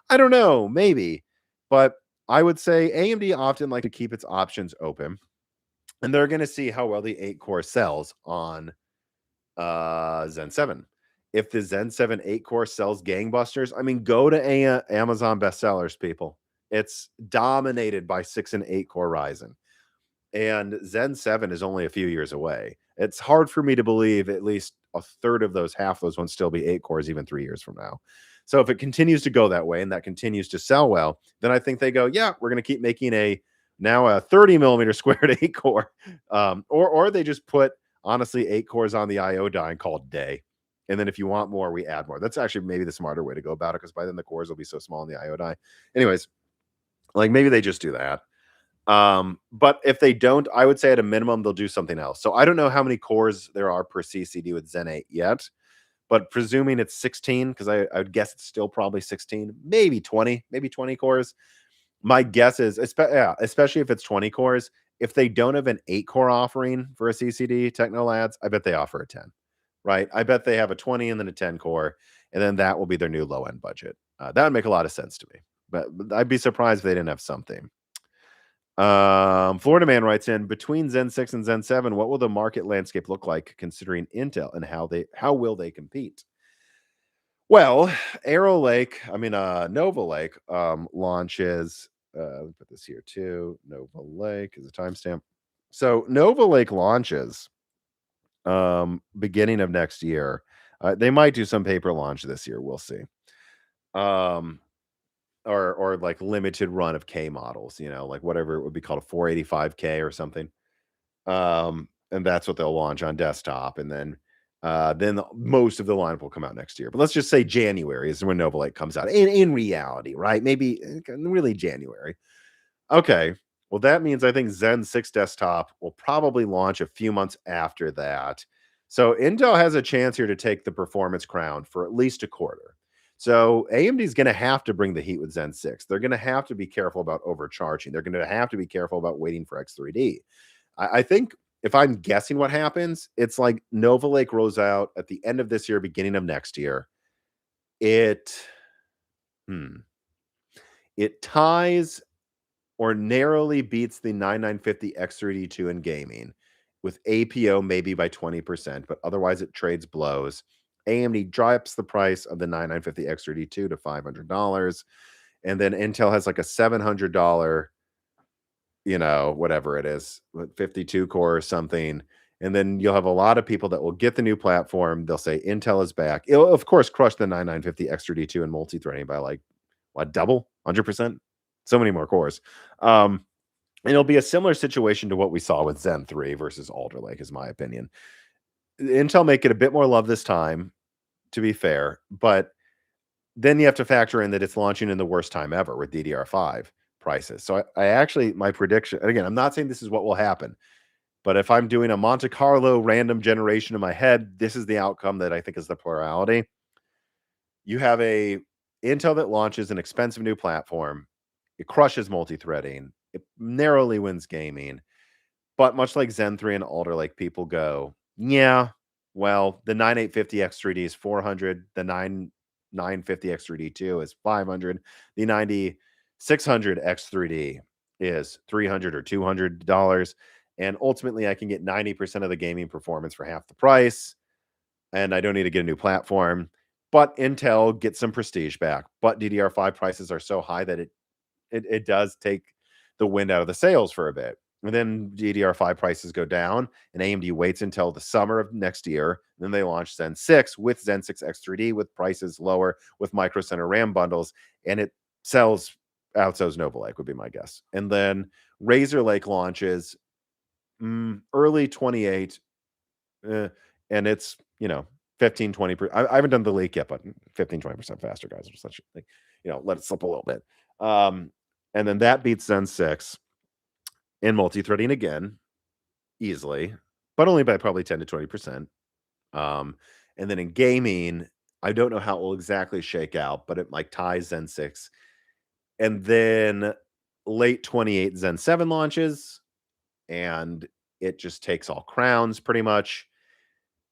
Speaker 1: I don't know, maybe. But I would say AMD often like to keep its options open, and they're going to see how well the 8-core sells on Zen 7. If the Zen 7 8-core sells gangbusters, I mean, go to Amazon bestsellers, people. It's dominated by 6 and 8-core Ryzen. And Zen 7 is only a few years away. It's hard for me to believe at least a third of those, half those won't still be 8 cores even 3 years from now. So if it continues to go that way and that continues to sell well, then I think they go, yeah, we're going to keep making now a 30 millimeter squared 8-core. Or they just put, honestly, 8 cores on the IO die and call it day. And then if you want more, we add more. That's actually maybe the smarter way to go about it, because by then the cores will be so small in the IO die. Anyways, like, maybe they just do that. But if they don't, I would say at a minimum, they'll do something else. So I don't know how many cores there are per CCD with Zen 8 yet, but presuming it's 16, because I would guess it's still probably 16, maybe 20 cores. My guess is, especially if it's 20 cores, if they don't have an 8-core offering for a CCD, Technolads, I bet they offer a 10, right? I bet they have a 20 and then a 10-core, and then that will be their new low-end budget. That would make a lot of sense to me, but I'd be surprised if they didn't have something. Florida Man writes in, between Zen 6 and Zen 7, what will the market landscape look like considering Intel, and how will they compete? Well, Nova Lake launches, let me put this here too. Nova Lake is a timestamp. So Nova Lake launches beginning of next year. They might do some paper launch this year, we'll see. Or like limited run of K models, like whatever it would be called, a 485K or something. And that's what they'll launch on desktop. And then most of the lineup will come out next year. But let's just say January is when Nova Lake comes out. In reality, right? Maybe really January. Okay. Well, that means I think Zen 6 desktop will probably launch a few months after that. So Intel has a chance here to take the performance crown for at least a quarter. So AMD is going to have to bring the heat with Zen 6. They're going to have to be careful about overcharging. They're going to have to be careful about waiting for X3D. I think if I'm guessing what happens, it's like Nova Lake rolls out at the end of this year, beginning of next year. It ties or narrowly beats the 9950 X3D2 in gaming, with APO maybe by 20%, but otherwise it trades blows. AMD drops the price of the 9950X3D2 to $500, and then Intel has like a $700, whatever it is, 52 core or something. And then you'll have a lot of people that will get the new platform. They'll say Intel is back. It'll, of course, crush the 9950X3D2 in multi-threading by like, what, double? 100%? So many more cores. And it'll be a similar situation to what we saw with Zen 3 versus Alder Lake, is my opinion. Intel may get a bit more love this time, to be fair, but then you have to factor in that it's launching in the worst time ever with DDR5 prices. So I actually, my prediction, and again, I'm not saying this is what will happen, but if I'm doing a Monte Carlo random generation in my head, this is the outcome that I think is the plurality. You have a Intel that launches an expensive new platform. It crushes multi-threading. It narrowly wins gaming. But much like Zen 3 and Alder Lake, people go, yeah, well, the 9850X3D is 400. The 9950X3D2 is 500. The 9600X3D is $300 or $200. And ultimately, I can get 90% of the gaming performance for half the price. And I don't need to get a new platform. But Intel gets some prestige back. But DDR5 prices are so high that it does take the wind out of the sails for a bit. And then DDR5 prices go down, and AMD waits until the summer of next year. Then they launch Zen 6 with Zen 6 X3D with prices lower with Micro Center RAM bundles, and it outsells Nova Lake, would be my guess. And then Razer Lake launches early 28, and it's 15, 20%. I haven't done the leak yet, but 15, 20% faster, guys. Or such like, let it slip a little bit. And then that beats Zen 6 in multi-threading again, easily, but only by probably 10 to 20%. And then in gaming, I don't know how it will exactly shake out, but it like ties Zen 6. And then late 28 Zen 7 launches, and it just takes all crowns pretty much.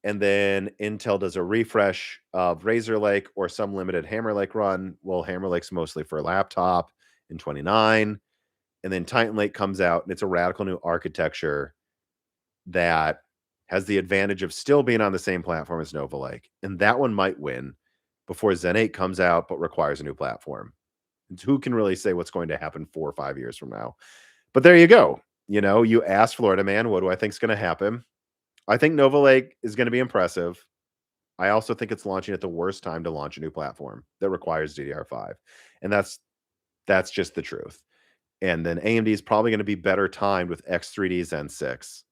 Speaker 1: And then Intel does a refresh of Razer Lake or some limited Hammer Lake run. Well, Hammer Lake's mostly for laptop in 29. And then Titan Lake comes out, and it's a radical new architecture that has the advantage of still being on the same platform as Nova Lake. And that one might win before Zen 8 comes out, but requires a new platform. And who can really say what's going to happen 4 or 5 years from now? But there you go. You asked Florida Man, what do I think is going to happen? I think Nova Lake is going to be impressive. I also think it's launching at the worst time to launch a new platform that requires DDR5. And that's just the truth. And then AMD is probably going to be better timed with X3D Zen 6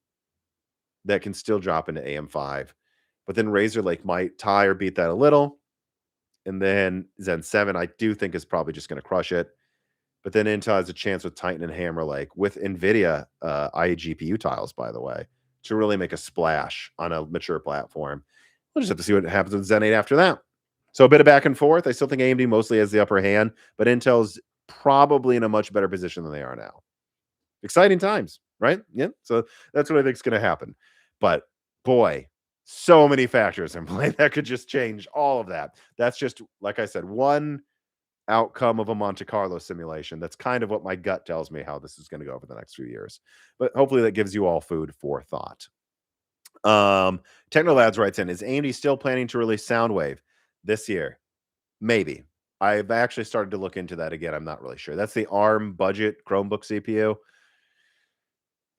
Speaker 1: that can still drop into AM5. But then Razer Lake might tie or beat that a little. And then Zen 7, I do think, is probably just going to crush it. But then Intel has a chance with Titan and Hammer Lake with Nvidia iGPU tiles, by the way, to really make a splash on a mature platform. We'll just have to see what happens with Zen 8 after that. So a bit of back and forth. I still think AMD mostly has the upper hand, but Intel's probably in a much better position than they are now. Exciting times, right? Yeah. So that's what I think is going to happen. But boy, so many factors in play that could just change all of that. That's just, like I said, one outcome of a Monte Carlo simulation. That's kind of what my gut tells me how this is going to go over the next few years. But hopefully that gives you all food for thought. Technolads writes in, is AMD still planning to release Soundwave this year? Maybe. I've actually started to look into that again. I'm not really sure. That's the ARM budget Chromebook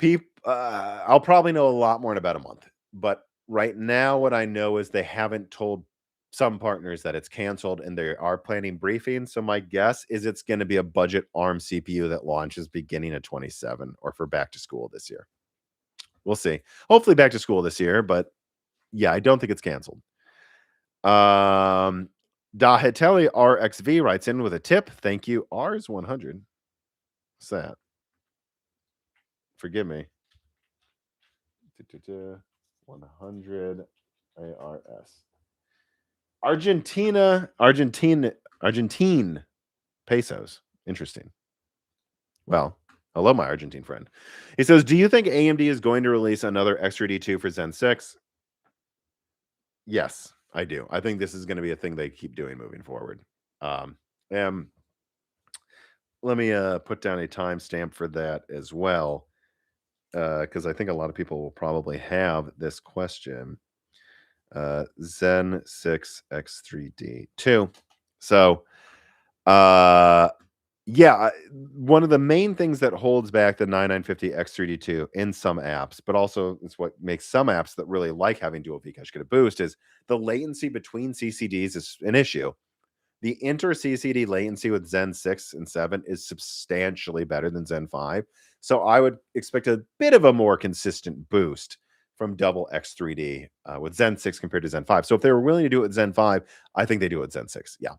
Speaker 1: CPU. I'll probably know a lot more in about a month. But right now, what I know is they haven't told some partners that it's canceled, and they are planning briefings. So my guess is it's going to be a budget ARM CPU that launches beginning of 27 or for back to school this year. We'll see. Hopefully back to school this year, but yeah, I don't think it's canceled. Dahiteli RXV writes in with a tip. Thank you. R's 100. What's that? Forgive me. 100 ARS. Argentine pesos. Interesting. Well, hello, my Argentine friend. He says, do you think AMD is going to release another X3D2 for Zen 6? Yes, I do. I think this is going to be a thing they keep doing moving forward. Let me put down a timestamp for that as well, because I think a lot of people will probably have this question. Zen 6 X3D 2. So, uh, yeah, one of the main things that holds back the 9950 X3D2 in some apps, but also it's what makes some apps that really like having dual Vcache get a boost, is the latency between CCDs is an issue. The inter CCD latency with Zen 6 and 7 is substantially better than Zen 5. So I would expect a bit of a more consistent boost from double X3D with Zen 6 compared to Zen 5. So if they were willing to do it with Zen 5, I think they do it with Zen 6. Yeah.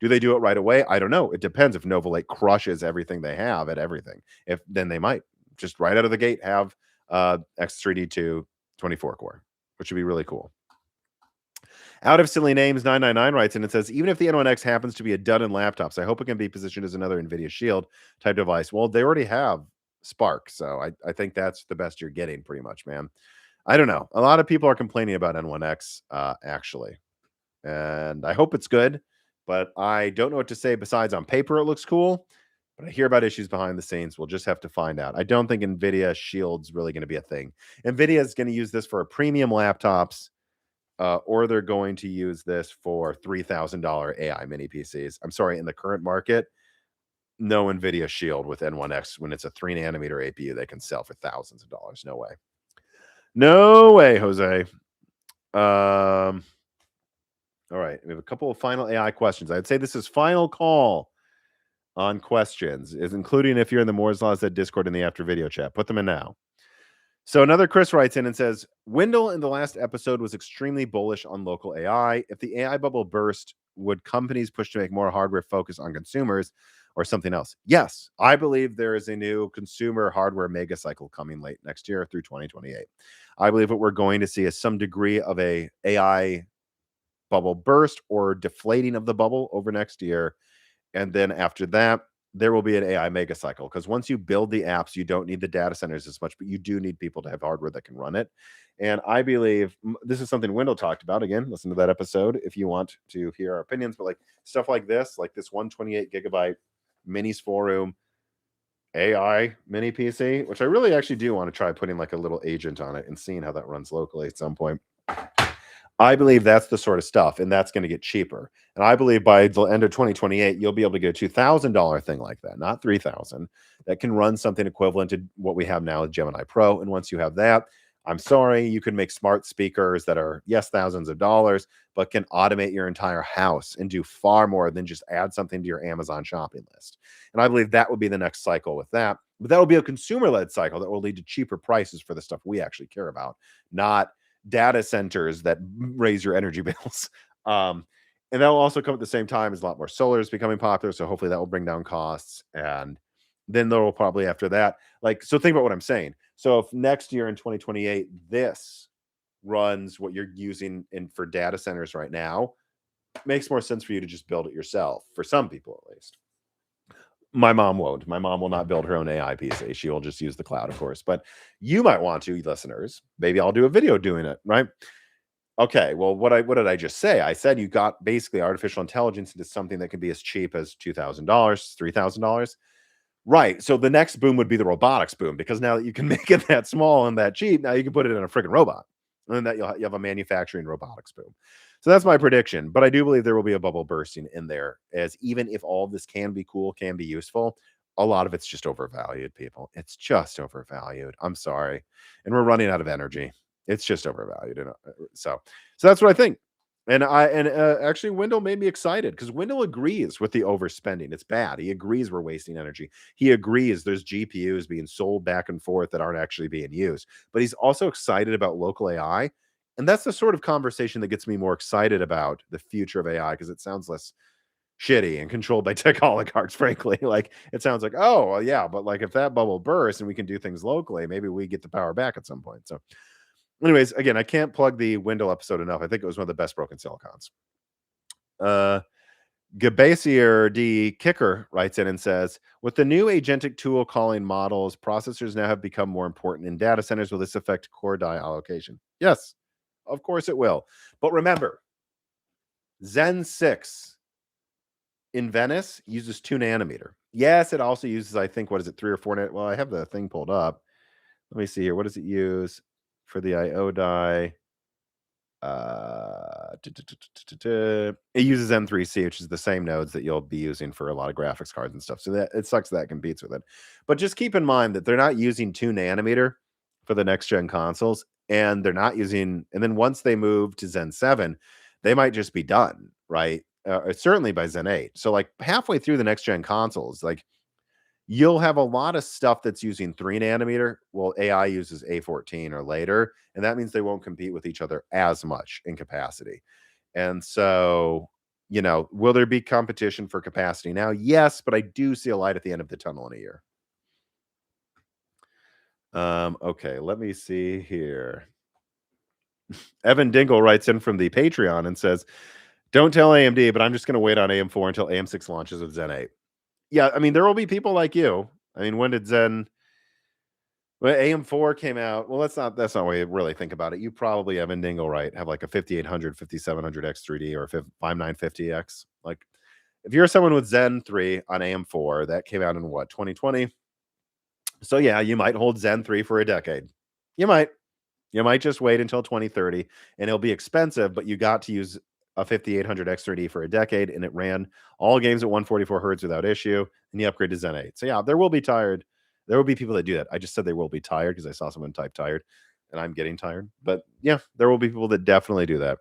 Speaker 1: Do they do it right away? I don't know. It depends. If Nova Lake crushes everything they have at everything, if then they might just right out of the gate have X3D2 24 core, which would be really cool. Out of Silly Names 999 writes, and it says, even if the N1X happens to be a dud in laptops, I hope it can be positioned as another NVIDIA Shield type device. Well, they already have Spark, so I think that's the best you're getting pretty much, man. I don't know. A lot of people are complaining about N1X, actually, and I hope it's good, but I don't know what to say besides on paper it looks cool, but I hear about issues behind the scenes. We'll just have to find out. I don't think NVIDIA Shield's really going to be a thing. NVIDIA is going to use this for premium laptops, or they're going to use this for $3,000 AI mini PCs. I'm sorry, in the current market, no NVIDIA Shield with N1X when it's a 3 nanometer APU they can sell for thousands of dollars. No way. No way, Jose. All right, we have a couple of final AI questions. I'd say this is final call on questions, is including if you're in the Moore's Law Z Discord in the after video chat. Put them in now. So another Chris writes in and says, Wendell in the last episode was extremely bullish on local AI. If the AI bubble burst, would companies push to make more hardware focus on consumers or something else? Yes, I believe there is a new consumer hardware mega cycle coming late next year through 2028. I believe what we're going to see is some degree of a AI bubble burst or deflating of the bubble over next year. And then after that, there will be an AI mega cycle, because once you build the apps, you don't need the data centers as much, but you do need people to have hardware that can run it. And I believe this is something Wendell talked about. Again, listen to that episode if you want to hear our opinions, but like stuff like this 128 gigabyte minis forum AI mini PC, which I really actually do want to try putting like a little agent on it and seeing how that runs locally at some point. I believe that's the sort of stuff, and that's going to get cheaper. And I believe by the end of 2028, you'll be able to get a $2,000 thing like that, not 3,000, that can run something equivalent to what we have now with Gemini Pro. And once you have that, I'm sorry, you can make smart speakers that are, yes, thousands of dollars, but can automate your entire house and do far more than just add something to your Amazon shopping list. And I believe that will be the next cycle with that. But that will be a consumer-led cycle that will lead to cheaper prices for the stuff we actually care about, not data centers that raise your energy bills. And that will also come at the same time as a lot more solar is becoming popular. So hopefully that will bring down costs. And then there will probably after that, like, so think about what I'm saying. So if next year in 2028, this runs what you're using in for data centers right now, it makes more sense for you to just build it yourself, for some people at least. My mom won't. My mom will not build her own AI PC. She will just use the cloud, of course. But you might want to, listeners. Maybe I'll do a video doing it, right? Okay. Well, what did I just say? I said you got basically artificial intelligence into something that can be as cheap as $2,000, $3,000. Right. So the next boom would be the robotics boom, because now that you can make it that small and that cheap, now you can put it in a freaking robot, and then that you have a manufacturing robotics boom. So that's my prediction. But I do believe there will be a bubble bursting in there, as even if all of this can be cool, can be useful, a lot of it's just overvalued, people. It's just overvalued. I'm sorry. And we're running out of energy. It's just overvalued. And so that's what I think. And actually, Wendell made me excited, because Wendell agrees with the overspending. It's bad. He agrees we're wasting energy. He agrees there's GPUs being sold back and forth that aren't actually being used. But he's also excited about local AI. And that's the sort of conversation that gets me more excited about the future of AI, because it sounds less shitty and controlled by tech oligarchs, frankly. Like, it sounds like, oh, well, yeah, but like if that bubble bursts and we can do things locally, maybe we get the power back at some point. So anyways, again, I can't plug the Wendell episode enough. I think it was one of the best broken silicons. Gabasier D Kicker writes in and says, with the new agentic tool calling models, processors now have become more important in data centers. Will this affect core die allocation? Yes, of course it will. But remember, Zen 6 in Venice uses 2 nanometer. Yes, it also uses, I think, what is it, 3 or 4 well, I have the thing pulled up. Let me see here. What does it use for the IO die? It uses M3C, which is the same nodes that you'll be using for a lot of graphics cards and stuff. So that it sucks that competes with it. But just keep in mind that they're not using 2 nanometer for the next gen consoles, and they're not using. And then once they move to Zen 7, they might just be done, right? Certainly by Zen 8. So like halfway through the next gen consoles, like you'll have a lot of stuff that's using 3 nanometer. Well, AI uses A14 or later, and that means they won't compete with each other as much in capacity. And so, will there be competition for capacity now? Yes, but I do see a light at the end of the tunnel in a year. Okay, let me see here. Evan Dingle writes in from the Patreon and says, "Don't tell AMD, but I'm just going to wait on AM4 until AM6 launches with Zen 8." Yeah, I mean, there will be people like you. I mean, when did Zen? Well, AM4 came out. Well, that's not the way you really think about it. You probably, Evan Dingle, right, have like a 5800, 5700X 3D or 5950X. Like, if you're someone with Zen 3 on AM4, that came out in what, 2020? So yeah, you might hold Zen 3 for a decade. You might. You might just wait until 2030 and it'll be expensive, but you got to use a 5800 X3D for a decade and it ran all games at 144 hertz without issue, and you upgrade to Zen 8. So yeah, there will be tired. There will be people that do that. I just said they will be tired because I saw someone type tired and I'm getting tired. But yeah, there will be people that definitely do that.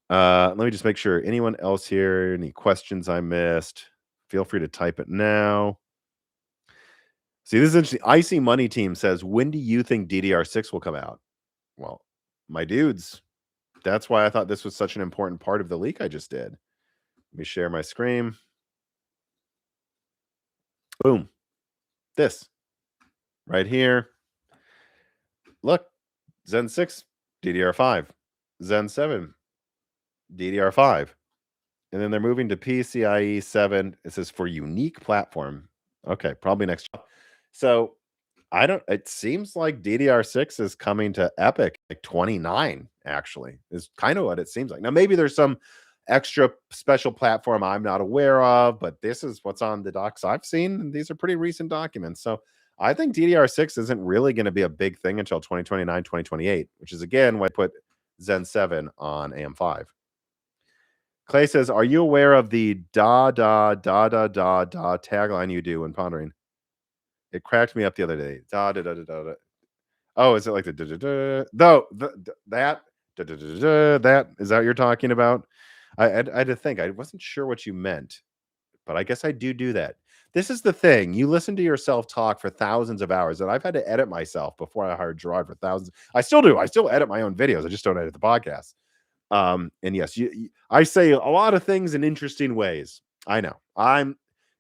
Speaker 1: Let me just make sure. Anyone else here? Any questions I missed? Feel free to type it now. See, this is interesting. Icy Money Team says, when do you think DDR6 will come out? Well, my dudes, that's why I thought this was such an important part of the leak I just did. Let me share my screen. Boom. This right here. Look, Zen 6, DDR5, Zen 7, DDR5. And then they're moving to PCIe 7. It says for unique platform. Okay, probably next. So it seems like DDR6 is coming to EPYC like 29, actually, is kind of what it seems like. Now, maybe there's some extra special platform I'm not aware of, but this is what's on the docs I've seen. And these are pretty recent documents. So I think DDR6 isn't really going to be a big thing until 2029, 2028, which is again why I put Zen 7 on AM5. Clay says, are you aware of the da da da da da da tagline you do when pondering? It cracked me up the other day. Da da da da da. Oh, is it like the da da da? No, that da da da da. That is that what you're talking about? I had to think. I wasn't sure what you meant, but I guess I do that. This is the thing. You listen to yourself talk for thousands of hours, and I've had to edit myself before I hired Gerard for thousands. I still do. I still edit my own videos. I just don't edit the podcast. And yes, I say a lot of things in interesting ways. I know.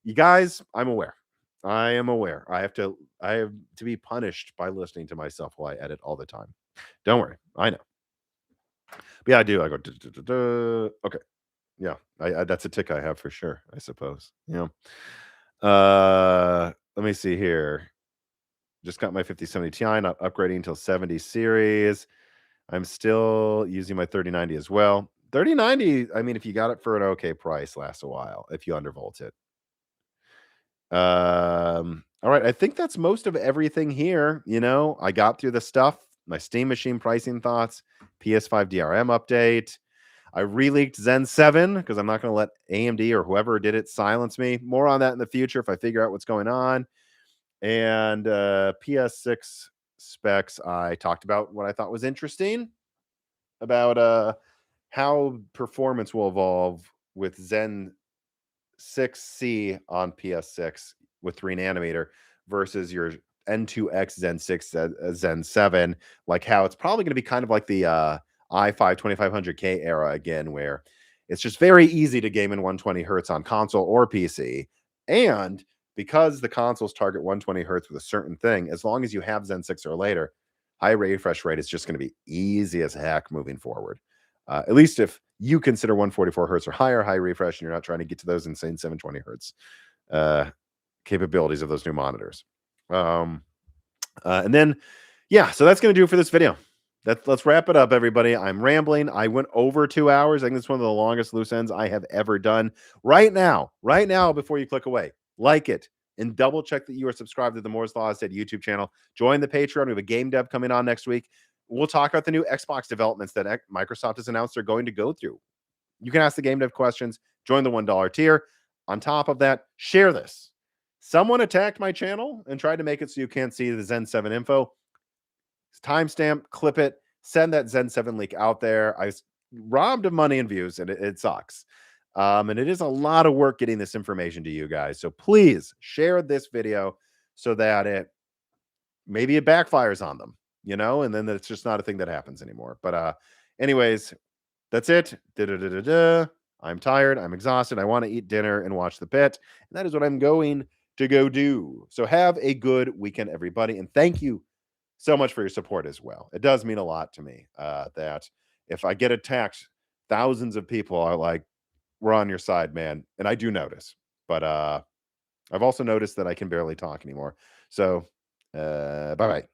Speaker 1: You guys, I'm aware. I am aware. I have to be punished by listening to myself while I edit all the time. Don't worry. I know. But yeah, I do. I go, duh, duh, duh, duh. Okay. Yeah. I that's a tick I have for sure, I suppose. Yeah. Let me see here. Just got my 5070 Ti, not upgrading until 70 series. I'm still using my 3090 as well. 3090, I mean, if you got it for an okay price, lasts a while if you undervolt it. All right. I think that's most of everything here. I got through the stuff, my Steam Machine pricing thoughts, PS5 DRM update. I releaked Zen 7 because I'm not going to let AMD or whoever did it silence me. More on that in the future if I figure out what's going on. And PS6 specs, I talked about what I thought was interesting about how performance will evolve with Zen 6C on PS6 with 3 nanometer versus your N2X Zen 6 Zen 7, like how it's probably going to be kind of like the i5 2500K era again, where it's just very easy to game in 120 hertz on console or PC. And because the consoles target 120 hertz with a certain thing, as long as you have Zen 6 or later, high refresh rate is just going to be easy as heck moving forward. At least if you consider 144 hertz or higher high refresh and you're not trying to get to those insane 720 hertz capabilities of those new monitors. And then, yeah, so that's going to do it for this video. Let's wrap it up, everybody. I'm rambling. I went over 2 hours. I think it's one of the longest loose ends I have ever done. Right now, before you click away, like it and double check that you are subscribed to the Moore's Law Said YouTube channel. Join the Patreon. We have a game dev coming on next week. we'll talk about the new Xbox developments that Microsoft has announced they're going to go through. You can ask the game dev questions, join the $1 tier. On top of that, share this. Someone attacked my channel and tried to make it so you can't see the Zen 7 info. Timestamp, clip it, send that Zen 7 leak out there. I was robbed of money and views, and it sucks. And it is a lot of work getting this information to you guys. So please share this video so that maybe it backfires on them, and then it's just not a thing that happens anymore. But anyways, that's it. I'm tired. I'm exhausted. I want to eat dinner and watch the pit. And that is what I'm going to go do. So have a good weekend, everybody. And thank you so much for your support as well. It does mean a lot to me that if I get attacked, thousands of people are like, we're on your side, man. And I do notice. But I've also noticed that I can barely talk anymore. So bye-bye.